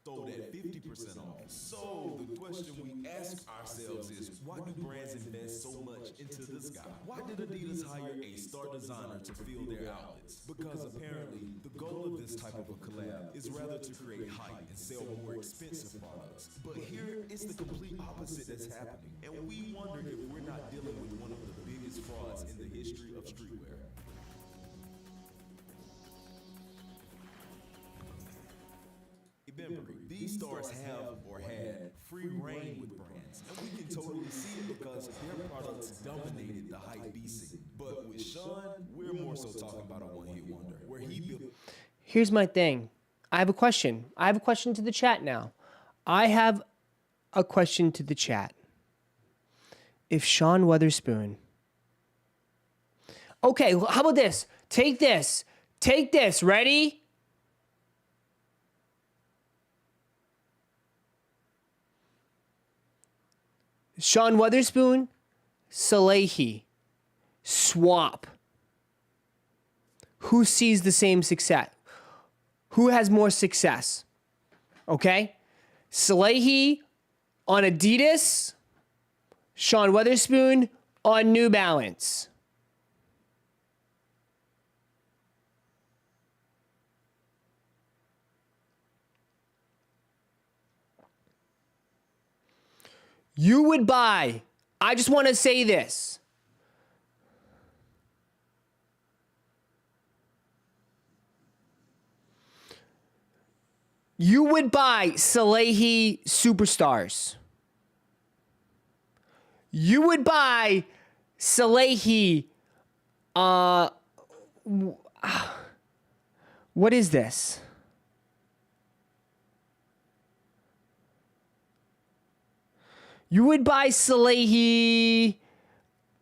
sold at 50% off. So the question we ask ourselves is, why do brands invest so much into this guy? Why did Adidas hire a star designer to fill their outlets? Because apparently the goal of this type of a collab is rather to create hype and sell more expensive products. But here it's the complete opposite that's happening. And we wonder if we're not dealing with one of the biggest frauds in the history of streetwear. Remember, these stars have or had free reign with brands, and we can totally see it because their products dominated the hype beast scene. But with Sean, we're more so talking about a one-hit wonder, where he built. Here's my thing. I have a question. I have a question to the chat now. I have a question to the chat. If Sean Witherspoon... Okay, how about this? Take this. Take this. Ready? Sean Witherspoon, Salehi, swap. Who sees the same success? Who has more success? Okay? Salehi on Adidas, Sean Witherspoon on New Balance. You would buy, I just want to say this. You would buy Salehi Superstars. You would buy Salehi, what is this? You would buy Salehi,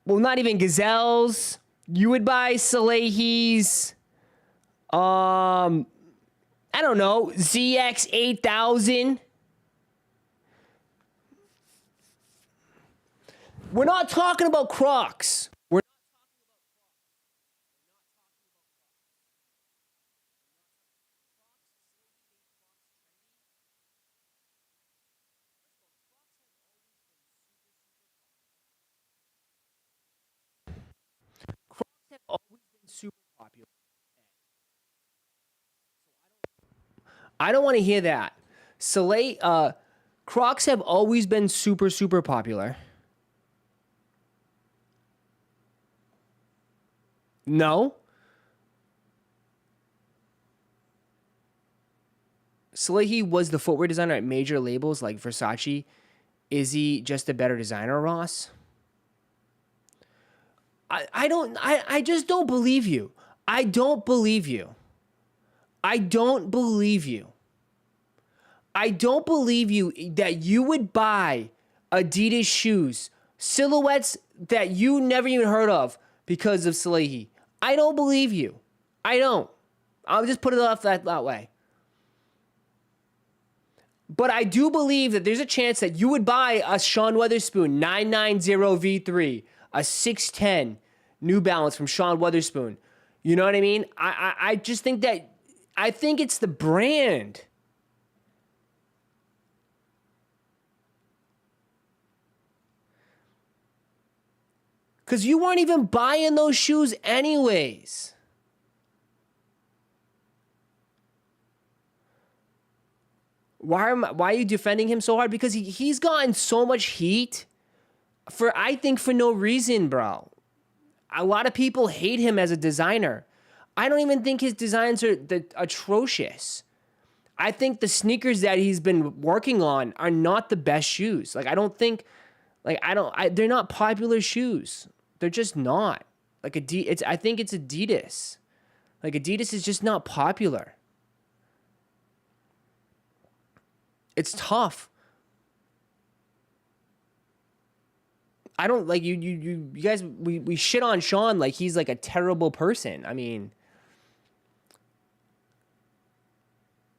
well, not even Gazelles. You would buy Salehi's, I don't know, ZX8000. We're not talking about Crocs. Crocs have always been super popular. I don't want to hear that. Crocs have always been super, super popular. No. Salehi was the footwear designer at major labels like Versace. Is he just a better designer, Ross? I just don't believe you. I don't believe you. I don't believe you. I don't believe you that you would buy Adidas shoes, silhouettes that you never even heard of because of Salehi. I don't believe you. I don't. I'll just put it off that way. But I do believe that there's a chance that you would buy a Sean Weatherspoon 990 V3, a 610 New Balance from Sean Weatherspoon. You know what I mean? I just think that, I think it's the brand. Because you weren't even buying those shoes anyways. Why are you defending him so hard? Because he's gotten so much heat I think for no reason, bro. A lot of people hate him as a designer. I don't even think his designs are atrocious. I think the sneakers that he's been working on are not the best shoes. Like, I don't think, they're not popular shoes. They're just not. Like, I think it's Adidas. Like, Adidas is just not popular. It's tough. I don't like you guys. We shit on Sean like he's like a terrible person. I mean,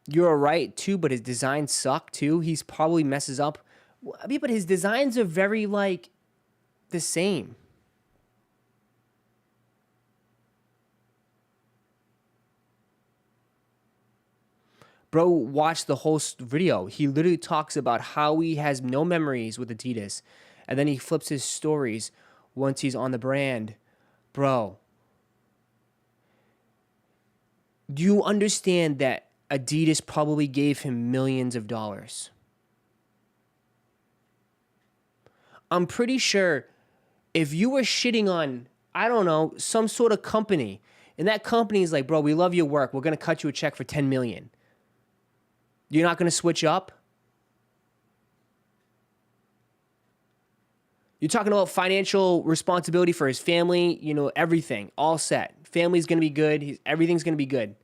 you're right too, but his designs suck too. He's probably messes up. I mean, but his designs are very like the same. Bro, watch the whole video. He literally talks about how he has no memories with Adidas. And then he flips his stories once he's on the brand. Bro, do you understand that Adidas probably gave him millions of dollars? I'm pretty sure if you were shitting on, I don't know, some sort of company, and that company is like, bro, we love your work. We're going to cut you a check for $10 million. You're not going to switch up? You're talking about financial responsibility for his family, you know, everything, all set. Family's going to be good. Everything's going to be good.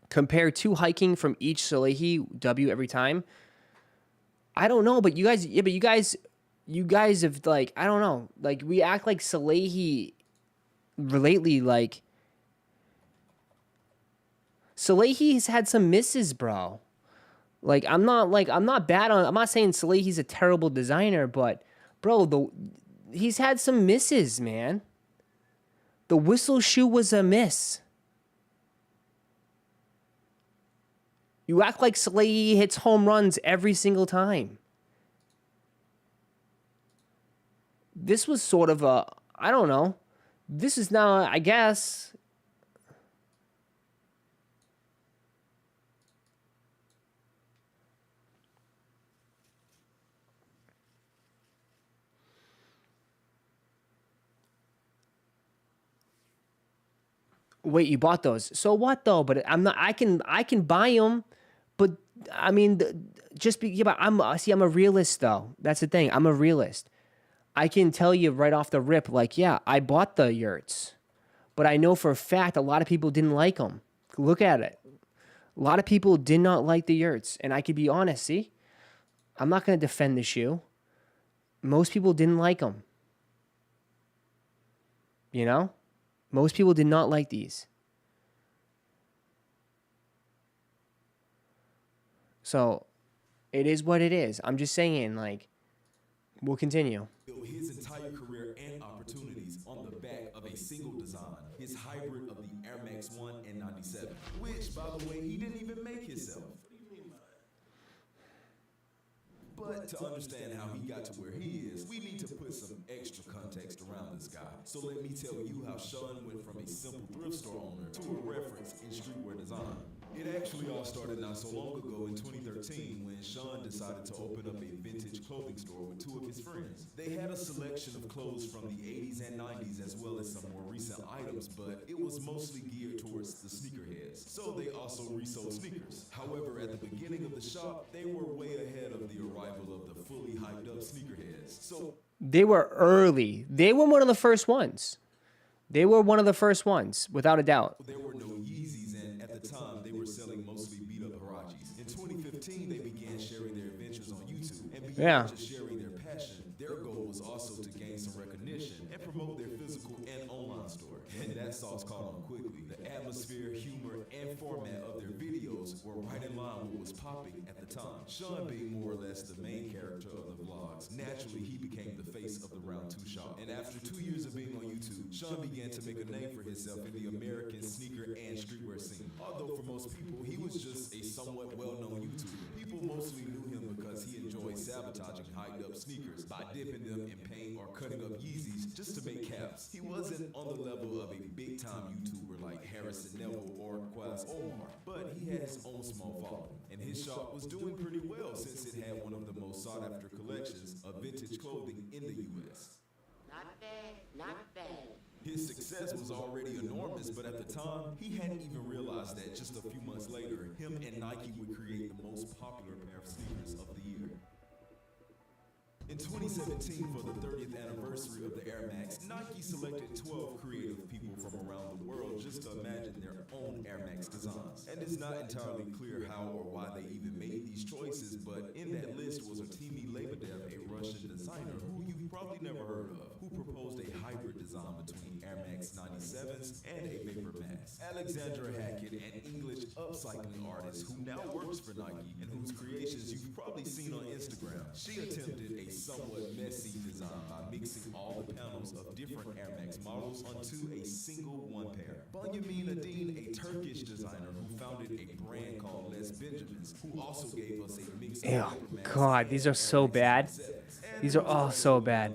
Compare two hiking from each Salehi W every time. I don't know, but you guys, you guys have like, I don't know, like we act like Salehi lately, like Salehi's had some misses, bro. Like I'm not bad on. I'm not saying Salehi's a terrible designer, but bro, he's had some misses, man. The whistle shoe was a miss. You act like Salehi hits home runs every single time. This was sort of a, I don't know. This is now, I guess. Wait, you bought those? So what though? But I'm not. I can buy them, but I mean, yeah. But I'm a realist though. That's the thing. I'm a realist. I can tell you right off the rip, like, yeah, I bought the yurts, but I know for a fact a lot of people didn't like them. Look at it. A lot of people did not like the yurts, and I could be honest. See, I'm not gonna defend the shoe. Most people didn't like them. You know. Most people did not like these. So, it is what it is. I'm just saying, like, we'll continue. His entire career and opportunities on the back of a single design, his hybrid of the Air Max 1 and 97, which, by the way, he didn't even make himself. But to understand how he got to where he is, we need to put some extra context around this guy. So let me tell you how Sean went from a simple thrift store owner to a reference in streetwear design. It actually all started not so long ago in 2013 when Sean decided to open up a vintage clothing store with two of his friends. They had a selection of clothes from the 80s and 90s as well as some more recent items, but it was mostly geared towards the sneakerheads. So they also resold sneakers. However, at the beginning of the shop, they were way ahead of the arrival of the fully hyped up sneakerheads. So they were early. They were one of the first ones. They were one of the first ones, without a doubt. There were no Yeezys, and at the time, they were selling mostly beat-up Huaraches. In 2015, they began sharing their adventures on YouTube, and beyond just sharing their passion, their goal was also to gain some recognition and promote their physical and online store. And that sauce caught on quickly. The atmosphere, humor, and format of their videos were right in line with what was popping at the time. Sean being more or less the main character of the vlogs, naturally he became the face of the Round 2 shop. And after 2 years of being on YouTube, Sean began to make a name for himself in the American sneaker and streetwear scene. Although for most people, he was just a somewhat well-known YouTuber. People mostly knew him because he enjoyed sabotaging hyped-up sneakers by dipping them in paint or cutting up Yeezys just to make caps. He wasn't on the level of a big-time YouTuber like Harrison Neville or Quaz Omar, but he had his own small following, and his shop was doing pretty well since it had one of the most sought-after collections of vintage clothing in the U.S. Not bad, not bad. His success was already enormous, but at the time, he hadn't even realized that just a few months later, him and Nike would create the most popular pair of sneakers of the year. In 2017, for the 30th anniversary of the Air Max, Nike selected 12 creative people from around the world just to imagine their own Air Max designs. And it's not entirely clear how or why they even made these choices, but in that list was Artemy Lebedev, a Russian designer who you've probably never heard of, who proposed a hybrid design between Air Max 97s and a Vapor Max. Alexandra Hackett, an English upcycling artist who now works for Nike and whose creations you've probably seen on Instagram, she attempted a somewhat messy design by mixing all the panels of different Air Max models onto a single one pair. Bunyamin Adine, a Turkish designer who founded a brand called Les Benjamins, who also gave us a mix of Ew, Vapor Max God, these are so bad. These are all so bad.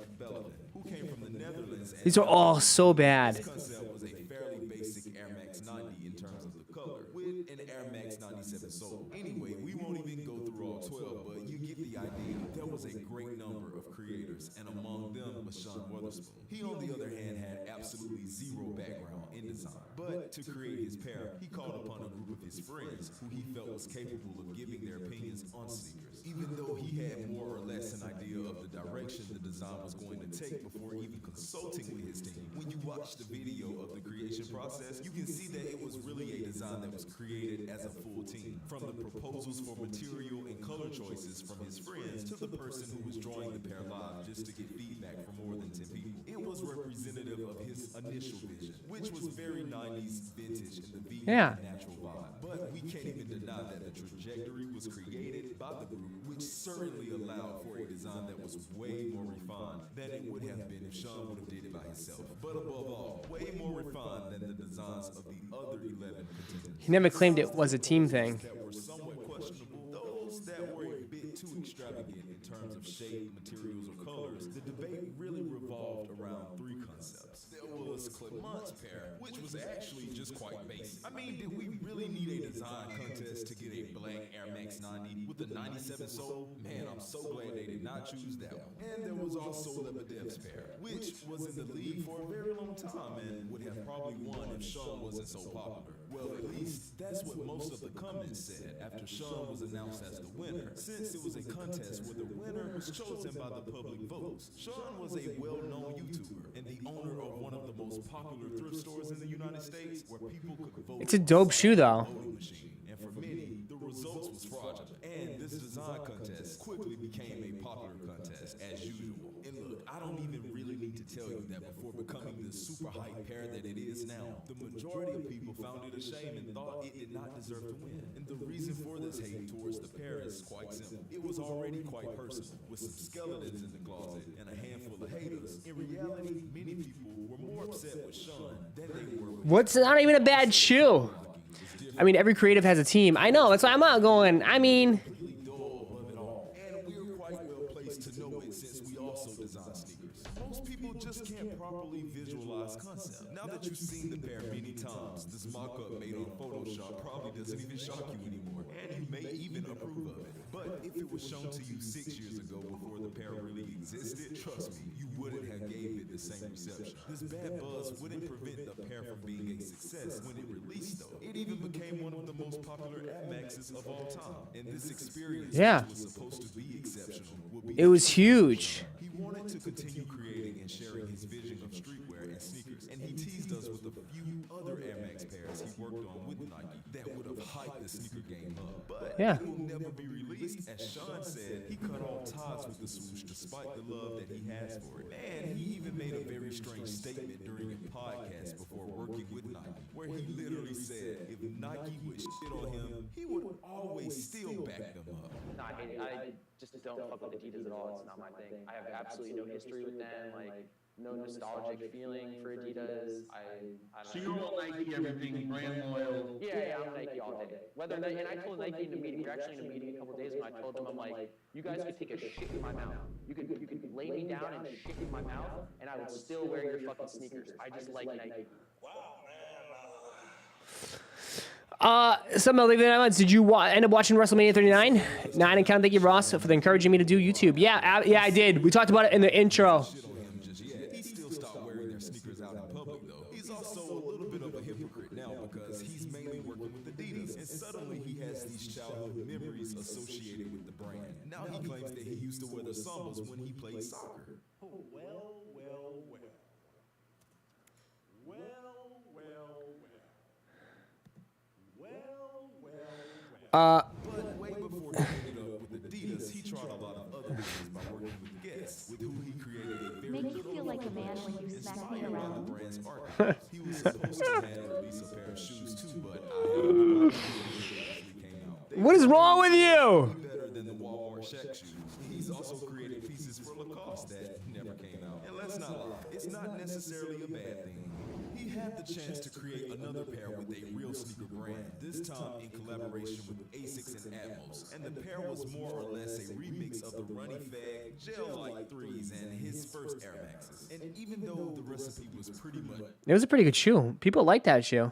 who came from the Netherlands. These are all so bad. This concept was a fairly basic Air Max 90 in terms of the color, with an Air Max 97 sole. Anyway, we won't even go through all 12, but you get the idea. There was a great number of creators, and among them was Sean Wotherspoon. He, on the other hand, had absolutely zero background in design. But to create his pair, he called upon a group of his friends who he felt was capable of giving their opinions on sneakers. Even though he had more or less an idea of the direction the design was going to take before even consulting with his team, when you watch the video of the creation process, you can see that it was really a design that was created as a full team. From the proposals for material and color choices from his friends to the person who was drawing the pair live just to get feedback from more than 10 people. It was representative of his initial vision, which was very 90s vintage in the vegan natural vibe. But we can't even deny that the trajectory was created by the group, which certainly allowed for a design that was way more refined than it would have been if Sean would have did it by himself. But above all, way more refined than the designs of the other 11 contenders. He never claimed it was a team thing. That were somewhat questionable, those that were a bit too extravagant in terms of shape, materials, or colors. The debate really revolved around three concepts. There was Clement's pair, which was actually just quite basic. I mean, did we really need a design contest to get a black Air Max 90 with a 97 sole? Man, I'm so glad they did not choose that one. And there was also Lebedev's pair, which was in the league for a very long time and would have probably won if Sean wasn't so popular. Well, at least that's what most of the comments said after Sean was announced as the winner, since it was a contest where the winner was chosen by the public votes. Sean was a well-known YouTuber and the owner of one of the most popular thrift stores in the United States where people could vote. It's a dope shoe, though. And for many, the results was fraudulent. And this design contest quickly became a popular contest, as usual. And look, I don't even really need to tell you that before becoming the super hype pair that it is now, the majority of people found it a shame and thought it did not deserve to win. And the reason for this hate towards the pair is quite simple. It was already quite personal, with some skeletons in the closet and a handful of haters. In reality, many people were more upset with Sean than they were with What's not even a bad shoe? I mean, every creative has a team. I know. That's why I'm not going. I mean, and we're quite well placed to know it since we also design sneakers. Most people just can't properly visualize concept. Now that you've seen the pair many times, this mock-up made on Photoshop probably doesn't even shock you anymore, and you may even approve of it. But if it was shown to you 6 years ago before the pair really existed, trust me, you wouldn't have gave it the same reception. This bad buzz wouldn't prevent the pair from being a success when it released, though. It even became one of the most popular Air Maxes of all time. And this experience, Yeah. which was supposed to be exceptional, will be it was huge. he wanted to continue creating and sharing his vision of streetwear and sneakers, and he teased us with a few other Air Max pairs he worked on with Nike that would have hyped the sneaker game up. But Yeah. it will never be released. As Sean said, he cut all ties with the swoosh despite the love that he has for it. And he even made a very strange statement during a podcast before working with Nike, where he literally said if Nike would shit on him, he would always still back them up. No, I hate it. I just don't fuck with Adidas at all. It's not my thing. I have absolutely no history with them. Like, no nostalgic feeling for Adidas. I So don't you know. don't Nike everything, brand loyal. Yeah, I'm Nike all day. And I told Nike in the meeting, we were actually in a meeting a couple days ago, and I told them, I'm like, you guys could take a shit in my mouth. You could lay me down and shit in my mouth, and I would still wear your fucking sneakers. I just like Nike. Some of the comments. Did you end up watching WrestleMania 39? No, I didn't count. Thank you, Ross, for encouraging me to do YouTube. Yeah, I did. We talked about it in the intro. Shit on him just yet. He still stopped wearing their sneakers out in public, though. He's also a little bit of a hypocrite now because he's mainly working with Adidas, and suddenly he has these childhood memories associated with the brand. Now he claims that he used to wear the sambas when he played soccer. But way before he ended up with Adidas, he tried a lot of other things by working with Guess, with who he created a very Make you feel like a man when you smack me inspired by the around. brand's archives. He was supposed to have released a pair of shoes too, but I have no idea when they actually came out. They What is wrong with you? were better than the Walmart Shaq shoes. He's also created pieces for Lacoste that never came out. And let's not lie, it's not necessarily a bad thing. He had the chance to create another pair with a real sneaker brand, this time in collaboration with ASICS and Atmos. And the pair was more or less a remix of the Running Fag, gel-like threes, and his first Air Maxes. And even though the recipe was pretty much It was a pretty good shoe. People like that shoe.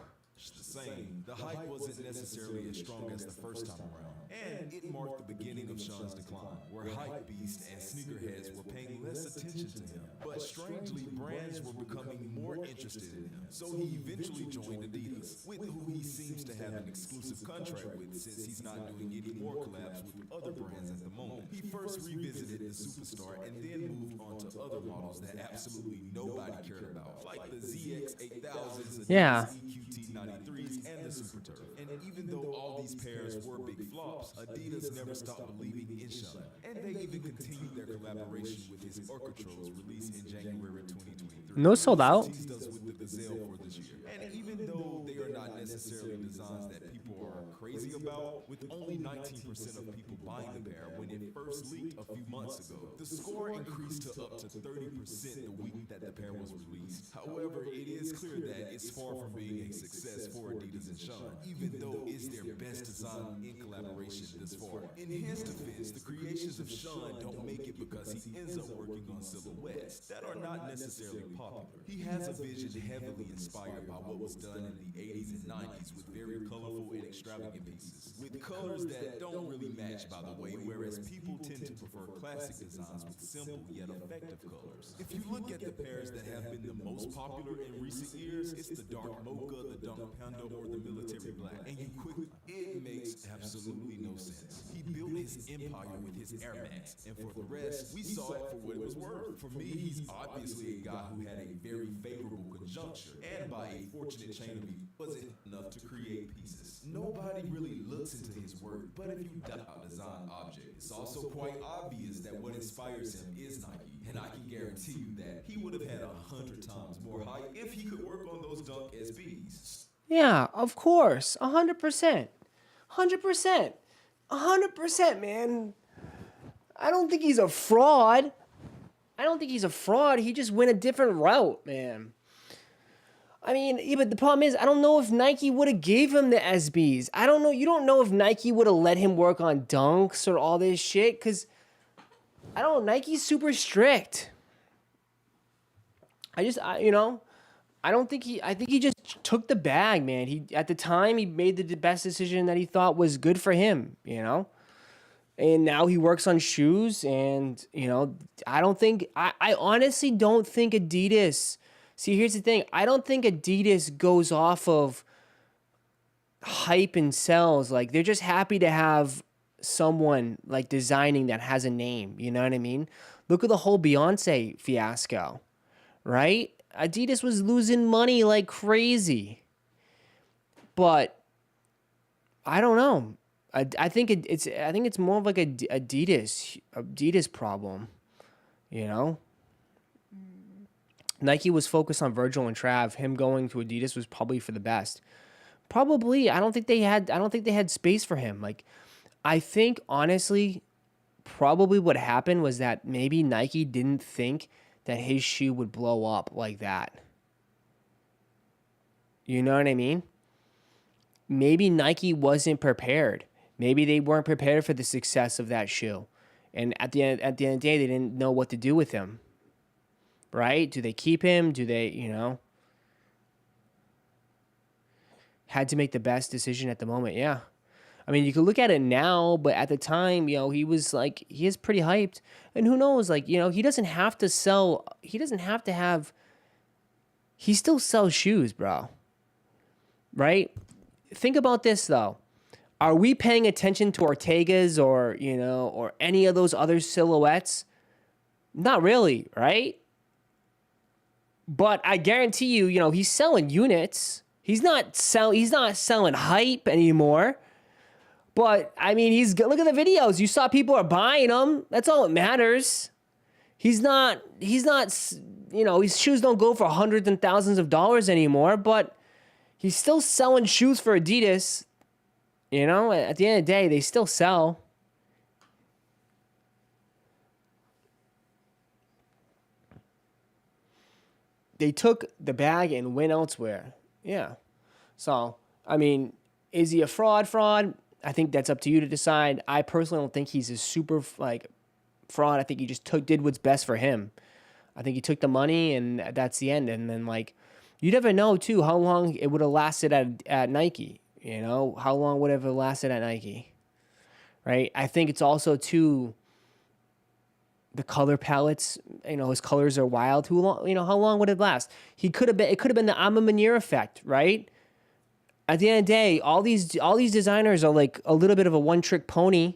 the same, the hype wasn't necessarily as strong as the first time around. And it marked the beginning of Sean's decline, where hype beasts and sneakerheads were paying less attention to him. But strangely, brands were becoming more interested in him. So he eventually joined Adidas, with who he seems to have an exclusive contract with since he's not doing any more collabs with other brands at the moment. He first revisited the Superstar and then moved on to other models that absolutely nobody cared about, like the ZX8000s, Yeah. EQT93s, and the Super Turf. And even though all these pairs were big flops, Adidas never stopped believing in Sean. And they even continued their collaboration with his Orchestros released in January 2023. No sold out. Teased us with the Gazelle for this year. And even though they are not necessarily designs that people are crazy about, with only 19% of people buying the pair when it first leaked a few months ago, the score increased to up to 30% the week that the pair was released. However, it is clear that it's far from being a success for Adidas and Sean, even though it's their best design in collaboration thus far. In his defense, the creations of Sean don't make it because he ends up working on silhouettes that are not necessarily popular. He has a vision heavily inspired by what was done in the 80s and 90s with very colorful and extravagant pieces, with colors that don't really match, by the way, whereas people tend to prefer classic designs with simple yet effective colors. If you look at the pairs that have been the most popular in recent years, it's the dark mocha, the dunk panda, or the military black. And you quickly, it makes absolutely no sense. He built his empire with his Air Max, and for the rest, we saw it for what it was worth. For me, he's obviously a guy who had a very favorable conjuncture, and by a fortunate chain of events, wasn't enough to create pieces. Nobody really looks into his work, but if you doubt a design object, it's also quite obvious that what inspires him is Nike, and I can guarantee you that he would have had 100 times more hype if he could work on those Dunk SBs. Yeah, of course. 100%. 100%. 100%, man. I don't think he's a fraud. He just went a different route, man. I mean, yeah, but the problem is, I don't know if Nike would have gave him the SBs. I don't know. You don't know if Nike would have let him work on dunks or all this shit, because I don't know. Nike's super strict. I think he just took the bag, man. At the time, he made the best decision that he thought was good for him, And now he works on shoes, and, I honestly don't think Adidas. See, here's the thing. I don't think Adidas goes off of hype and sells. Like, they're just happy to have someone, like, designing that has a name. You know what I mean? Look at the whole Beyonce fiasco, right? Adidas was losing money like crazy. But I don't know. I think it's more of like a Adidas problem, Nike was focused on Virgil and Trav. Him going to Adidas was probably for the best. Probably. I don't think they had space for him. Like, I think honestly, probably what happened was that maybe Nike didn't think that his shoe would blow up like that. You know what I mean? Maybe Nike wasn't prepared. Maybe they weren't prepared for the success of that shoe. And at the end of the day, they didn't know what to do with him. Right? Do they keep him? Do they, had to make the best decision at the moment. Yeah. I mean, you can look at it now, but at the time, he was like, he is pretty hyped. And who knows, like, he doesn't have to sell, he still sells shoes, bro. Right? Think about this, though. Are we paying attention to Ortega's or any of those other silhouettes? Not really, right? But I guarantee you, he's selling units. He's not selling hype anymore. But I mean, look at the videos. You saw people are buying them. That's all that matters. He's not, his shoes don't go for hundreds and thousands of dollars anymore, but he's still selling shoes for Adidas. At the end of the day, they still sell. They took the bag and went elsewhere. Yeah. So, I mean, is he a fraud? I think that's up to you to decide. I personally don't think he's a super, fraud. I think he just did what's best for him. I think he took the money, and that's the end. And then, you never know, too, how long it would have lasted at Nike. How long would it have lasted at Nike? Right? I think it's also, too, the color palettes, his colors are wild. How long would it last? It could have been the Ama Manier effect, right? At the end of the day, all these designers are like a little bit of a one-trick pony,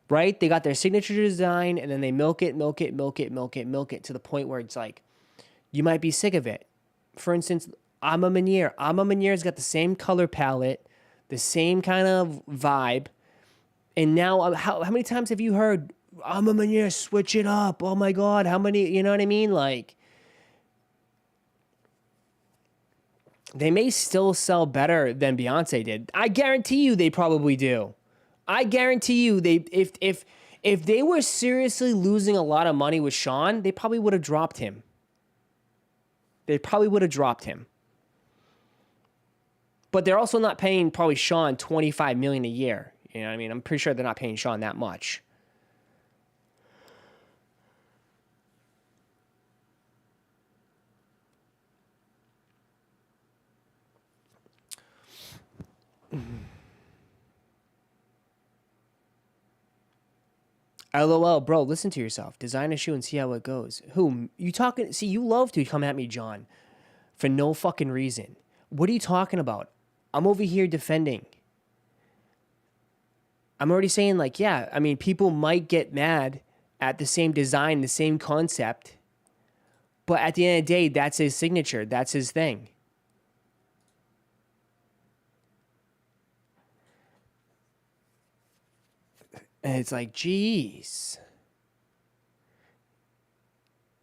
right? They got their signature design, and then they milk it to the point where it's like, you might be sick of it. For instance, Ama Manier. Ama Manier's got the same color palette, the same kind of vibe. And now, how many times have you heard, Ama Manier, switch it up? Oh my God, how many, you know what I mean? Like, they may still sell better than Beyonce did. I guarantee you they probably do. I guarantee you if they were seriously losing a lot of money with Sean, they probably would have dropped him. They probably would have dropped him. But they're also not paying probably Sean $25 million a year. You know what I mean? I'm pretty sure they're not paying Sean that much. LOL, bro, listen to yourself. Design a shoe and see how it goes. Who? You talking? See, you love to come at me, John, for no fucking reason. What are you talking about? I'm over here defending. I'm already saying, like, yeah, I mean, people might get mad at the same design, the same concept, but at the end of the day, that's his signature. That's his thing. And it's like, geez.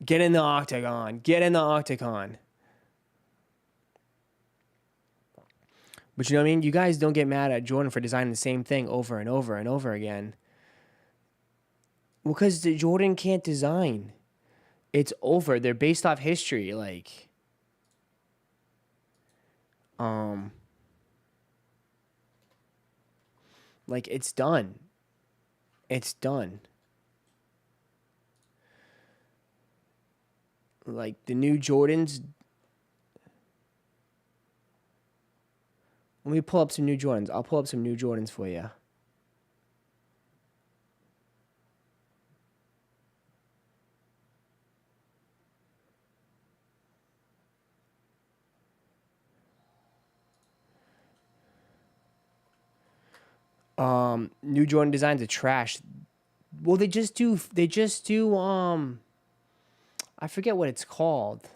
Get in the octagon. Get in the octagon. But you know what I mean? You guys don't get mad at Jordan for designing the same thing over and over and over again. Well, because Jordan can't design. It's over. They're based off history. Like it's done. It's done. Like the new Jordans. Let me pull up some new Jordans. I'll pull up some new Jordans for you. New Jordan designs are trash. Well, they just do I forget what it's called.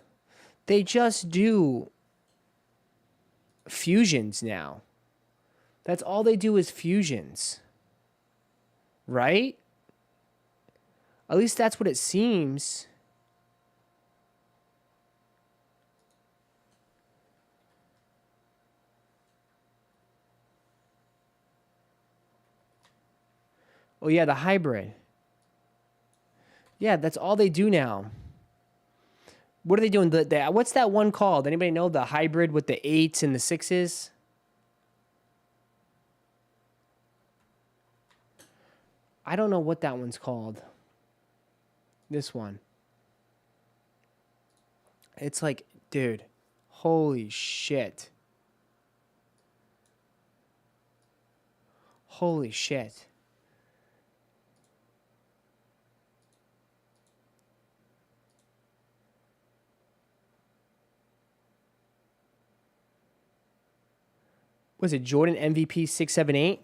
They just do fusions now. That's all they do is fusions. Right? At least that's what it seems. Oh, yeah, the hybrid. Yeah, that's all they do now. What are they doing? What's that one called? Anybody know the hybrid with the 8s and the 6s? I don't know what that one's called. This one. It's like, dude, holy shit. Holy shit. Was it Jordan MVP 678?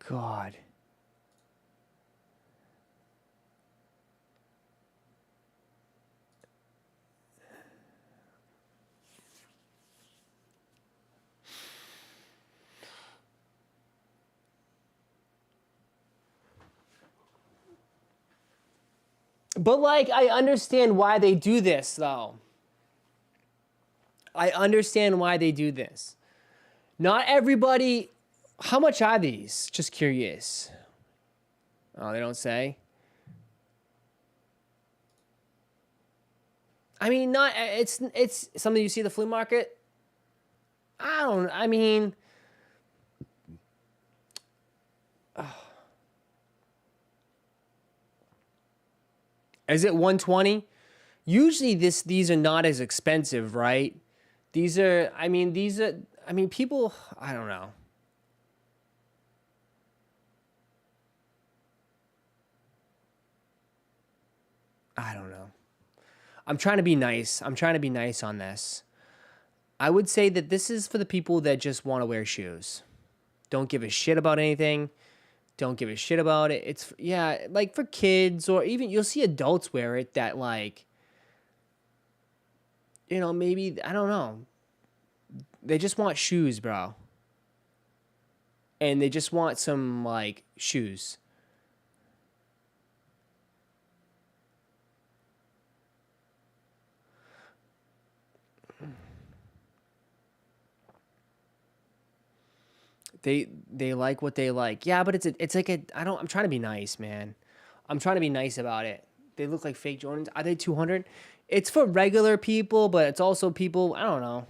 God. But, like, I understand why they do this, though. I understand why they do this. Not everybody... How much are these? Just curious. Oh, they don't say? I mean, not... It's something you see at the flea market? I mean... Is it 120? Usually these are not as expensive, right? People, I don't know. I don't know. I'm trying to be nice. I'm trying to be nice on this. I would say that this is for the people that just want to wear shoes. Don't give a shit about anything. Don't give a shit about it. It's, yeah, like for kids, or even you'll see adults wear it that, like, you know, maybe, I don't know. They just want shoes, bro. And they just want some, like, shoes. They like what they like. Yeah, but it's like I'm trying to be nice, man. I'm trying to be nice about it. They look like fake Jordans. Are they 200? It's for regular people, but it's also people, I don't know.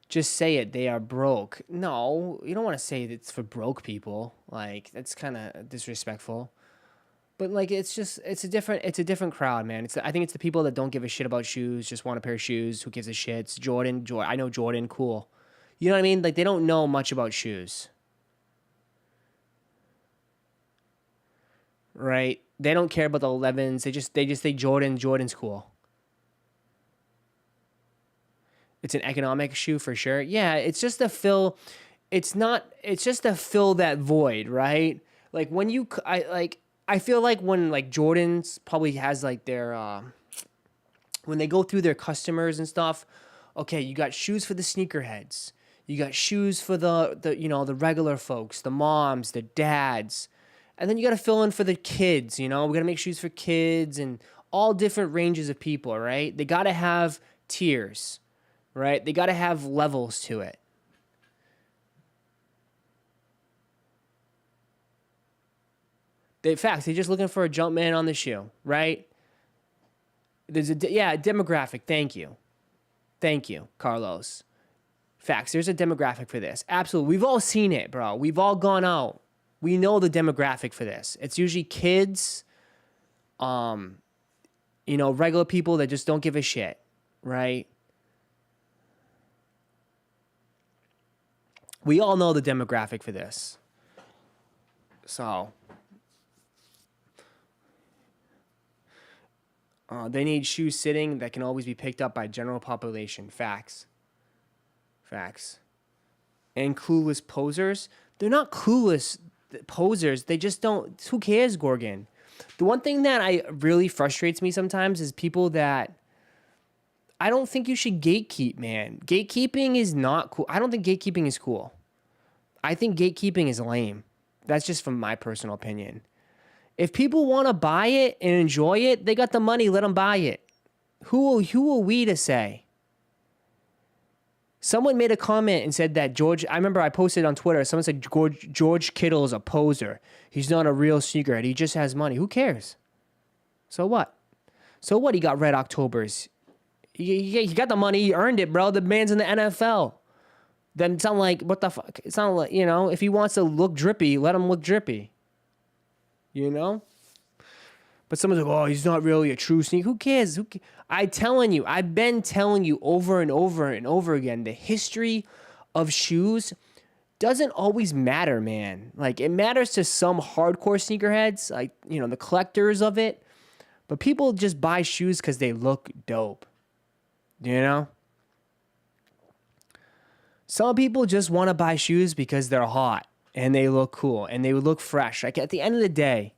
Just say it. They are broke. No, you don't want to say it's for broke people. Like, that's kind of disrespectful. But like, it's a different crowd, man. I think it's the people that don't give a shit about shoes, just want a pair of shoes. Who gives a shit? It's Jordan. I know Jordan. Cool. You know what I mean? Like, they don't know much about shoes. Right? They don't care about the 11s. They just say Jordan. Jordan's cool. It's an economic shoe for sure. Yeah, it's just to fill. It's just to fill that void, right? Like when I feel like when like Jordan's probably has like their when they go through their customers and stuff. Okay, you got shoes for the sneakerheads. You got shoes for the the regular folks, the moms, the dads. And then you got to fill in for the kids, we got to make shoes for kids and all different ranges of people, right? They got to have tiers, right? They got to have levels to it. They're just looking for a jump man on the shoe, right? There's a demographic. Thank you, Carlos. Facts. There's a demographic for this. Absolutely. We've all seen it, bro. We've all gone out. We know the demographic for this. It's usually kids, regular people that just don't give a shit, right? We all know the demographic for this. So, they need shoes sitting that can always be picked up by general population. Facts. And clueless posers. They're not clueless posers. They just don't. Who cares, Gorgon? The one thing that really frustrates me sometimes is people that I don't think you should gatekeep, man. Gatekeeping is not cool. I don't think gatekeeping is cool. I think gatekeeping is lame. That's just from my personal opinion. If people want to buy it and enjoy it, they got the money, let them buy it. Who are we to say? Someone made a comment and said that I remember I posted on Twitter, someone said George Kittle is a poser. He's not a real sneakerhead. He just has money. Who cares? So what? He got Red Octobers. He got the money. He earned it, bro. The man's in the NFL. Then it's not like, what the fuck? It's not like, if he wants to look drippy, let him look drippy. But someone's like, oh, he's not really a true sneaker. Who cares? I've been telling you over and over and over again, the history of shoes doesn't always matter, man. Like, it matters to some hardcore sneakerheads, like, the collectors of it. But people just buy shoes because they look dope. Some people just want to buy shoes because they're hot and they look cool and they look fresh. Like, at the end of the day,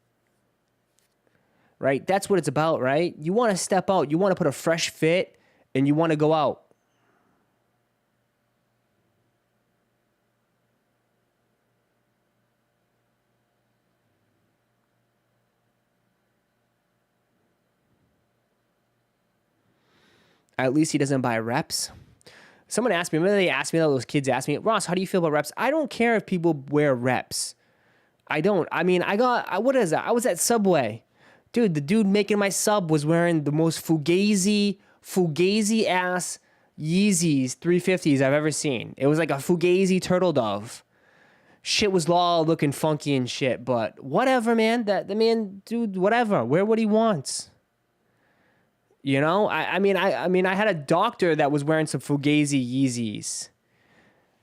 right? That's what it's about, right? You want to step out. You want to put a fresh fit, and you want to go out. At least he doesn't buy reps. Someone asked me, remember they asked me, those kids asked me, Ross, how do you feel about reps? I don't care if people wear reps. I don't. I mean, what is that? I was at Subway. Dude, the dude making my sub was wearing the most fugazi ass Yeezys 350s I've ever seen. It was like a fugazi turtle dove. Shit was all looking funky and shit, but whatever, man. The man, dude, whatever. Wear what he wants. I mean, I had a doctor that was wearing some fugazi Yeezys.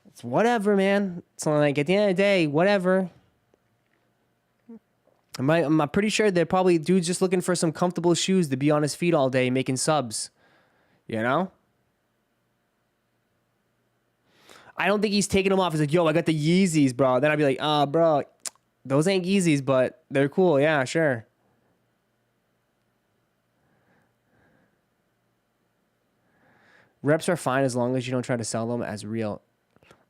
It's whatever, man. It's like, at the end of the day, whatever. I'm pretty sure they're probably dudes just looking for some comfortable shoes to be on his feet all day making subs. I don't think he's taking them off. He's like, yo, I got the Yeezys, bro. Then I'd be like, bro, those ain't Yeezys, but they're cool. Yeah, sure. Reps are fine as long as you don't try to sell them as real.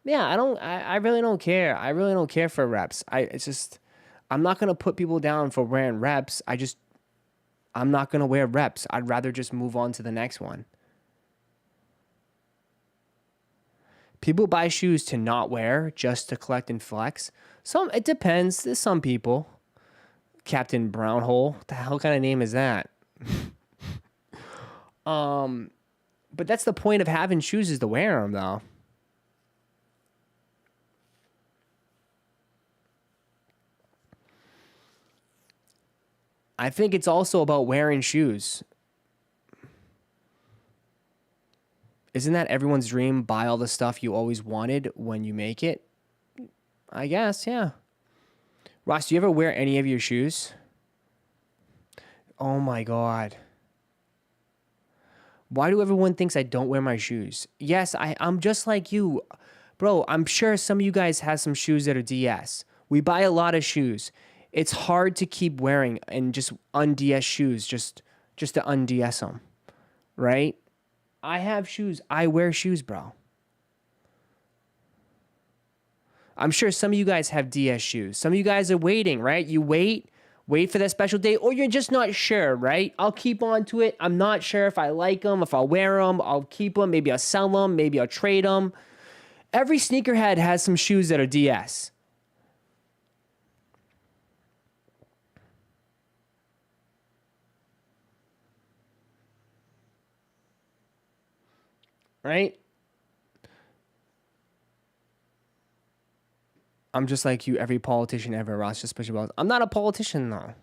Yeah, I really don't care. I really don't care for reps. I'm not going to put people down for wearing reps. I'm not going to wear reps. I'd rather just move on to the next one. People buy shoes to not wear, just to collect and flex. It depends. There's some people. Captain Brownhole. What the hell kind of name is that? But that's the point of having shoes, is to wear them, though. I think it's also about wearing shoes. Isn't that everyone's dream? Buy all the stuff you always wanted when you make it? I guess, yeah. Ross, do you ever wear any of your shoes? Oh my God. Why do everyone thinks I don't wear my shoes? Yes, I'm just like you. Bro, I'm sure some of you guys have some shoes that are DS. We buy a lot of shoes. It's hard to keep wearing and just un-DS shoes just to un-DS them, right? I have shoes. I wear shoes, bro. I'm sure some of you guys have DS shoes. Some of you guys are waiting, right? You wait for that special day, or you're just not sure, right? I'll keep on to it. I'm not sure if I like them, if I'll wear them, I'll keep them, maybe I'll sell them, maybe I'll trade them. Every sneakerhead has some shoes that are DS. Right? I'm just like you, every politician ever, Ross, just especially about. I'm not a politician, though.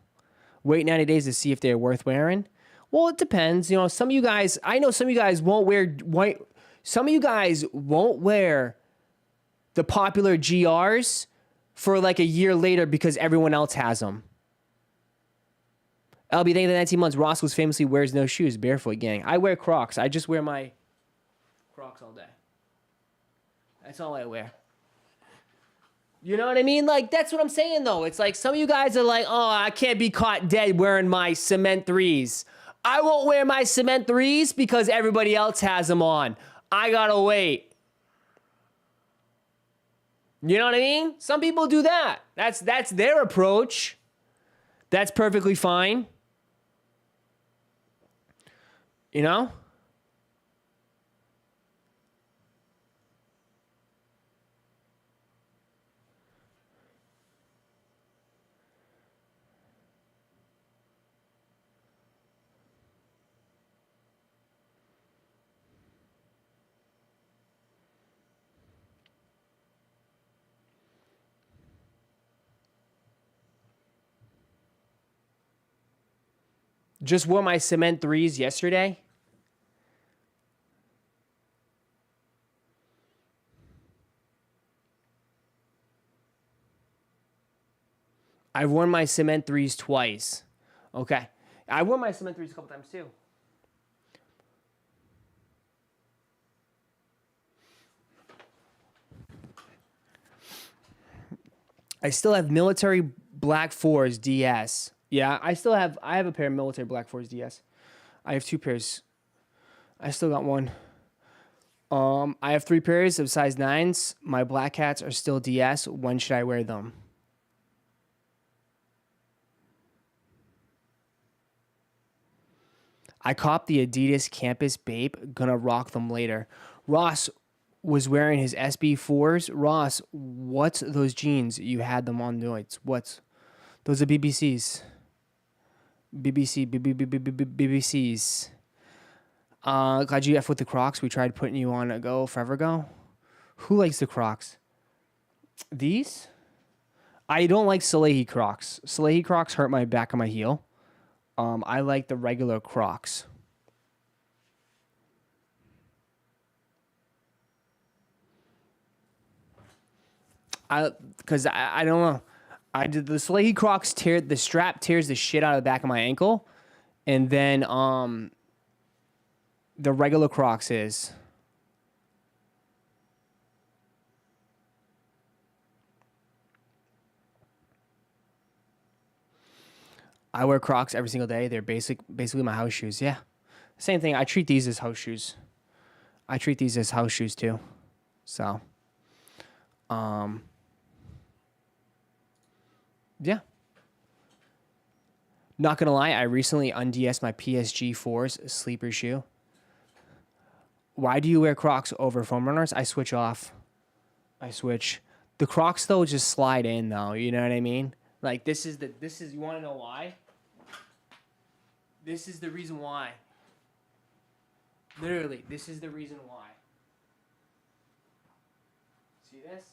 Wait 90 days to see if they're worth wearing. Well, it depends. You know, some of you guys, I know some of you guys won't wear white. Some of you guys won't wear the popular GRs for like a year later because everyone else has them. LB, thank you for the 19 months. Roszko famously wears no shoes. Barefoot gang. I wear Crocs. I just wear my Crocs all day. That's all I wear. You know what I mean? Like, that's what I'm saying, though. It's like some of you guys are like, oh, I can't be caught dead wearing my cement threes. I won't wear my cement threes because everybody else has them on. I gotta wait. You know what I mean? Some people do that. That's their approach. That's perfectly fine. You know? Just wore my cement threes yesterday. I've worn my cement threes twice. Okay. I wore my cement threes a couple times too. I still have military black 4s DS. Yeah, I have a pair of military black 4s DS. I have 2 pairs. I still got one. I have 3 pairs of size 9s. My black hats are still DS. When should I wear them? I copped the Adidas Campus Babe. Gonna rock them later. Ross was wearing his SB4s. Ross, what's those jeans? You had them on Noids. What's those are BBCs. BBCs. Glad you F with the Crocs. We tried putting you on forever ago. Who likes the Crocs? These? I don't like Salehi Crocs. Salehi Crocs hurt my back of my heel. I like the regular Crocs. Because I don't know. I did the Salehi Crocs the strap tears the shit out of the back of my ankle. And then the regular Crocs is. I wear Crocs every single day. They're basically my house shoes. Yeah. Same thing. I treat these as house shoes. I treat these as house shoes too. So, yeah. Not gonna lie, I recently unDS'd my PSG 4's sleeper shoe. Why do you wear Crocs over foam runners? I switch off. I switch. The Crocs though just slide in though. You know what I mean? Like this is you want to know why? This is the reason why. Literally, this is the reason why. See this?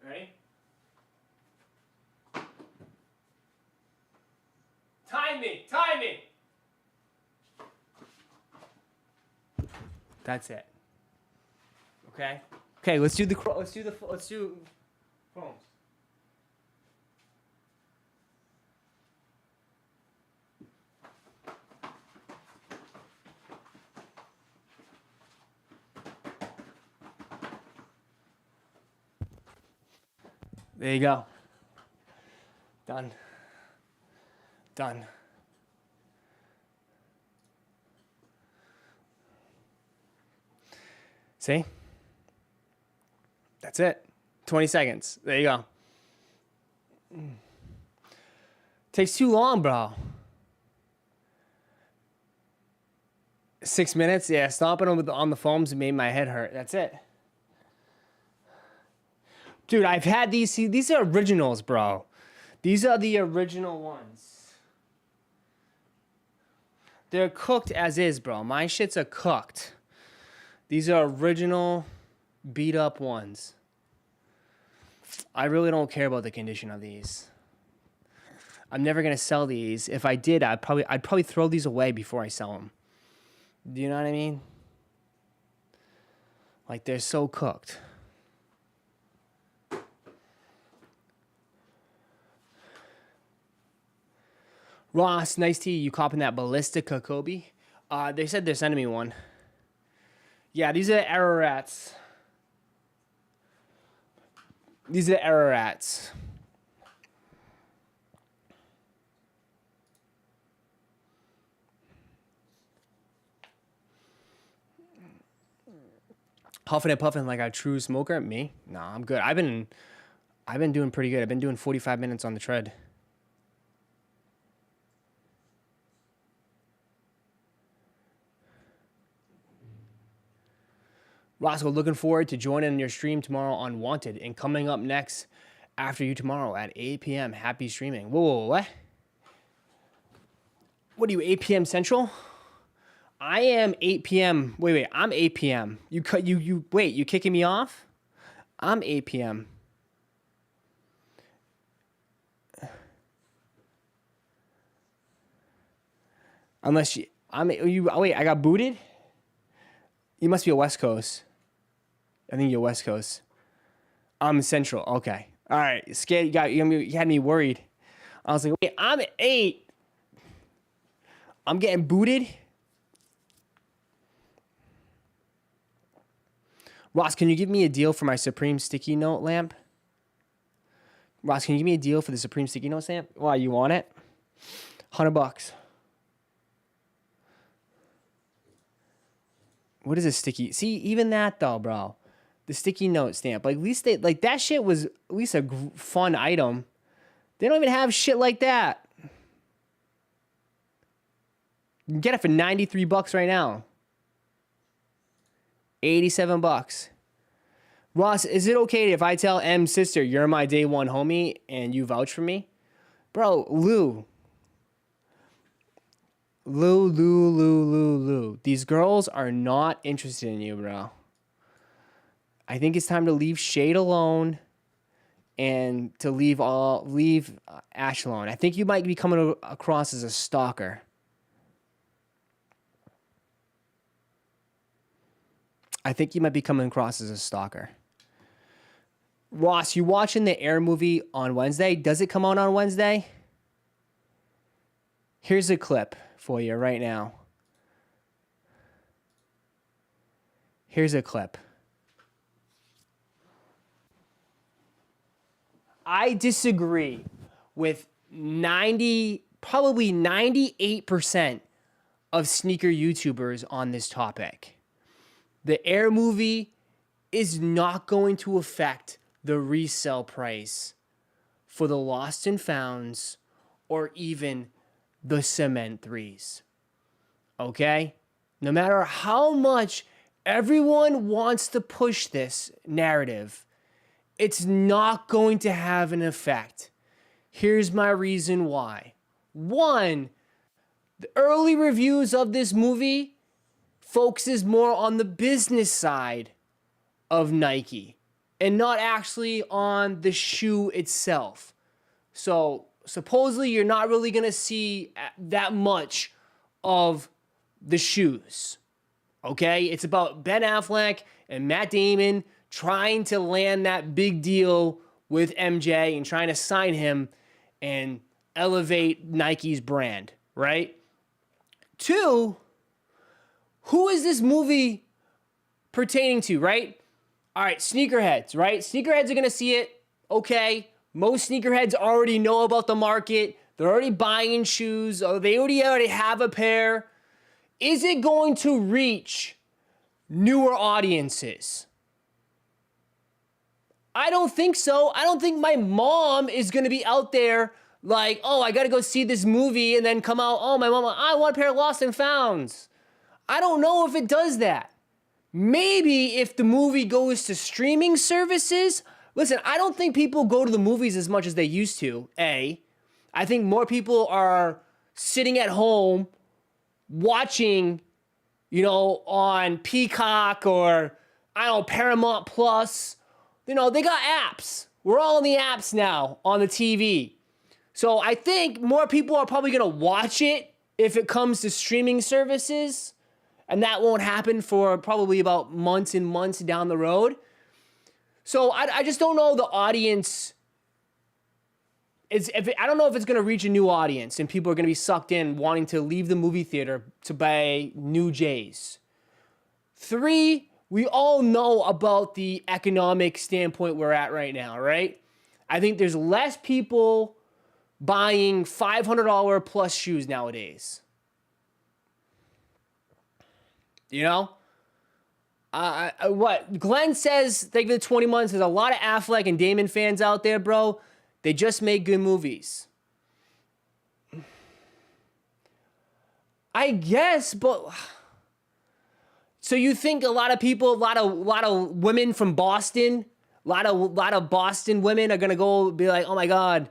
Ready? Time me! Time me! That's it. Okay? Okay, let's do foams. There you go. Done. Done. See? That's it. 20 seconds. There you go. Takes too long, bro. 6 minutes? Yeah, stomping on the foams made my head hurt. That's it. Dude, I've had these. See, these are originals, bro. These are the original ones. They're cooked as is, bro. My shits are cooked. These are original, beat up ones. I really don't care about the condition of these. I'm never gonna sell these. If I did, I'd probably throw these away before I sell them. Do you know what I mean? Like they're so cooked. Ross, nice tea. You copping that Ballistica Kobe? They said they're sending me one. Yeah, these are the error rats. These are the error rats. Huffing and puffing like a true smoker? Me? Nah, I'm good. I've been doing pretty good. I've been doing 45 minutes on the tread. Roszko, looking forward to joining your stream tomorrow on Wanted and coming up next after you tomorrow at 8 p.m. Happy streaming. Whoa, what? What are you, 8 p.m. Central? I am 8 p.m. Wait, I'm 8 p.m. You kicking me off? I'm 8 p.m. Unless I got booted? You must be a West Coast. I think you're West Coast. I'm Central. Okay. All right. Scared. You had me worried. I was like, wait, I'm 8. I'm getting booted. Ross, can you give me a deal for my Supreme Sticky Note lamp? Ross, can you give me a deal for the Supreme Sticky Note lamp? Why, you want it? $100. What is a sticky? See, even that though, bro. The sticky note stamp. Like, at least that shit was at least a fun item. They don't even have shit like that. You can get it for $93 right now. $87. Ross, is it okay if I tell M's sister you're my day one homie and you vouch for me? Bro, Lou. These girls are not interested in you, bro. I think it's time to leave Shade alone and to leave Ash alone. I think you might be coming across as a stalker. Ross, you watching the Air movie on Wednesday? Does it come out on Wednesday? Here's a clip for you right now. Here's a clip. I disagree with probably 98% of sneaker YouTubers on this topic. The Air movie is not going to affect the resale price for the Lost and Founds or even the Cement 3s. Okay? No matter how much everyone wants to push this narrative, it's not going to have an effect. Here's my reason why. One, the early reviews of this movie focuses more on the business side of Nike and not actually on the shoe itself. So supposedly you're not really going to see that much of the shoes. Okay? It's about Ben Affleck and Matt Damon trying to land that big deal with MJ and trying to sign him and elevate Nike's brand, right? Two, who is this movie pertaining to, right? All right, sneakerheads, right? Sneakerheads are going to see it. Okay, most sneakerheads already know about the market. They're already buying shoes. Or they already have a pair. Is it going to reach newer audiences? I don't think so. I don't think my mom is going to be out there like, oh, I got to go see this movie and then come out, oh, my mom, I want a pair of Lost and Founds. I don't know if it does that. Maybe if the movie goes to streaming services. Listen, I don't think people go to the movies as much as they used to, A. I think more people are sitting at home watching, on Peacock or, Paramount Plus. They got apps. We're all on the apps now on the TV. So I think more people are probably going to watch it if it comes to streaming services. And that won't happen for probably about months and months down the road. So I just don't know the audience. I don't know if it's going to reach a new audience and people are going to be sucked in wanting to leave the movie theater to buy new J's. 3, we all know about the economic standpoint we're at right now, right? I think there's less people buying $500 plus shoes nowadays. What Glenn says, thank you for the 20 months. There's a lot of Affleck and Damon fans out there, bro. They just make good movies. I guess, but so you think a lot of people, a lot of women from Boston, a lot of Boston women are gonna go be like, oh my God,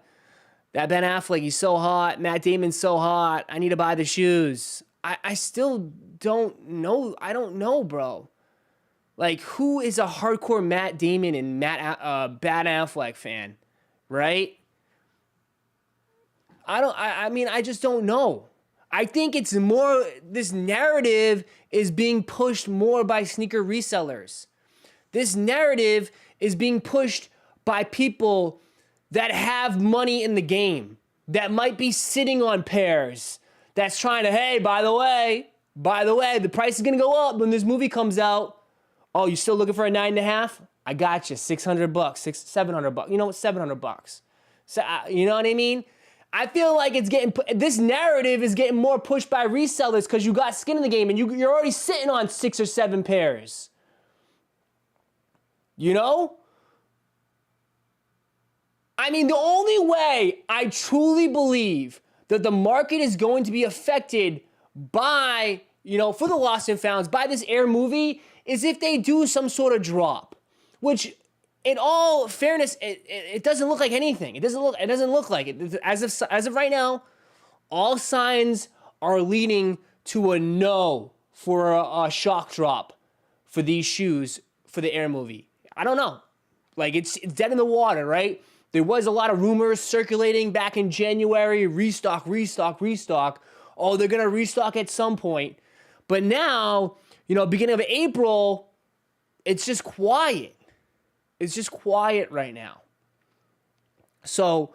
that Ben Affleck, he's so hot. Matt Damon's so hot. I need to buy the shoes. I still don't know. I don't know, bro. Like, who is a hardcore Matt Damon and Ben Affleck fan, right? I just don't know. I think it's more, this narrative is being pushed more by sneaker resellers. This narrative is being pushed by people that have money in the game, that might be sitting on pairs, that's trying to, hey, by the way, the price is going to go up when this movie comes out. Oh, you still looking for a 9.5? I got you, $600, $700. You know what, $700. So, you know what I mean? I feel like this narrative is getting more pushed by resellers because you got skin in the game and you're already sitting on 6 or 7 pairs. I mean, the only way I truly believe that the market is going to be affected by, for the Lost and Founds, by this Air movie, is if they do some sort of drop, which, in all fairness, it doesn't look like anything. It doesn't look like it. As of right now, all signs are leading to a no for a shock drop for these shoes for the Air movie. I don't know. Like, it's dead in the water, right? There was a lot of rumors circulating back in January, restock. Oh, they're going to restock at some point. But now, beginning of April, it's just quiet. It's just quiet right now. So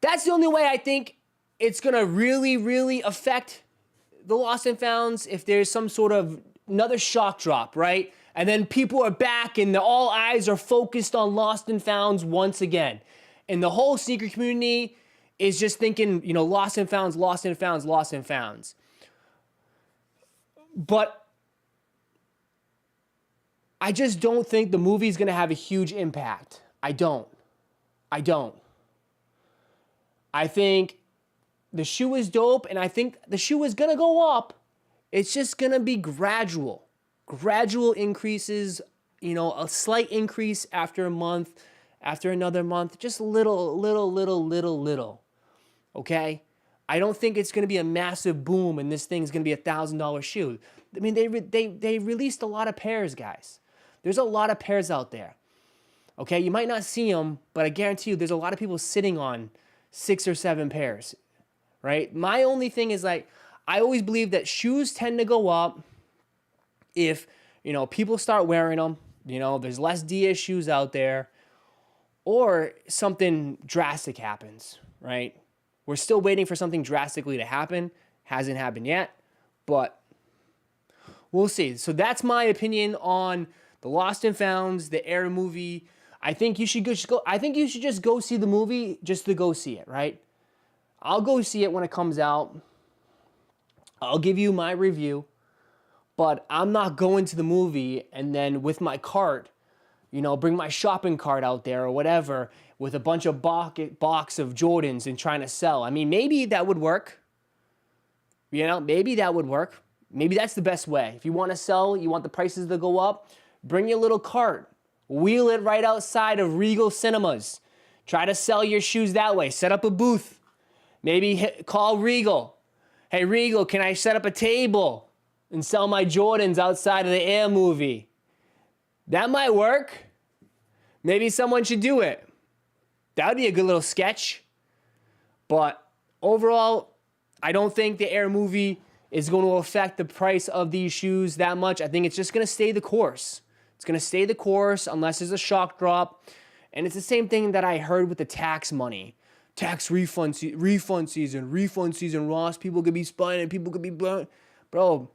that's the only way I think it's going to really, really affect the Lost and Founds, if there's some sort of another shock drop, right? And then people are back and all eyes are focused on Lost and Founds once again. And the whole sneaker community is just thinking, you know, lost and founds, lost and founds, lost and founds. But I just don't think the movie's going to have a huge impact. I don't. I think the shoe is dope, and I think the shoe is going to go up. It's just going to be gradual increases, you know, a slight increase after a month, after another month, just little. Okay? I don't think it's going to be a massive boom and this thing's going to be $1,000 shoe. I mean, they released a lot of pairs, guys. There's a lot of pairs out there. Okay? You might not see them, but I guarantee you there's a lot of people sitting on 6 or 7 pairs, right? My only thing is, like, I always believe that shoes tend to go up if, you know, people start wearing them, you know, there's less DS shoes out there, or something drastic happens, right? We're still waiting for something drastically to happen. Hasn't happened yet, but we'll see. So that's my opinion on the Lost and Founds, the Air movie. I think you should just go see the movie just to go see it, right? I'll go see it when it comes out. I'll give you my review, but I'm not going to the movie and then with my cart, you know, bring my shopping cart out there or whatever with a bunch of box of Jordans and trying to sell. I mean, maybe that would work. You know, maybe that would work. Maybe that's the best way. If you want to sell, you want the prices to go up, bring your little cart. Wheel it right outside of Regal Cinemas. Try to sell your shoes that way. Set up a booth. Maybe call Regal. Hey, Regal, can I set up a table and sell my Jordans outside of the Air movie? That might work. Maybe someone should do it. That would be a good little sketch. But overall, I don't think the Air movie is going to affect the price of these shoes that much. I think it's just going to stay the course. It's going to stay the course unless there's a shock drop. And it's the same thing that I heard with the tax money. Tax refund season, Ross. People could be spying, people could be blown. Bro,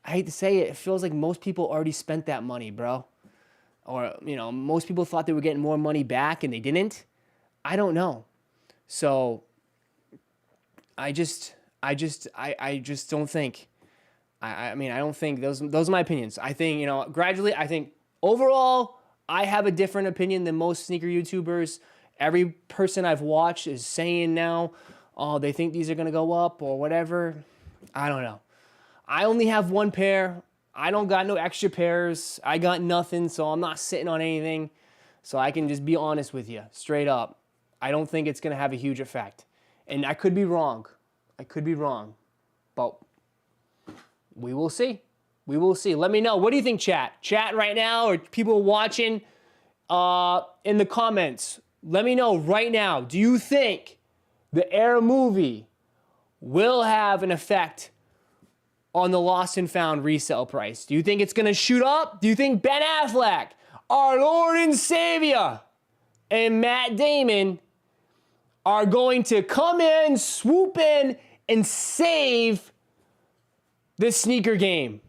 I hate to say it, it feels like most people already spent that money, bro. Or, you know, most people thought they were getting more money back and they didn't. I don't know. So, I just don't think. I mean, I don't think those are my opinions. I think, you know, gradually, I think overall, I have a different opinion than most sneaker YouTubers. Every person I've watched is saying now, oh, they think these are going to go up or whatever. I don't know. I only have one pair. I don't got no extra pairs. I got nothing, so I'm not sitting on anything. So I can just be honest with you, straight up. I don't think it's going to have a huge effect. And I could be wrong. But we will see. We will see. Let me know. What do you think, chat? Chat right now, or people watching in the comments. Let me know right now. Do you think the Air movie will have an effect on the Lost and Found resale price? Do you think it's going to shoot up? Do you think Ben Affleck, our Lord and Savior, and Matt Damon are going to come in, swoop in, and save this sneaker game?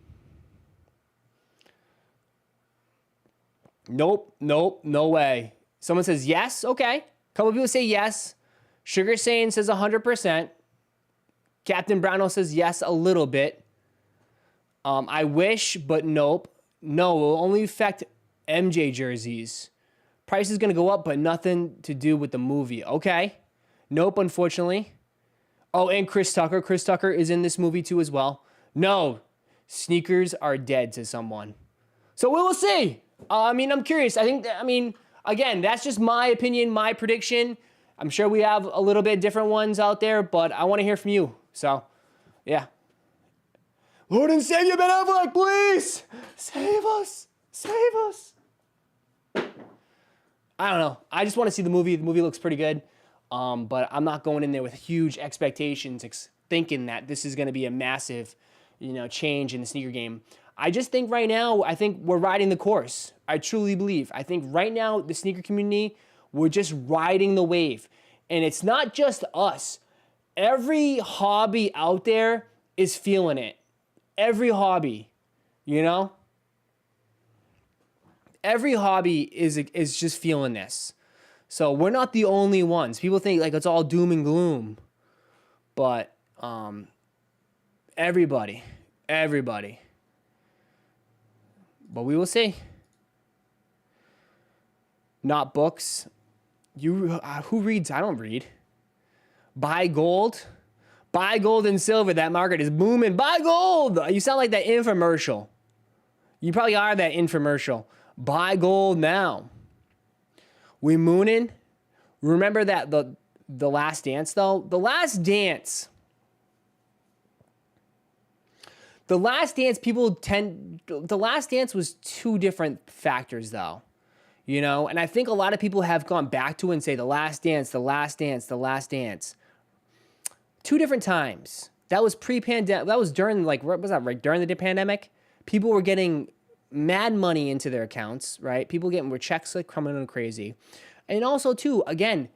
Nope, no way. Someone says yes, okay. A couple people say yes. Sugar Saiyan says 100%. Captain Brownell says yes a little bit. I wish, but nope. No, it will only affect MJ jerseys. Price is going to go up, but nothing to do with the movie. Okay. Nope, unfortunately. Oh, and Chris Tucker. Chris Tucker is in this movie too as well. No, sneakers are dead to someone. So we will see. I mean, I'm curious. Again, that's just my opinion, my prediction. I'm sure we have a little bit different ones out there, but I want to hear from you. So, yeah. Lord and Savior Ben Affleck, please! Save us! Save us! I don't know. I just want to see the movie. The movie looks pretty good. But I'm not going in there with huge expectations, thinking that this is going to be a massive, change in the sneaker game. I just think right now, I think we're riding the course. I truly believe. I think right now, the sneaker community, we're just riding the wave. And it's not just us. Every hobby out there is feeling it. Every hobby, Every hobby is just feeling this. So we're not the only ones. People think like it's all doom and gloom, but everybody. But we will see. Not books. Who reads? I don't read. Buy gold. Buy gold and silver. That market is booming. Buy gold. You sound like that infomercial. You probably are that infomercial. Buy gold now. We mooning. Remember that the Last Dance though? The Last Dance. The Last Dance the Last Dance was two different factors though. You know, and I think a lot of people have gone back to it and say The Last Dance, The Last Dance, The Last Dance. Two different times. That was pre-pandemic. That was during like, what was that, right? During the pandemic? People were getting mad money into their accounts, right? People were checks like coming in crazy. And also too, again,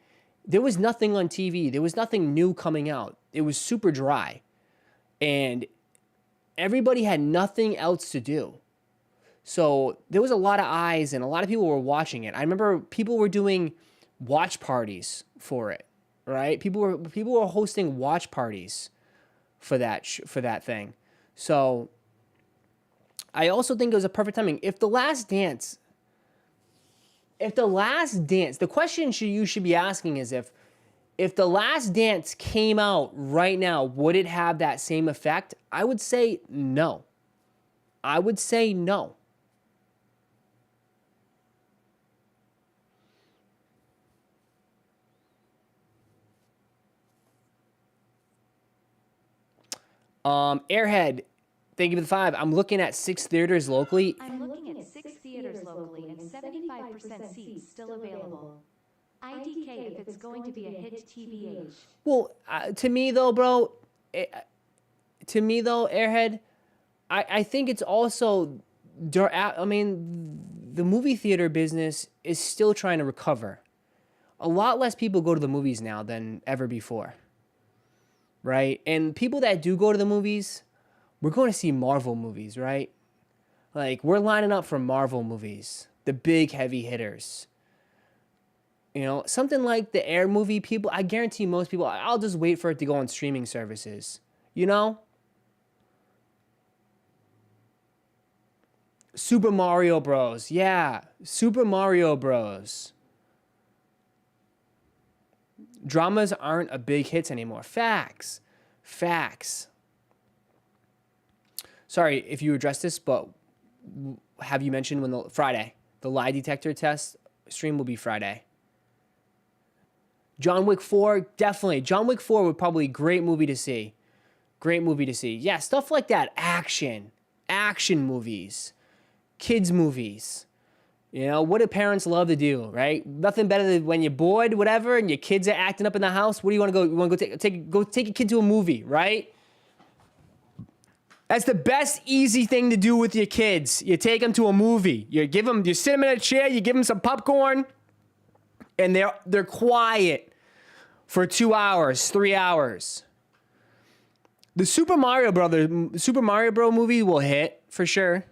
there was nothing on TV. There was nothing new coming out. It was super dry. And everybody had nothing else to do. So there was a lot of eyes and a lot of people were watching it. I remember people were doing watch parties for it, right? People were hosting watch parties for that thing. So I also think it was a perfect timing. If The Last Dance, the question you should be asking is if The Last Dance came out right now, would it have that same effect? I would say no. Airhead, thank you for the 5. I'm looking at 6 theaters locally. I'm looking at 6 theaters locally and 75% seats still available. IDK if it's going to be a hit TBH. Well, to me though, Airhead, I think it's also, I mean, the movie theater business is still trying to recover. A lot less people go to the movies now than ever before. Right? And people that do go to the movies, we're going to see Marvel movies, right? Like, we're lining up for Marvel movies, the big heavy hitters. You know, something like the Air movie, people, I guarantee most people, I'll just wait for it to go on streaming services. You know? Super Mario Bros. Yeah, Super Mario Bros. Dramas aren't a big hits anymore. Facts. Sorry if you addressed this, but have you mentioned when Friday? The lie detector test stream will be Friday. John Wick 4, definitely. John Wick 4 would probably be a great movie to see. Yeah, stuff like that. Action movies. Kids movies. You know, what do parents love to do, right? Nothing better than when you're bored, whatever, and your kids are acting up in the house. What do you want to go? You want to go take a kid to a movie, right? That's the best easy thing to do with your kids. You take them to a movie. You sit them in a chair, you give them some popcorn, and they're quiet for 2 hours, 3 hours. The Super Mario Bros. Movie will hit for sure.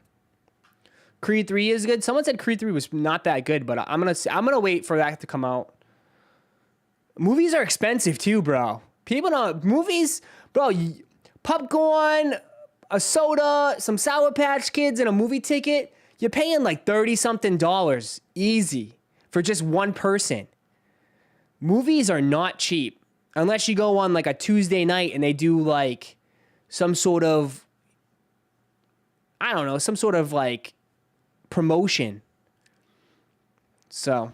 Creed 3 is good. Someone said Creed 3 was not that good, but I'm gonna wait for that to come out. Movies are expensive too, bro. People know movies, bro. Popcorn, a soda, some Sour Patch Kids, and a movie ticket. You're paying like $30-something easy for just one person. Movies are not cheap unless you go on like a Tuesday night and they do like some sort of, I don't know, some sort of like promotion. So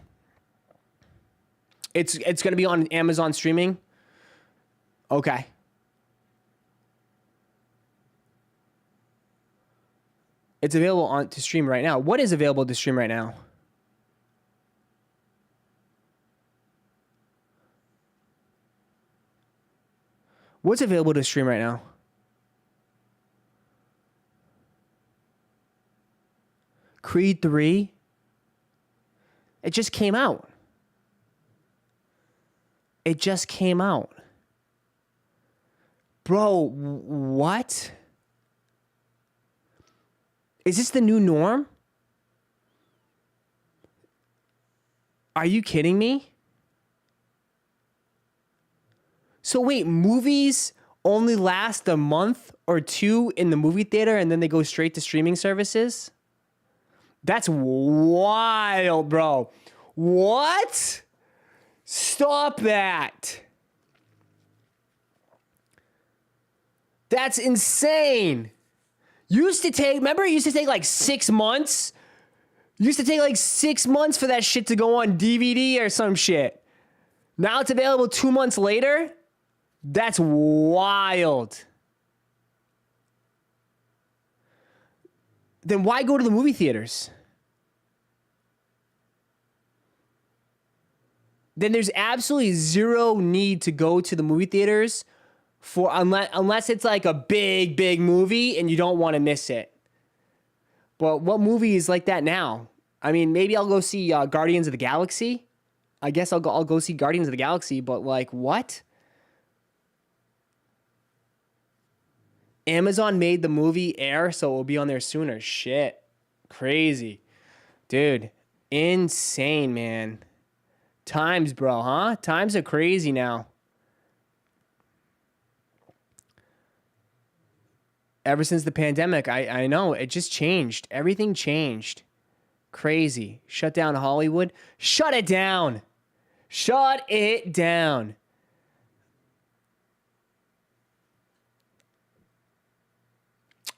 it's going to be on Amazon streaming. Okay. It's available to stream right now. What is available to stream right now? What's available to stream right now? Creed 3? It just came out. Bro, what? Is this the new norm? Are you kidding me? So wait, movies only last a month or two in the movie theater and then they go straight to streaming services? That's wild, bro. What? Stop that. That's insane. Remember it used to take like 6 months? Used to take like 6 months for that shit to go on DVD or some shit. Now it's available 2 months later? That's wild. Then why go to the movie theaters? Then there's absolutely zero need to go to the movie theaters for unless it's like a big movie and you don't want to miss it. But what movie is like that now? I mean, maybe I'll go see Guardians of the Galaxy. I guess I'll go see Guardians of the Galaxy, but like what? Amazon made the movie Air, so it will be on there sooner. Shit. Crazy. Dude, insane, man. Times, bro, huh? Times are crazy now. Ever since the pandemic, I know, it just changed. Everything changed. Crazy. Shut down Hollywood. Shut it down. Shut it down.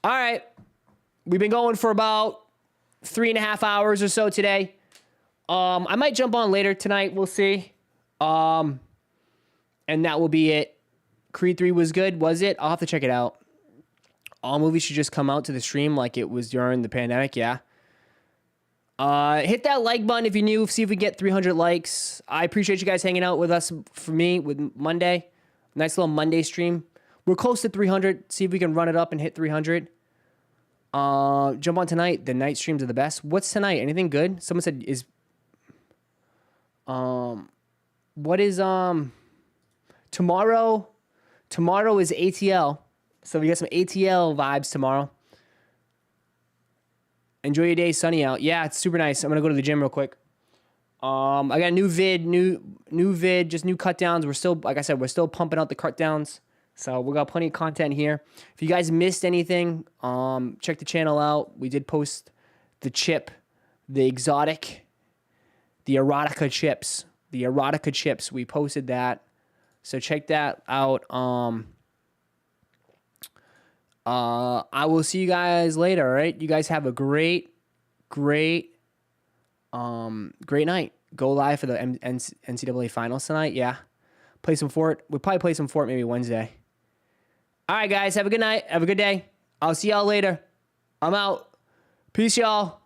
All right. We've been going for about 3.5 hours or so today. I might jump on later tonight. We'll see. And that will be it. Creed 3 was good, was it? I'll have to check it out. All movies should just come out to the stream like it was during the pandemic, yeah. Hit that like button if you're new. See if we get 300 likes. I appreciate you guys hanging out with us with Monday. Nice little Monday stream. We're close to 300. See if we can run it up and hit 300. Jump on tonight. The night streams are the best. What's tonight? Anything good? Someone said what is tomorrow? Tomorrow is ATL. So we got some ATL vibes tomorrow. Enjoy your day, sunny out. Yeah, it's super nice. I'm gonna go to the gym real quick. I got a new vid, just new cut downs. We're still, like I said, we're still pumping out the cut downs. So we got plenty of content here. If you guys missed anything, check the channel out. We did post the chip, the exotic, the erotica chips. The erotica chips. We posted that. So check that out. I will see you guys later, all right? You guys have a great night. Go live for the NCAA finals tonight, yeah. Play some Fort. We'll probably play some Fort maybe Wednesday. All right, guys, have a good night. Have a good day. I'll see y'all later. I'm out. Peace, y'all.